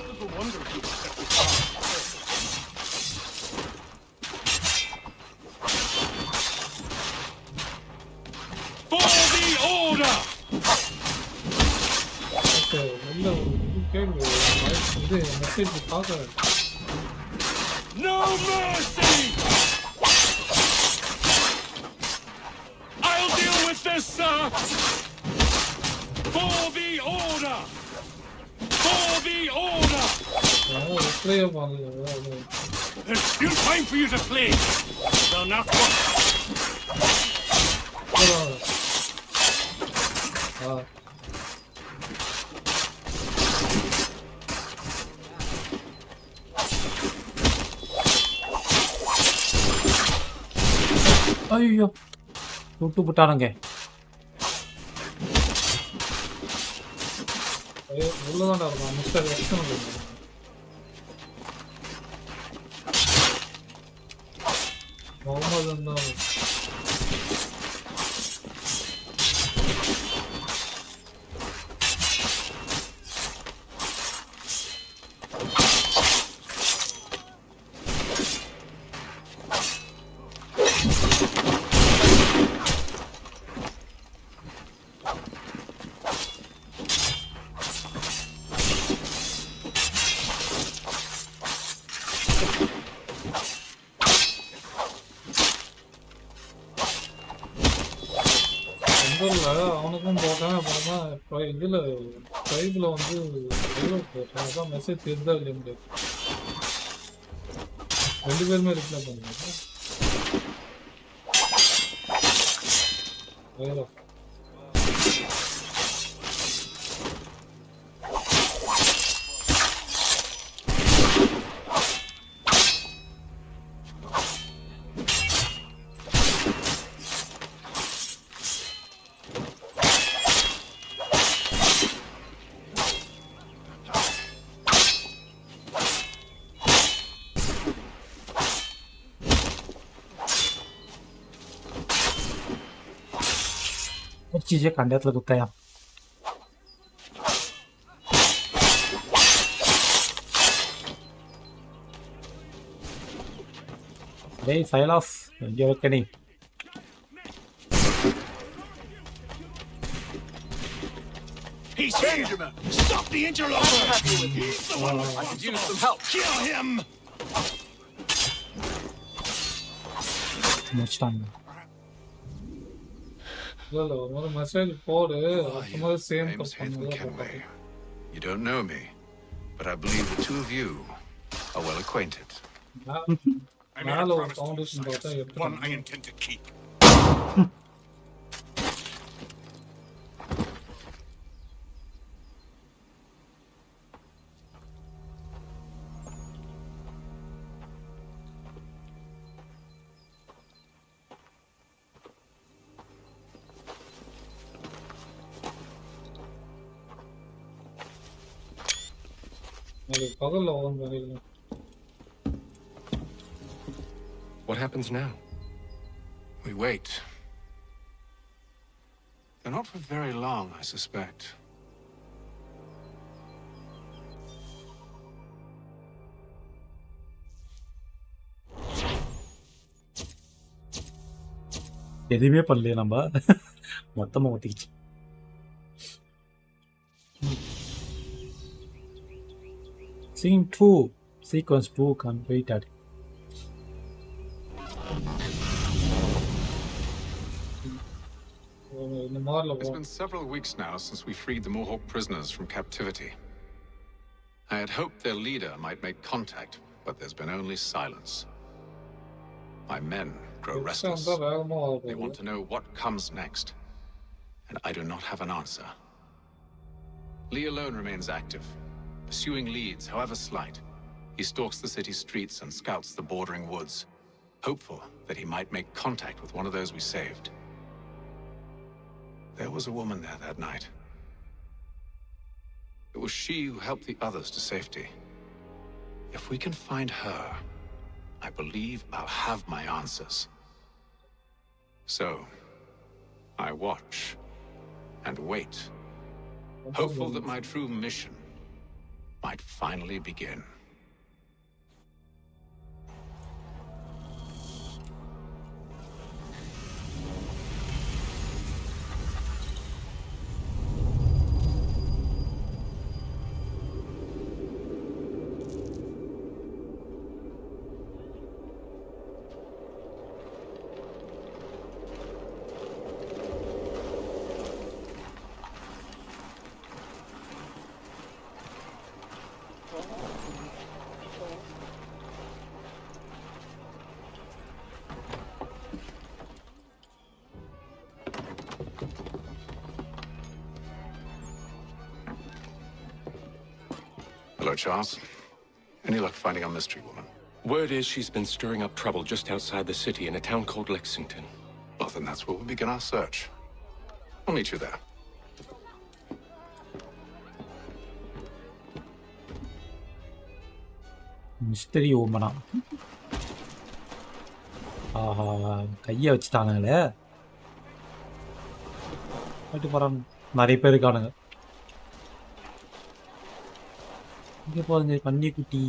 Little wonder you accept this power. For the order! கேக்குது இது மெசேஜ் பார்க்க No mercy! I'll deal with this, sir! For the order! For the order! ரிப்ளையே பண்ணல. There's still time for you to play! They'll not work! ஐயோ விட்டு விட்டானுங்க. உள்ளதாண்டா இருக்கும் mister எக்ஸன் Mohammed தான் அவனுக்கும் போட்டேன். அப்புறமா இதில் ட்ரைபில் வந்து போட்டேன். அதான் மெசேஜ் இருந்தா இல்லையா முடியாது. 2 பேருமே ரிப்ளை பண்ணுங்க. चीजें खंड्यातलं कुत्ता Hey, Silas, you're kidding. He's Benjamin! Stop the interloper! He's the one! I could use some help! Kill him! Much time. ஒரு மெசேஜ் போடு அப்புறமா same You don't know me, but I believe the two of you are well acquainted. மேல ஒரு foundation பார்த்தா One I intend to keep. What happens now? We wait. They're not for very long, I suspect. எதுவுமே பண்ணலையே நம்ம மொத்தமா ஒட்டிக்கிச்சு. Scene 2, sequence 2 completed. It's been several weeks now since we freed the Mohawk prisoners from captivity. I had hoped their leader might make contact, but there's been only silence. My men grow restless. They want to know what comes next, and I do not have an answer. Lee alone remains active, pursuing leads, however slight. He stalks the city streets and scouts the bordering woods, hopeful that he might make contact with one of those we saved. There was a woman there that night. It was she who helped the others to safety. If we can find her, I believe I'll have my answers. So, I watch and wait, hopeful that my true mission might finally begin. Charles. Any luck finding our mystery woman? Word is she's been stirring up trouble just outside the city in a town called Lexington. Well, then that's where we'll begin our search. I'll meet you there. Mystery ஓமனா. ஆஹா, கையை வச்சுட்டானுங்களே. போயிட்டு போறாங்க. நிறைய பேர் இருக்கானுங்க. இங்கே போதுங்க பன்னிக்குட்டி.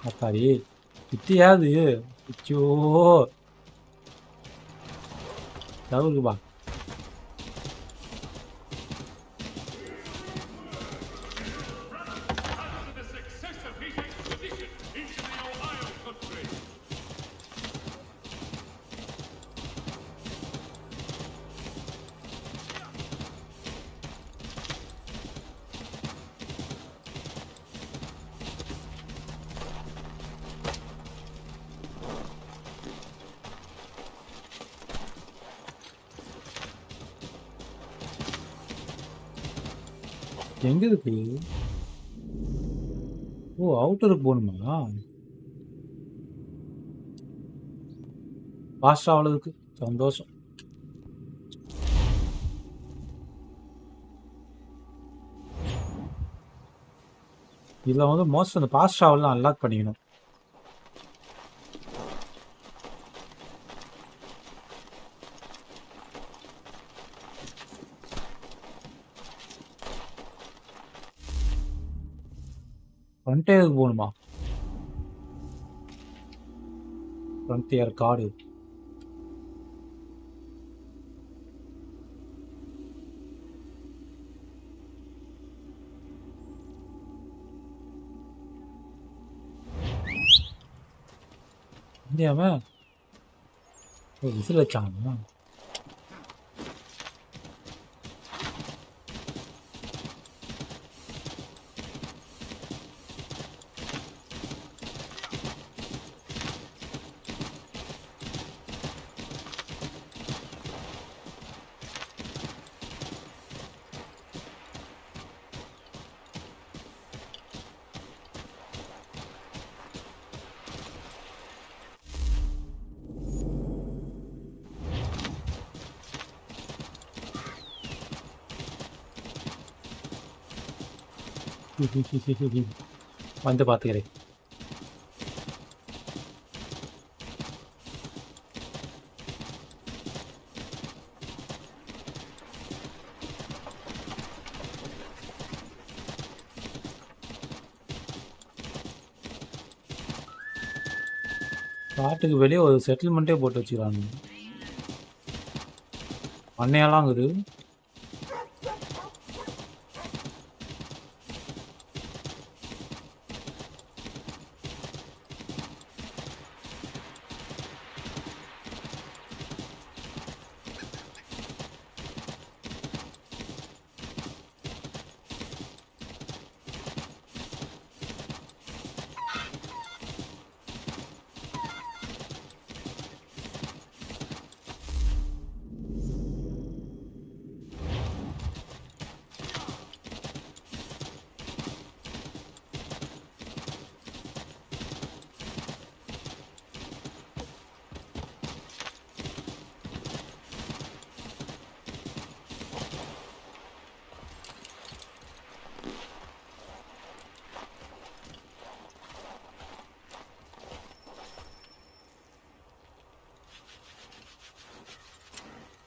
அப்பாடி கிட்டியாது. ஐயோ தவுக்குப்பா. எங்க இருக்கு? ஓ, அவுட்டருக்கு போகணுமா? ஃபாஸ்ட் ஆகுறதுக்கு சந்தோஷம். இதில் வந்து மோஸ்ட் அந்த ஃபாஸ்ட் ட்ராவல்லாம் அன்லாக் பண்ணிக்கணும். ஃப்ரண்டியருக்கு போகணுமா? ஃப்ரண்டியர் காடு. இந்தியாவா விசில் வச்சாங்க. வந்து பார்த்துக்கிறேன். காட்டுக்கு வெளியே ஒரு செட்டில்மெண்ட்டே போட்டு வச்சுக்கிறாங்க. பண்ணையெல்லாம் இருக்குது.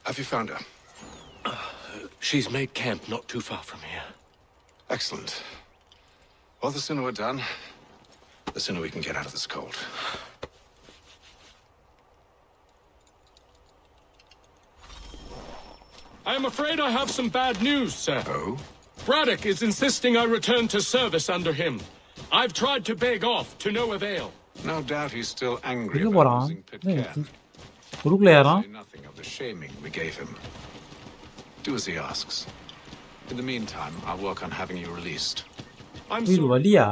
Have you found her? She's made camp not too far from here. Excellent. Well, the sooner we're done, the sooner we can get out of this cold. I am afraid I have some bad news, sir. Oh? Braddock is insisting I return to service under him. I've tried to beg off, to no avail. No doubt he's still angry எங்க about போறான் losing Pitcairn. குறுக்குல யாராம் Say nothing of the shaming we gave him. Do as he asks. In the meantime, I'll work on having you released. I'm இது வலியா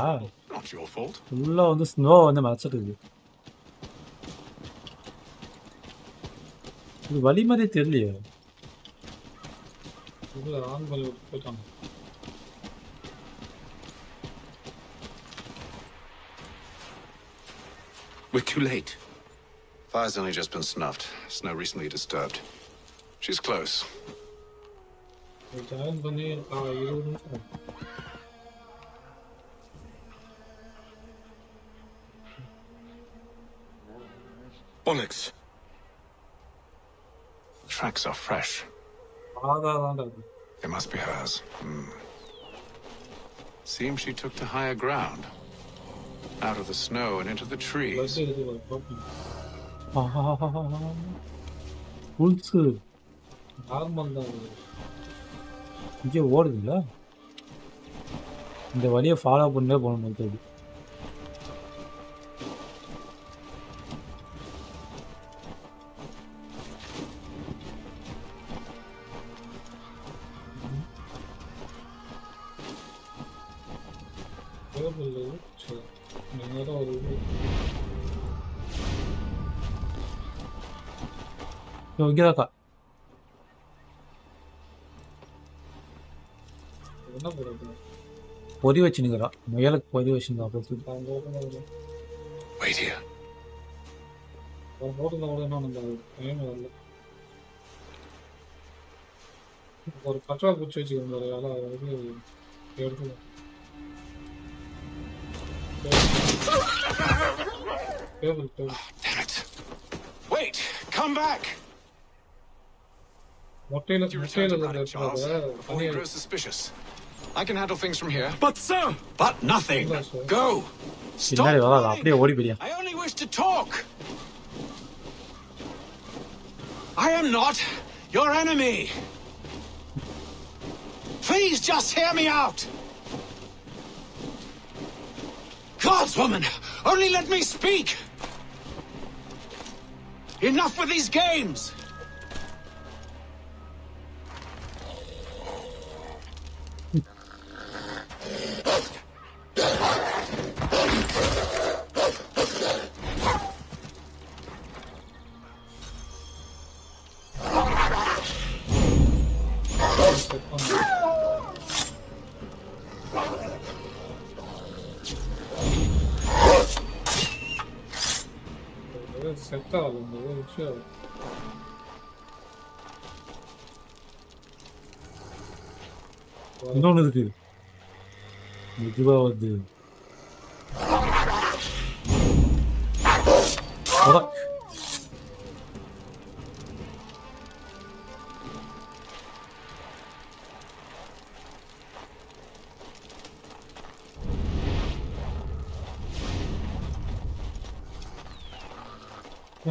Not your fault. ஃபுல்லா வந்து snow வந்து மறைச்சிருக்கு இது வலி மாதிரி தெரியலையே உள்ள ஆன் பண்ணி விட்டு போயிட்டாங்க. We're too late. Fire's only just been snuffed. Snow recently disturbed. She's close. Join பண்ணி 20 நிமிஷம். Onyx. Tracks are fresh. ஆதாதான்டா அது. They must be hers. Seems she took to higher ground. Out of the snow and into the trees. Pulse normal தான் அது. இங்கே ஓடுதுல்ல இந்த வழியை follow பண்ணே போகணும் தெரியுது நேரம் ஒரு இங்கேதாக்கா என்ன போறது பொதி வச்சுனுங்கிறா முயலுக்கு பொதி வச்சுருந்தா Wait here. ஒரு போட்டுல கூட என்ன நம்ம டைம் வரல ஒரு கட்டா குச்சி வச்சுக்கிறோம் வேலை அது எடுத்து Table. Damn it. Wait! Come back! Do you return to Braddock, Charles? Before he grows suspicious. I can handle things from here. But sir! But nothing! Go! பின்னாடி வா அப்படியே ஓடி போயியா I only wish to talk! I am not your enemy! Please just hear me out! Gods, woman! Only let me speak! Enough with these games! Set ஆகல இந்த ஒரு விஷயம் இன்னொன்று இருக்கு மெதுவா வந்து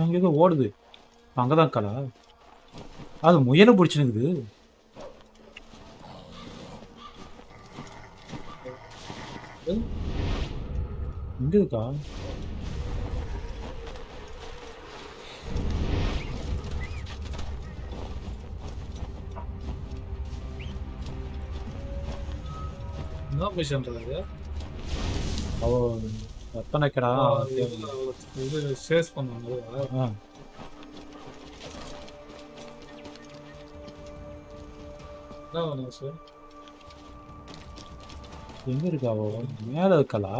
அங்கே ஏதோ ஓடுது அங்கதான் கடா அது முயலை பிடிச்சினுக்குது எங்க இருக்கா என்ன மிஷன்றது அவ எத்தனை கடா இது சேஸ் பண்ணுவாங்க என்ன வேணும் சார் எங்க இருக்கா அவ மேல இருக்கலா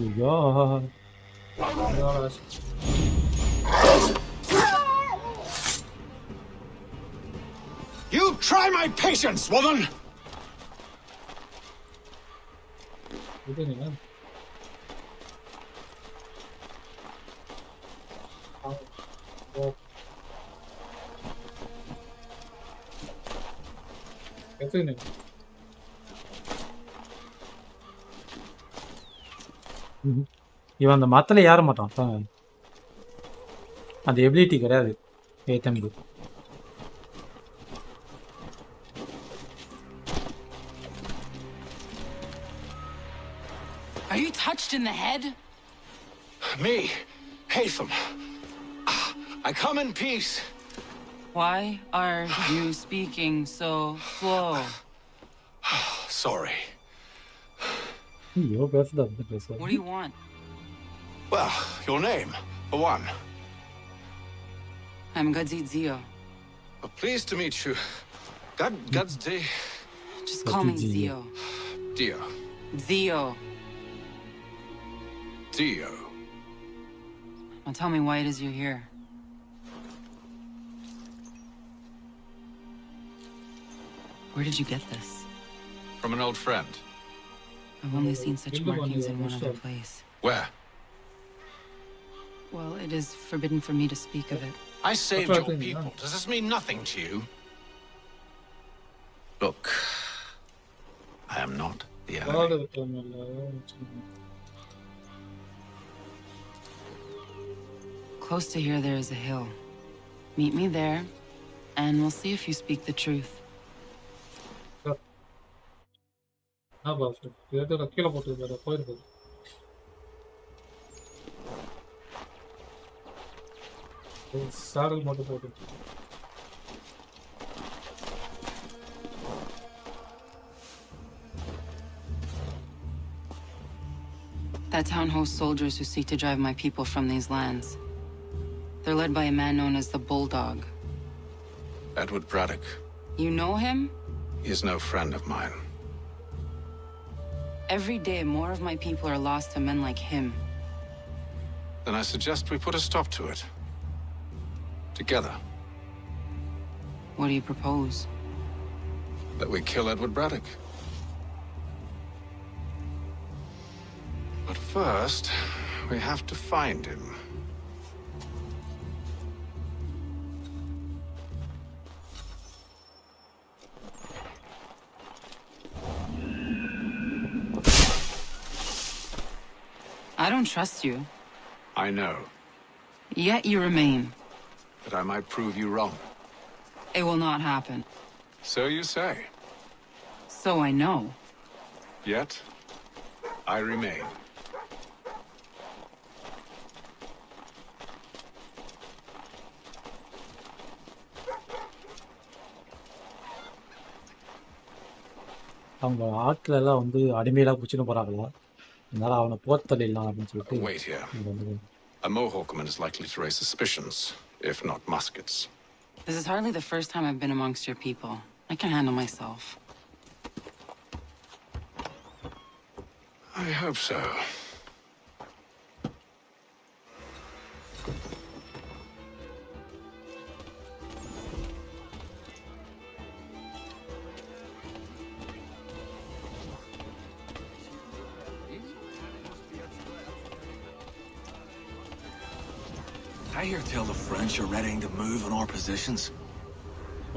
ஐயோ You try my patience, woman! கத்துக்கினேன். இவன் அந்த மரத்துல ஏற மாட்டான் அதான். அந்த எபிலிட்டி கிடையாது ஏத்தம்பி. Are you touched in the head? Me, Hatham. I come in peace. Why are you speaking so slow? Sorry. இவன் பேசுதா அப்படி பேசுவா. What do you want? Well, your name, for one. I'm Gadzi Zio. Pleased to meet you. Gadzi. Just call me Zio. Dio. Zio. Dio. Now tell me why it is you're here. Where did you get this? From an old friend. I've only seen such markings in one other place. Where? Well, it is forbidden for me to speak of it. I saved your people. Does this mean nothing to you? Look, I am not the enemy. Close to here, there is a hill. Meet me there, and we'll see if you speak the truth. கீழே போட்டு போயிருக்குது. சாடல் மட்டும் போட்டு. That town hosts soldiers who seek to drive my people from these lands. They're led by a man known as the Bulldog. Edward Braddock. You know him? He is no friend of mine. Every day, more of my people are lost to men like him. Then I suggest we put a stop to it. Together. What do you propose? That we kill Edward Braddock. But first, we have to find him. I don't trust you. I know. Yet you remain. That I might prove you wrong. It will not happen. So you say. So I know. Yet, I remain. அவங்க ஆட்கள் எல்லாம் வந்து அடிமையெல்லாம் பிடிச்சின்னு போறாங்களா, அதனால அவனை போர்த்தலிடலாம் அப்படின்னு சொல்லிட்டு. Wait here. A Mohawkman is likely to raise suspicions, if not muskets. This is hardly the first time I've been amongst your people. I can handle myself. I hope so. I hear tell the French are readying to move on our positions.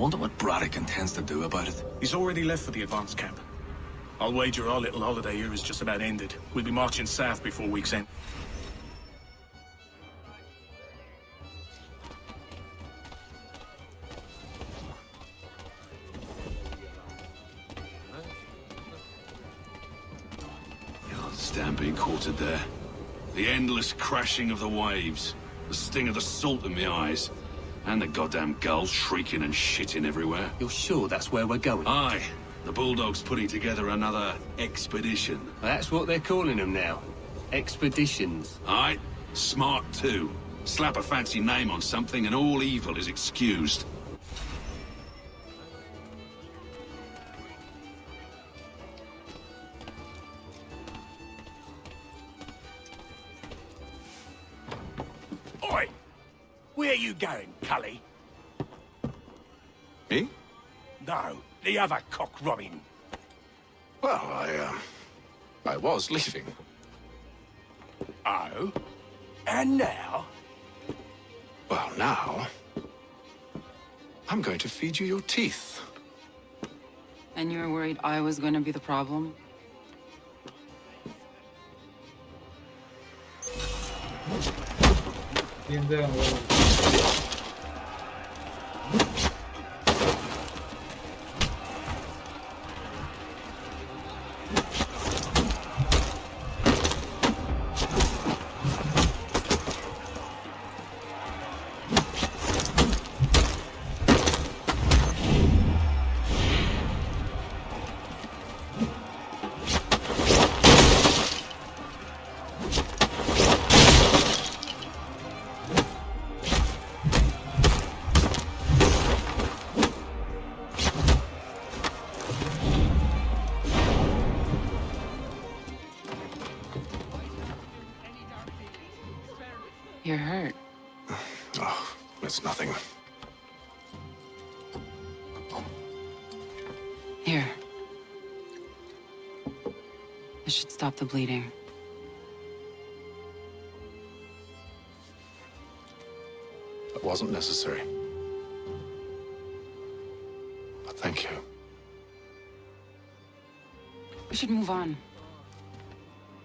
Wonder what Braddock intends to do about it. He's already left for the advance camp. I'll wager our little holiday here is just about ended. We'll be marching south before week's end. Stampede quartered there. The endless crashing of the waves. The sting of the salt in my eyes. And the goddamn gulls shrieking and shitting everywhere. You're sure that's where we're going? Aye. The Bulldog's putting together another expedition. That's what they're calling them now. Expeditions. Aye. Smart too. Slap a fancy name on something and all evil is excused. Oi! Where you going, Cully? Me? No, the other cock Robin. Well, I was leaving. Oh? And now? Well, now, I'm going to feed you your teeth. And you were worried I was going to be the problem? You're hurt. Oh, it's nothing. Here. This should stop the bleeding. That wasn't necessary. But thank you. We should move on.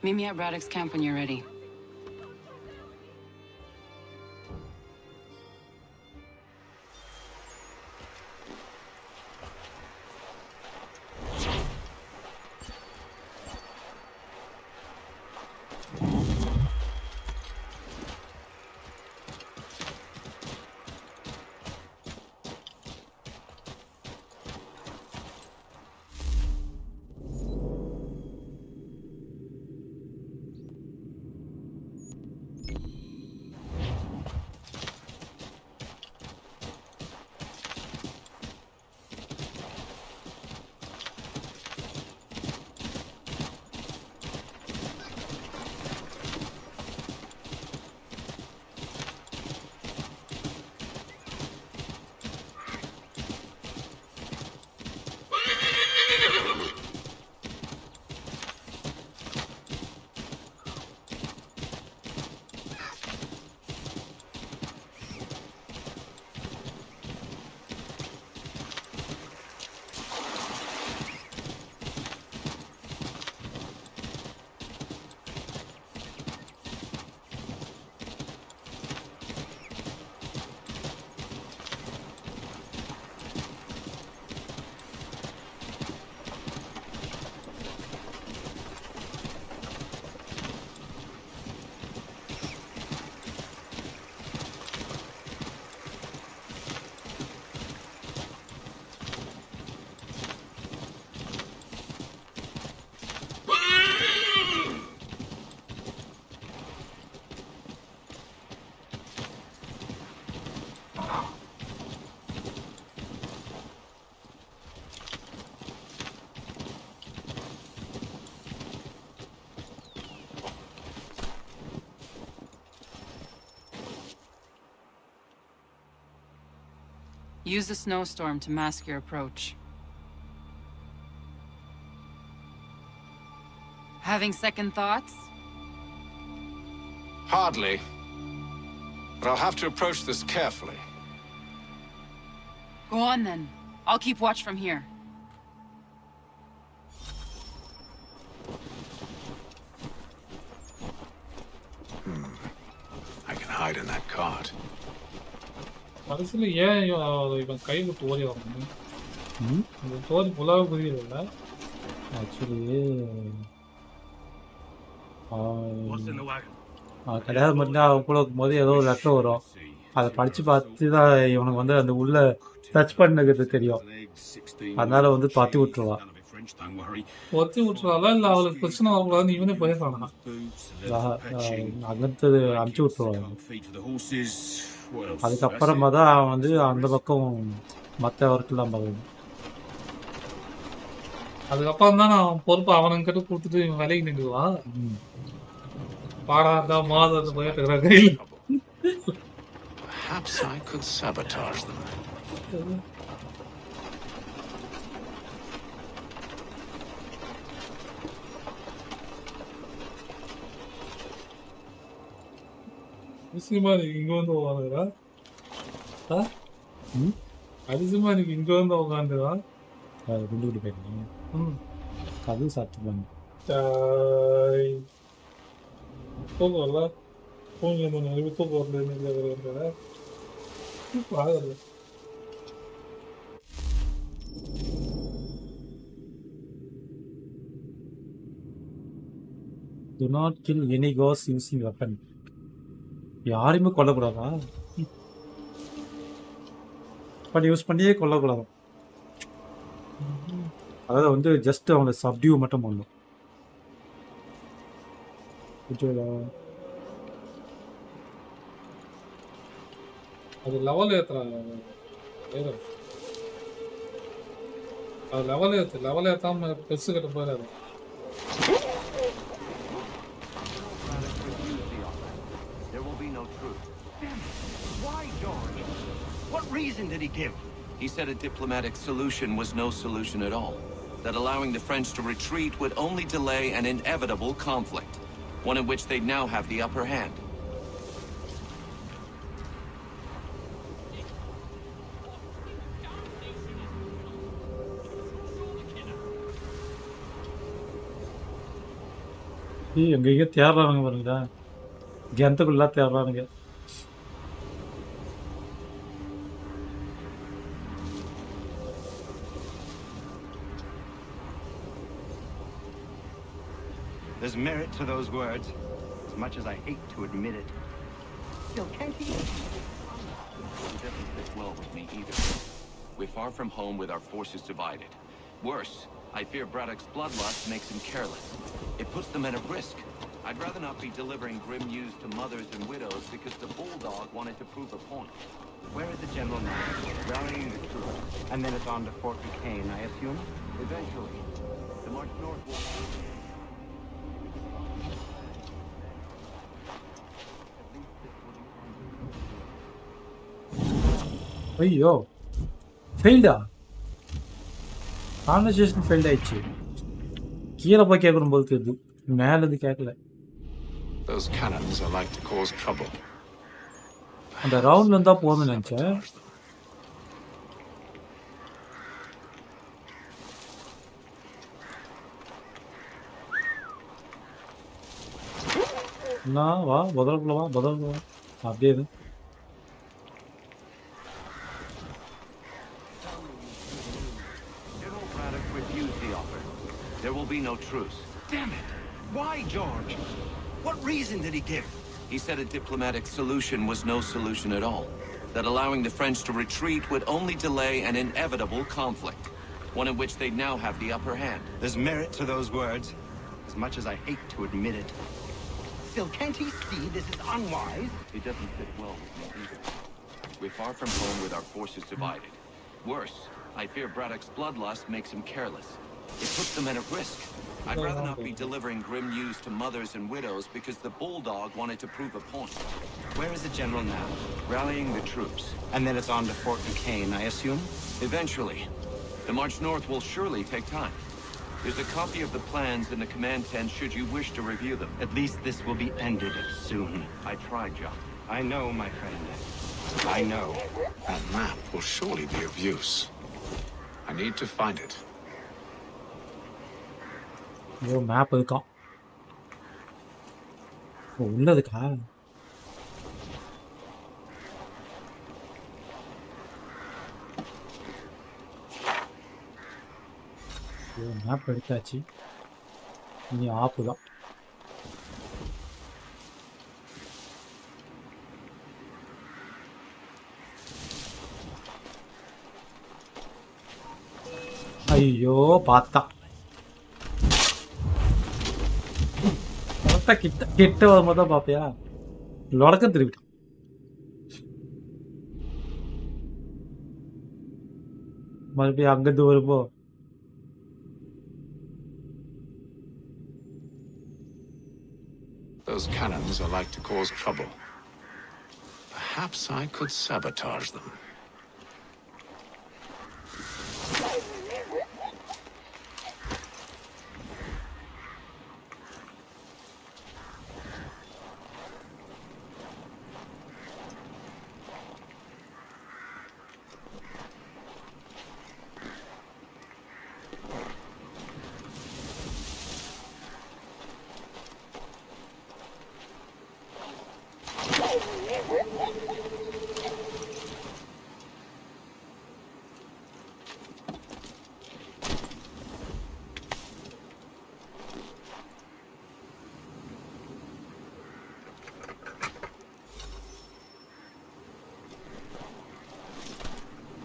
Meet me at Braddock's camp when you're ready. Use the snowstorm to mask your approach. Having second thoughts? Hardly. But I'll have to approach this carefully. Go on then. I'll keep watch from here. I can hide in that cart. கடைசியில் ஏன் இவன் கை விட்டு ஓடி வரணும் இந்த story ஃபுல்லாகவே புரியல actually கல்யாணம் பண்ணி அவன் கூட இருக்கும்போது ஏதோ ஒரு லெட்டர் வரும் அதை படித்து பார்த்து தான் இவனுக்கு வந்து அந்த உள்ள டச் பண்ணுறது தெரியும் அதனால வந்து பற்றி விட்டுருவான் ஒத்தி விட்டுருவாளா இல்லை அவளுக்கு பிரச்சனை வரக்கூடாதுன்னு இவனே போயிடறானா அங்கிருந்து அனுப்பிச்சி விட்டுருவாங்க அதுக்கப்புறமா தான் அவன் வந்து அந்த பக்கம் மற்ற ஒர்க்கெல்லாம் பார்க்கணும் அதுக்கப்புறம் தான் நான் பொறுப்பு அவனுங்கிட்ட கொடுத்துட்டு இவன் வேலைக்கு நின்றுவான் பாடாதா மாதத்தை போயிட்டு இருக்கிற கையில் Perhaps I could sabotage them. அதிசயமா இங்க வந்து உட்காந்துக்கிறா அதிசயமா இங்க வந்து உட்காந்துக்கிறா குண்டு குடி போயிருக்கீங்க. கதவு சாத்துவாங்க. தூக்கம் வரல. தூங்கி நிறைய தூக்கம் வரல. தூக்கம் ஆகல. Do not kill any ghosts using weapon. யாரையுமே கொல்லக்கூடாதா? பட் யூஸ் பண்ணியே கொல்லக்கூடாது. அதாவது வந்து ஜஸ்ட் அவனை சப்டியூ மட்டும் பண்ணும். அது லெவல் ஏத்துறாங்க. அது லெவல் ஏத்தாம பெருசு கிட்ட போயிடாது. There will be no truth. Why, George? What reason did he give? He said a diplomatic solution was no solution at all. That allowing the French to retreat would only delay an inevitable conflict, one in which they'd now have the upper hand. எங்கேயோ தேடுறானுங்க பாருங்களா, கிணத்துக்குள்ளா தேடுறானுங்க. There's merit to those words, as much as I hate to admit it. Still, can't he? It doesn't fit well with me either. We're far from home with our forces divided. Worse, I fear Braddock's bloodlust makes him careless. It puts the men at risk. I'd rather not be delivering grim news to mothers and widows because the bulldog wanted to prove a point. Where is the general now? Rallying the troops. And then it's on to Fort Duquesne, I assume? Eventually, the march north will... ஐயோ, ஃபெயில்டா? Conversation failed ஆயிடுச்சு. கீழே போய் கேட்கணும் போது தெரியுது, மேல இருந்து கேட்கல. Those cannons are like to cause trouble. அந்த ரவுண்ட்ல இருந்தா போதும்னு நினைச்சேன். நான் வா, முதல்ல வா. அப்படியே இது. General Braddock refused the offer. There will be no truce. Damn it! Why, George? What reason did he give? He said a diplomatic solution was no solution at all. That allowing the French to retreat would only delay an inevitable conflict, one in which they'd now have the upper hand. There's merit to those words, as much as I hate to admit it. Still, can't he see this is unwise? It doesn't fit well with me either. We're far from home with our forces divided. Worse, I fear Braddock's bloodlust makes him careless. It puts the men at risk. I'd rather not be delivering grim news to mothers and widows because the bulldog wanted to prove a point. Where is the general now? Rallying the troops. And then it's on to Fort Duquesne, I assume? Eventually. The march north will surely take time. There's a copy of the plans in the command tent should you wish to review them. At least this will be ended soon. I tried, John. I know, my friend. I know. That map will surely be of use. I need to find it. ஐயோ, map இருக்கான். உள்ளதுக்கா? Map எடுத்தாச்சு, இனி ஆப்பு தான். ஐயோ, பார்த்தா கிட்ட வரும்போது தான் பாப்பியா, லொடக்கம் திருப்பிட்டான். மறுபடியும் அங்கிருந்து வரும்போ Those cannons are like to cause trouble. Perhaps I could sabotage them.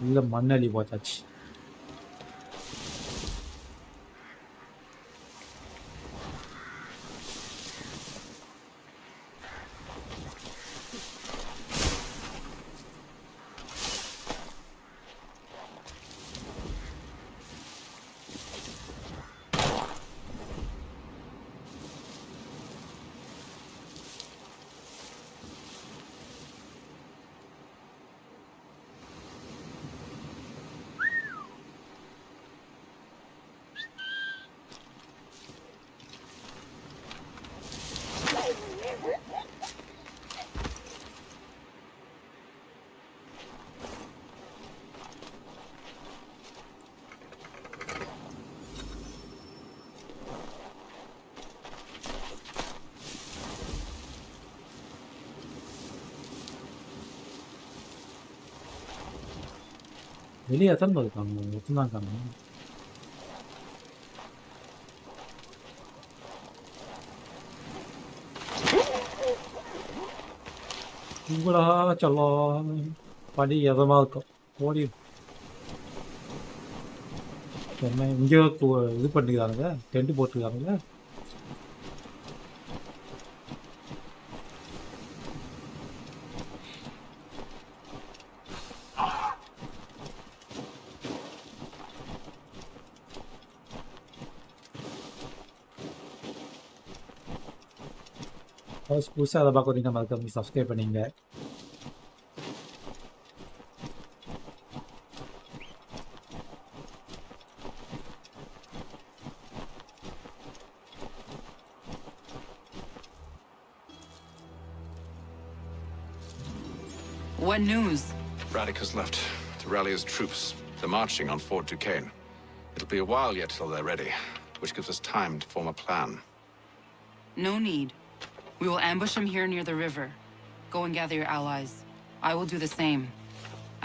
உள்ள மண்ணள்ளி போட்டாச்சு. வெளியே எத்தனை பேர் இருக்காங்க? எத்தனை இருக்காங்க? உங்களா சொல்லலாம் படி எதமா இருக்கும் ஓடி என்ன இங்கே இது பண்ணிக்கிறாங்க, டென்ட் போட்டுருக்காங்க. புதுசாக அதை பார்க்க நம்ம அதுக்கு சப்ஸ்கிரைப் பண்ணிங்க. What news? Braddock has left to rally his troops. They're marching on Fort Duquesne. It'll be a while yet till they're ready, which gives us time to form a plan. No need. We will ambush him here near the river. Go and gather your allies. I will do the same.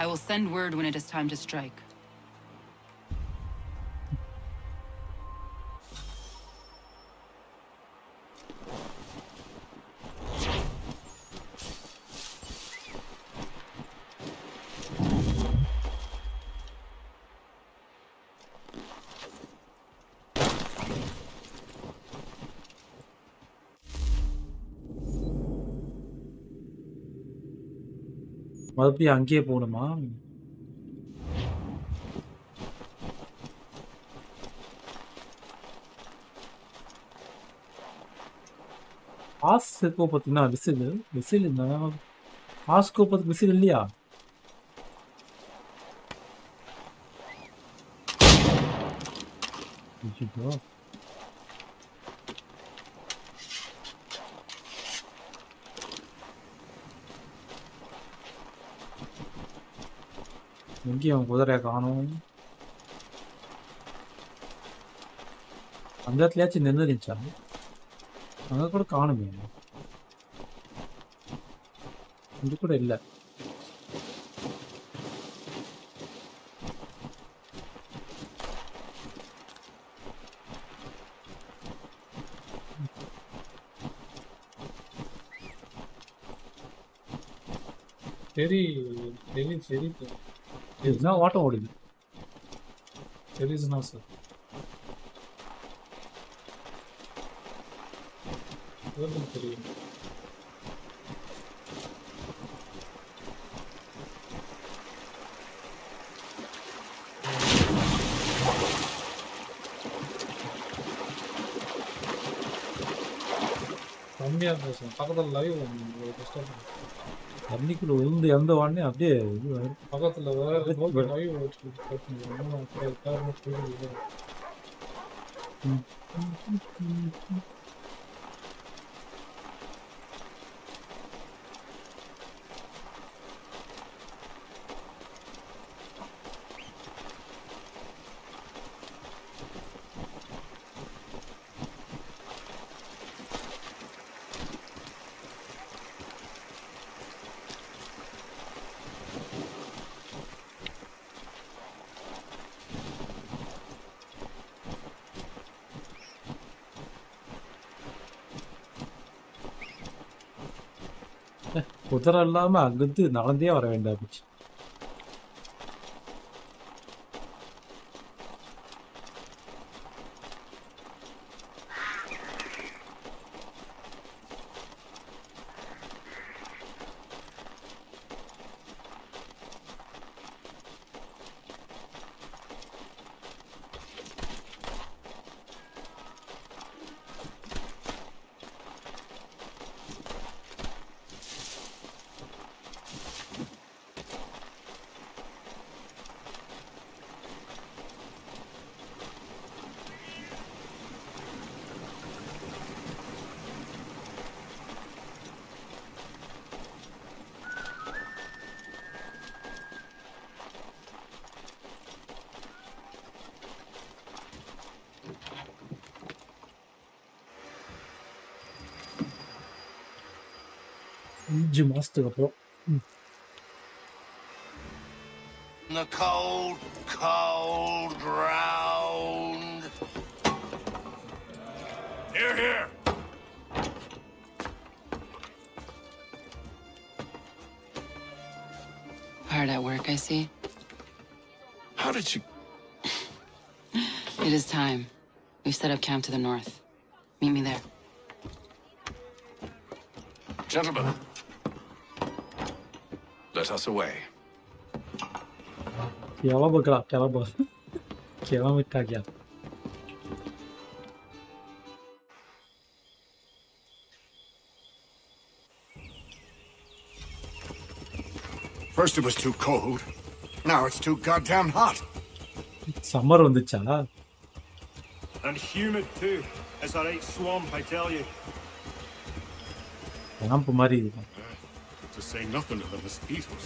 I will send word when it is time to strike. மறுபடியும் அங்கேயே போகணுமா? ஆஸ்கோ பார்த்தீங்கன்னா whistle ஆஸ்கோ பார்த்து whistle இல்லையா? எங்கேயும் குதிரையை காணும். அந்த இடத்துலயாச்சும் நின்று நிச்சா அங்க கூட காணுமே. இங்க கூட இல்லை. சரி என்ன ஓட்டம் ஓடுது? தெரியுதுண்ணா சார். தெரியும். கம்மியாக பேசும். பக்கத்தில் லைவ் டிஸ்டர்ப் தண்ணிக்குள்ள விழுந்து இறந்த உடனே அப்படியே பக்கத்தில் லைவ் குதிரை இல்லாம அங்கிருந்து நடந்தே வர வேண்டாம் போச்சு. அஞ்சு மாசத்துக்கு அப்புறம் The cold, cold ground. Here, here. Hard at work, I see. How did you... It is time. We've set up camp to the north. Meet me there. Gentlemen, let us away. கிளம்பிட்டாக்கியா. First it was too cold. Now it's too goddamn hot. Summer வந்துச்சா? And humid too. It's a right swamp, I tell you. Camp மாதிரி இருக்கும். To say nothing of the mosquitoes.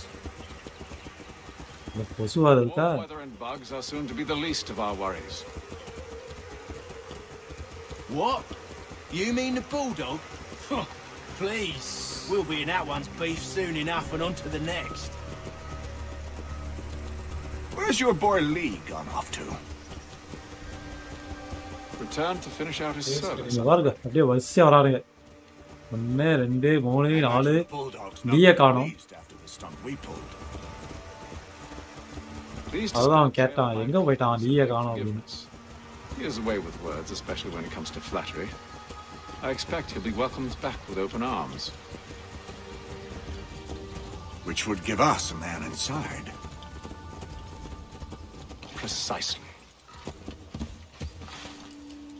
இந்த கொசுவா இருக்கா? Warm weather and bugs are soon to be the least of our worries. What? You mean the bulldog? Please. We'll be in that one's beef soon enough and on to the next. Where's your boy Lee gone off to? Returned to finish out his service. இங்க பாருங்க அப்படியே வரிசையா வராருங்க. 1 2 3 4 லீய காணோம். அதான் கேட்டான் எங்க போயிட்டான் லீய காணோம் அப்படின்னு. He is away with words, especially when it comes to flattery. I expect he'll be welcomed back with open arms. Which would give us a man inside. Precisely.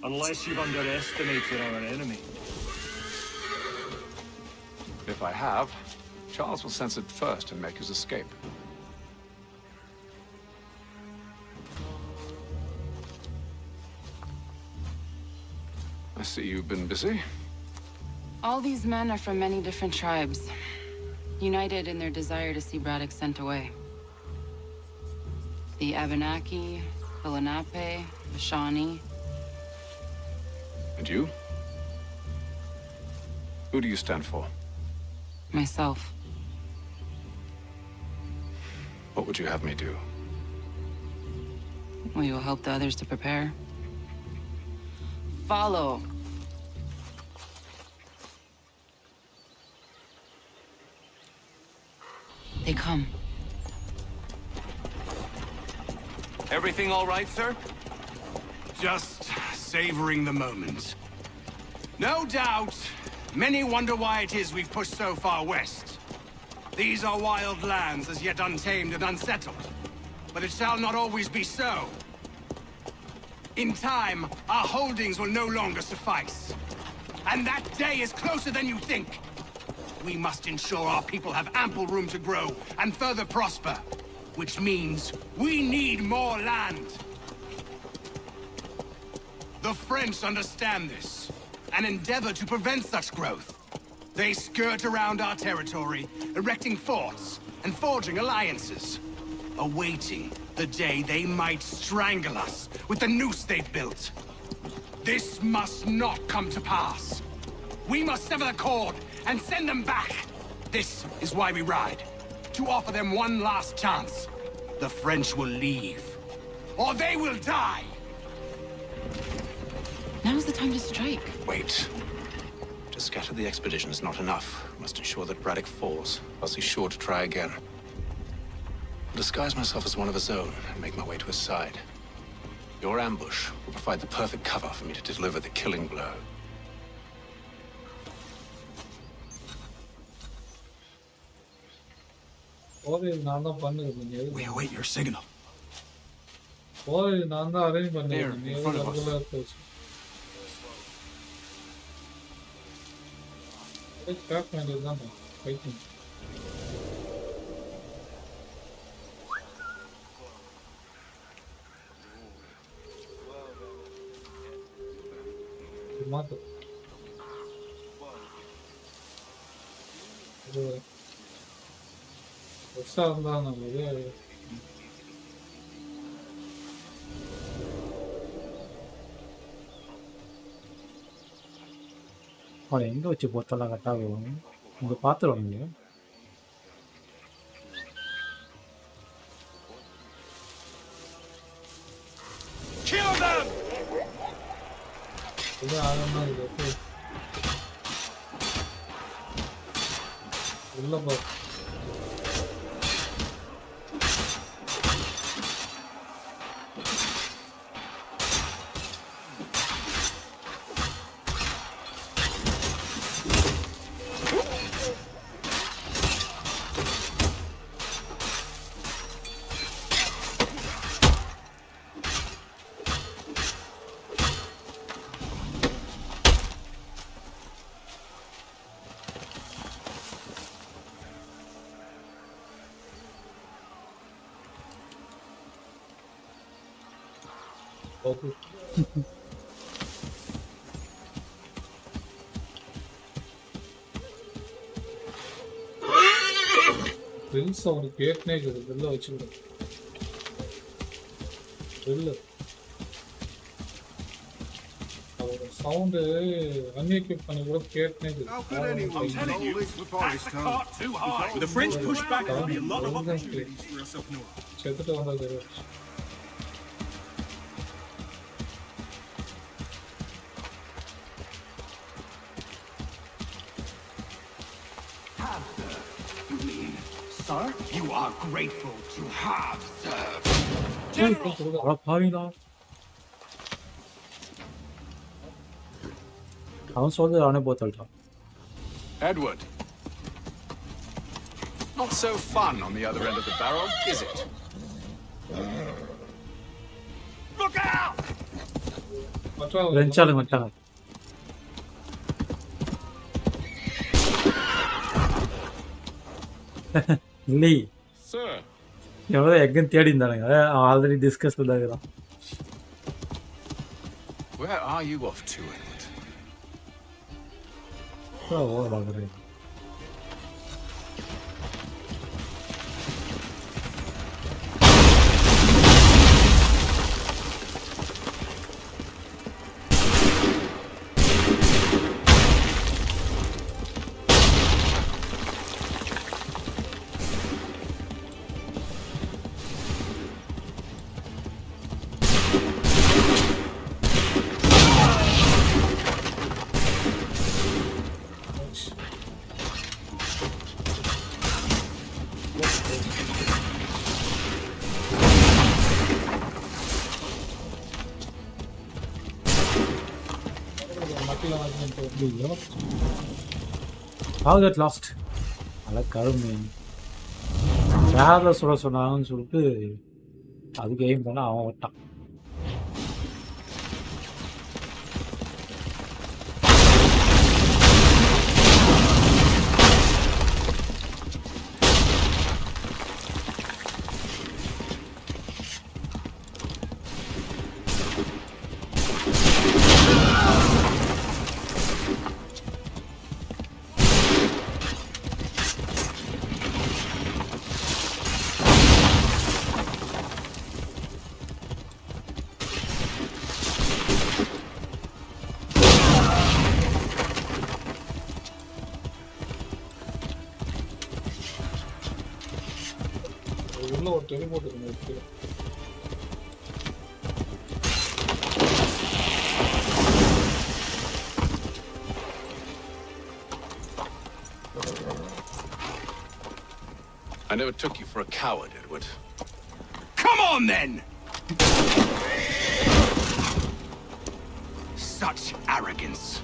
Unless you've underestimated our enemy. If I have, Charles will sense it first and make his escape. I see you've been busy. All these men are from many different tribes, united in their desire to see Braddock sent away. The Abenaki, the Lenape, the Shawnee. And you? Who do you stand for? Myself. What would you have me do? Will you help the others to prepare? Follow. They come. Everything all right, sir? Just savoring the moment. No doubt, many wonder why it is we've pushed so far west. These are wild lands as yet untamed and unsettled. But it shall not always be so. In time, our holdings will no longer suffice. And that day is closer than you think. We must ensure our people have ample room to grow and further prosper. Which means we need more land. The French understand this and endeavor to prevent such growth. They skirt around our territory, erecting forts and forging alliances, awaiting the day they might strangle us with the noose they've built. This must not come to pass. We must sever the cord and send them back. This is why we ride. To offer them one last chance. The French will leave. Or they will die! Now's the time to strike. Wait. To scatter the expedition is not enough. We must ensure that Braddock falls, else he's sure to try again. I'll disguise myself as one of his own and make my way to his side. Your ambush will provide the perfect cover for me to deliver the killing blow. We await your signal. There, in front of us. அவனை எங்கே வச்சு போத்தலாம் கரெக்டாகும் இங்கே பார்த்துருவாங்க. Kill them! Prince அவனுக்கு கேட்னே இருக்குது வெளில வச்சுக்கிடு வெளில அவரோட sound அன்எக்யூப் பண்ணி கூட கேட்னே With the French push back, there'll be a lot of opportunities for us up north. செத்துட்டு வந்தது Sir, you are grateful to have served. அவன் சொல்றது அவனே போத்தல்றான். Edward. Not so fun on the other end of the barrel, is it? Look out! ரெஞ்சாலும் வந்துட்டாங்க. இல்லை எவ்வளோ எங்கன்னு தேடி இருந்தானுங்க. அவன் ஆல்ரெடி டிஸ்கஸ் பண்ணாங்க. Where are you off to, Edward? பார்க்குறேன். How got lost? அல கருமை வேற சொல்ல சொன்னாங்கன்னு சொல்லிட்டு அதுக்கு எய்ம் பண்ண அவன் விட்டான். உள்ள ஒரு டெலிபோர்ட் இருக்கு. I never took you for a coward, Edward. Come on, then! Such arrogance.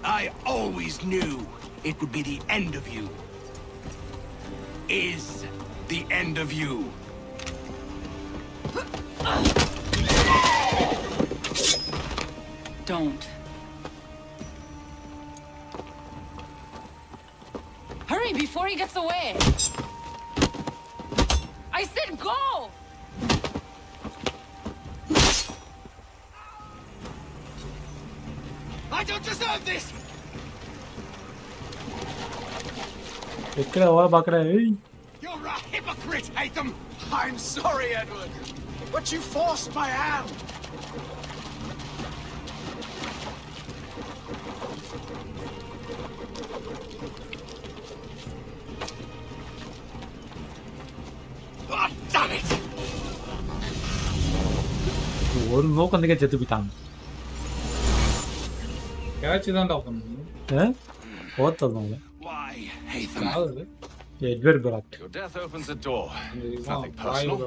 I always knew it would be the end of you. Is the end of you. Don't. Hurry before he gets away! I said go! I don't deserve this! You're a hypocrite, Hatham! I'm sorry, Edward, but you forced my hand. Oh, damn it! ஒரு நோக்கத்துக்கே செத்து போயிட்டாங்க. Catch தான்டா பண்ணு. ஓத்ததுங்க. Why, Hatham? Edward Brad. Your death opens a door. Nothing personal.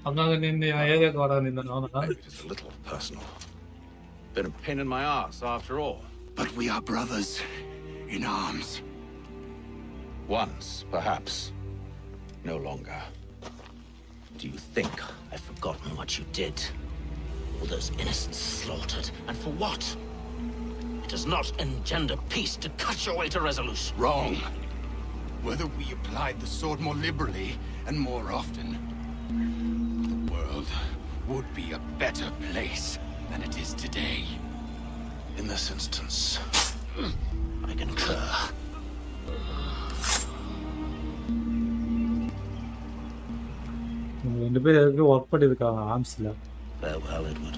அங்கங்க நின்னு ஏரியாக்கு வர நின்னா. Maybe just a little personal. Been a pain in my ass after all. But we are brothers in arms. Once, perhaps. No longer. Do you think I've forgotten what you did? All those innocents slaughtered, and for what? It does not engender peace to cut your way to resolution. Wrong. Whether we applied the sword more liberally and more often, the world would be a better place than it is today. In this instance, I concur. ரெண்டு பேர் எதுக்கு work பண்ணியிருக்காங்க ஆர்ம்ஸ்ல. Farewell, Edward.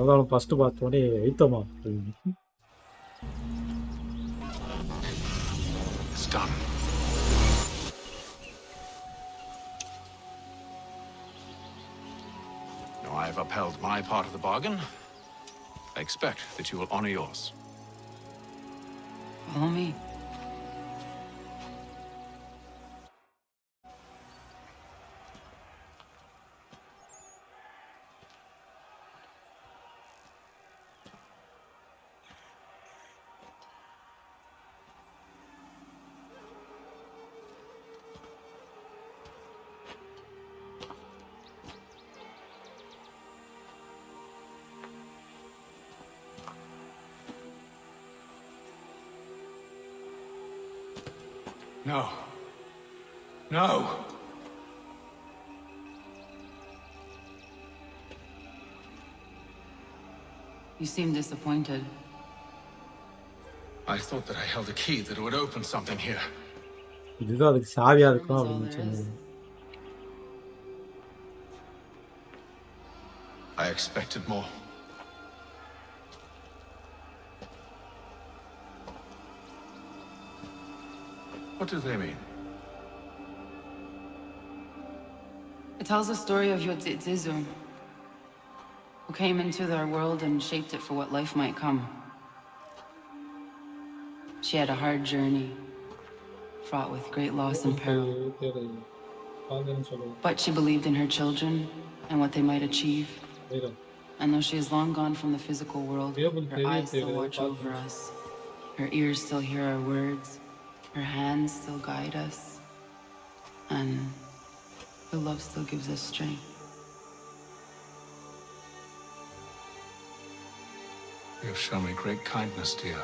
அதான் first பார்த்தோன்னே ஐத்தமா. it's done. Now I have upheld my part of the bargain. I expect that you will honor yours. Follow me. No. No! You seem disappointed. I thought that I held a key that would open something here. இதுதான் அதுக்கு சாவியா இருக்கும் அப்படின்னு சொன்னது. I expected more. What do they mean? It tells the story of Yodzizu, who came into their world and shaped it for what life might come. She had a hard journey, fraught with great loss and peril. But she believed in her children and what they might achieve. And though she is long gone from the physical world, her eyes still watch over us. Her ears still hear our words. Her hands still guide us. And her love still gives us strength. You have shown me great kindness, dear.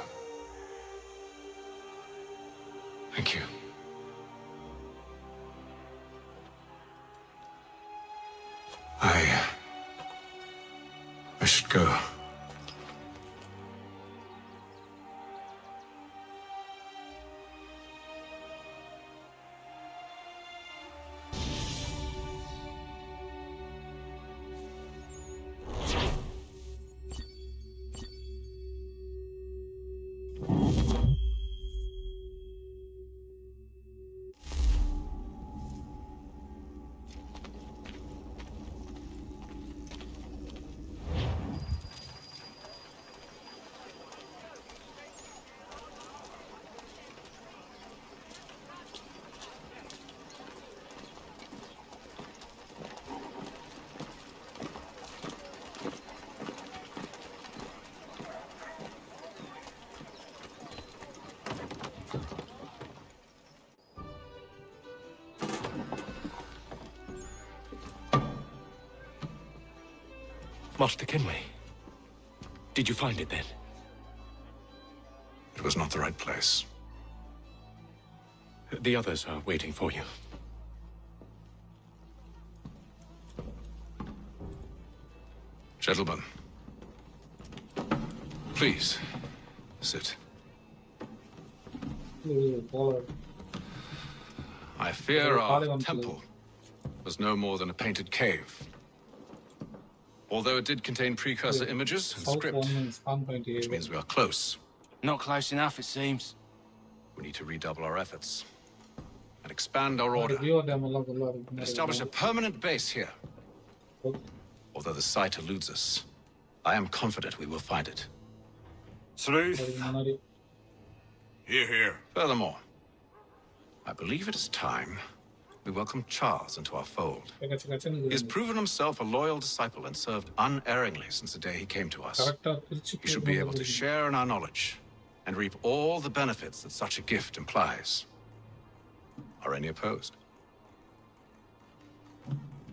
Thank you. I should go. Master Kenway. Did you find it then? It was not the right place. The others are waiting for you. Gentlemen, please sit. I fear our temple was no more than a painted cave. Although it did contain precursor images and script, which means we are close. Not close enough, it seems. We need to redouble our efforts and expand our order and establish a permanent base here. Although the site eludes us, I am confident we will find it. Truth. Hear, hear. Furthermore, I believe it is time we welcome Charles into our fold. He has proven himself a loyal disciple and served unerringly since the day he came to us. He should be able to share in our knowledge and reap all the benefits that such a gift implies. Are any opposed?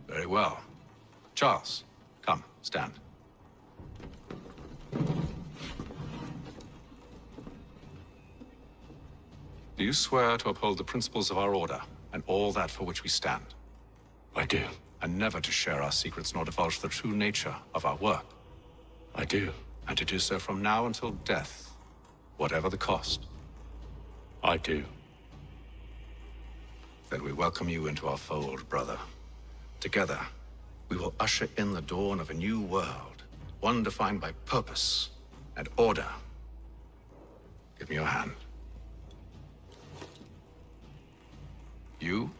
Very well. Charles, come, stand. Do you swear to uphold the principles of our order and all that for which we stand? I do. And never to share our secrets nor divulge the true nature of our work? I do. And to do so from now until death, whatever the cost? I do. Then we welcome you into our fold, brother. Together, we will usher in the dawn of a new world, one defined by purpose and order. Give me your hand. You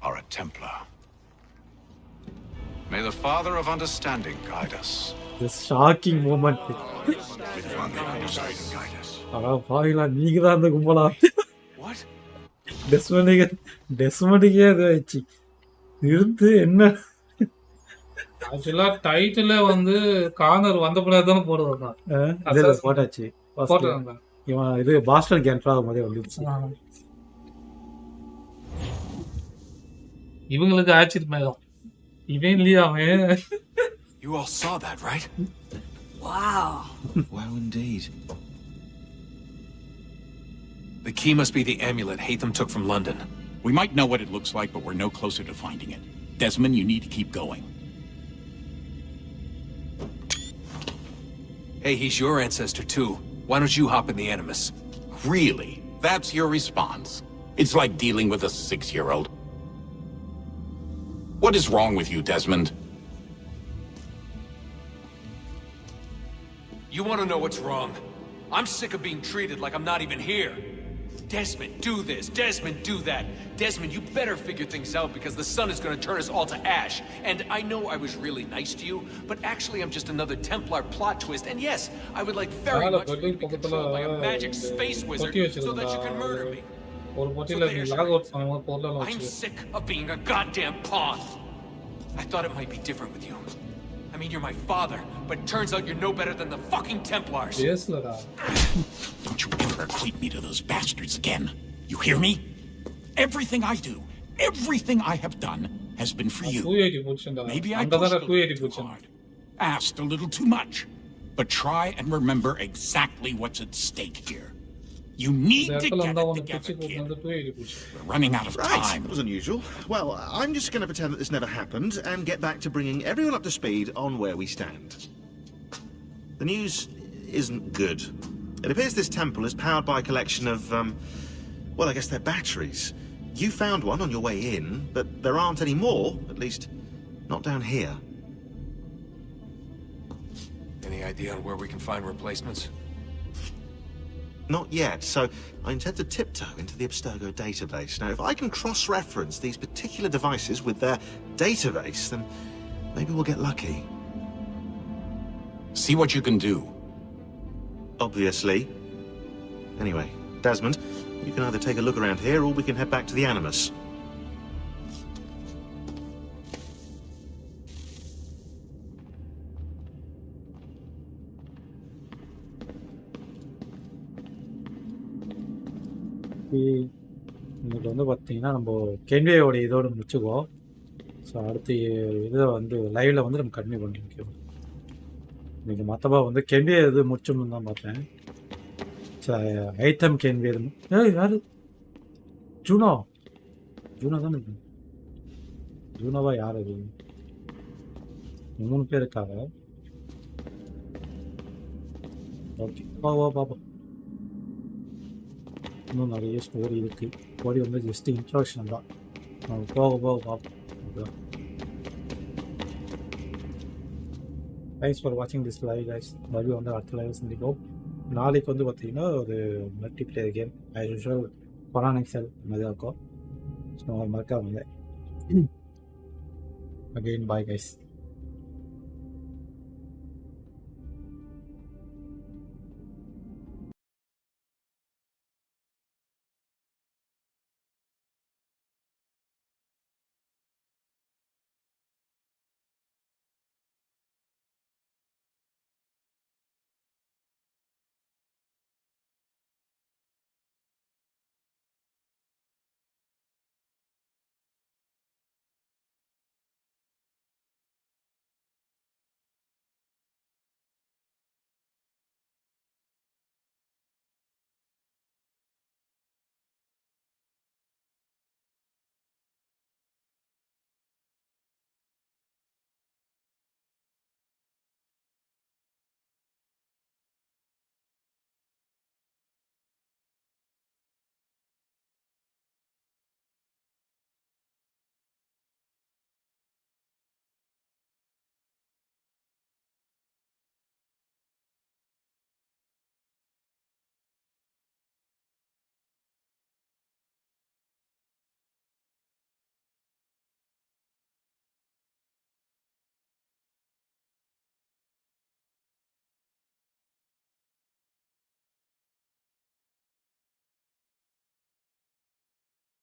are a Templar. May the Father of Understanding guide us. This shocking moment. பாவிங்களா நீங்க தான் அந்த கும்பலா? டெஸ்மண்டுக்கே இதை வச்சு நிறுத்து என்ன? ஆக்சுவலா டைட்டிலே வந்து கார்னர் வந்த பின்னாடி தானே போடுவாங்க. போட்டாச்சு. போட்டாங்க. இவன் இது பாஸ்டர் கேன்ட்ரா மாதிரி வந்துருச்சு. இவங்களுக்கு ஆச்சரியமாயிடும். இவன் இல்லையா அவன்? You all saw that, right? Wow. Wow, indeed. The key must be the amulet Hatham took from London. We might know what it looks like, but we're no closer to finding it. Desmond, you need to keep going. Hey, he's your ancestor too. Why don't you hop in the Animus? Really? That's your response? It's like dealing with a 6-year-old. What is wrong with you, Desmond? You want to know what's wrong? I'm sick of being treated like I'm not even here. Desmond, do this. Desmond, do that. Desmond, you better figure things out because the sun is going to turn us all to ash. And I know I was really nice to you, but actually I'm just another Templar plot twist. And yes, I would like very much for you to be controlled by a magic space wizard so that you can murder me. So I'm sick of being a goddamn pawn. I thought it might be different with you. I mean, you're my father, but it turns out you're no better than the fucking Templars. Yes, Lara. Don't you ever equate me to those bastards again. You hear me? Everything I do, everything I have done, has been for you. Maybe I pushed a little too hard, asked a little too much, but try and remember exactly what's at stake here. You need to get it together, kid. We're running out of time. Right, was unusual. Well, I'm just going to pretend that this never happened and get back to bringing everyone up to speed on where we stand. The news isn't good. It appears this temple is powered by a collection of, well, I guess they're batteries. You found one on your way in, but there aren't any more, at least not down here. Any idea on where we can find replacements? Not yet, so I intend to tiptoe into the Abstergo database. Now, if I can cross-reference these particular devices with their database, then maybe we'll get lucky. See what you can do. Obviously. Anyway, Desmond, you can either take a look around here or we can head back to the Animus. இன்னைக்கு வந்து பார்த்தீங்கன்னா நம்ம கென்வேயோட இதோடு முடிச்சுக்குவோம். So so அடுத்து இதை வந்து லைவில் வந்து நம்ம கன்டினியூ பண்ணி ஓகேவா. இன்னைக்கு மற்றபா வந்து கென்வே இது முடிச்சோம்னு தான் பார்த்தேன். ஐட்டம் கென்வே யாரு ஜூனோ தானே இது. ஜூனோவா யார் அது? 3 பேர் இருக்காங்க. ஓகே பாப்போம். இன்னும் நிறைய ஸ்டோரி இருக்கு. ஸ்டோரி வந்து ஜஸ்ட் இன்ட்ரோடக்ஷன் தான். போக பார்ப்போம். தேங்க்ஸ் ஃபார் வாட்சிங் திஸ் லைவ் கைஸ். மறுபடியும் வந்து அடுத்த லைவ் சந்திப்போம். நாளைக்கு வந்து பார்த்தீங்கன்னா ஒரு multi player game as usual பரான் எக்ஸல் மாதிரி இருக்கும். ஸோ மறக்காம அகெயின் பாய் கைஸ்.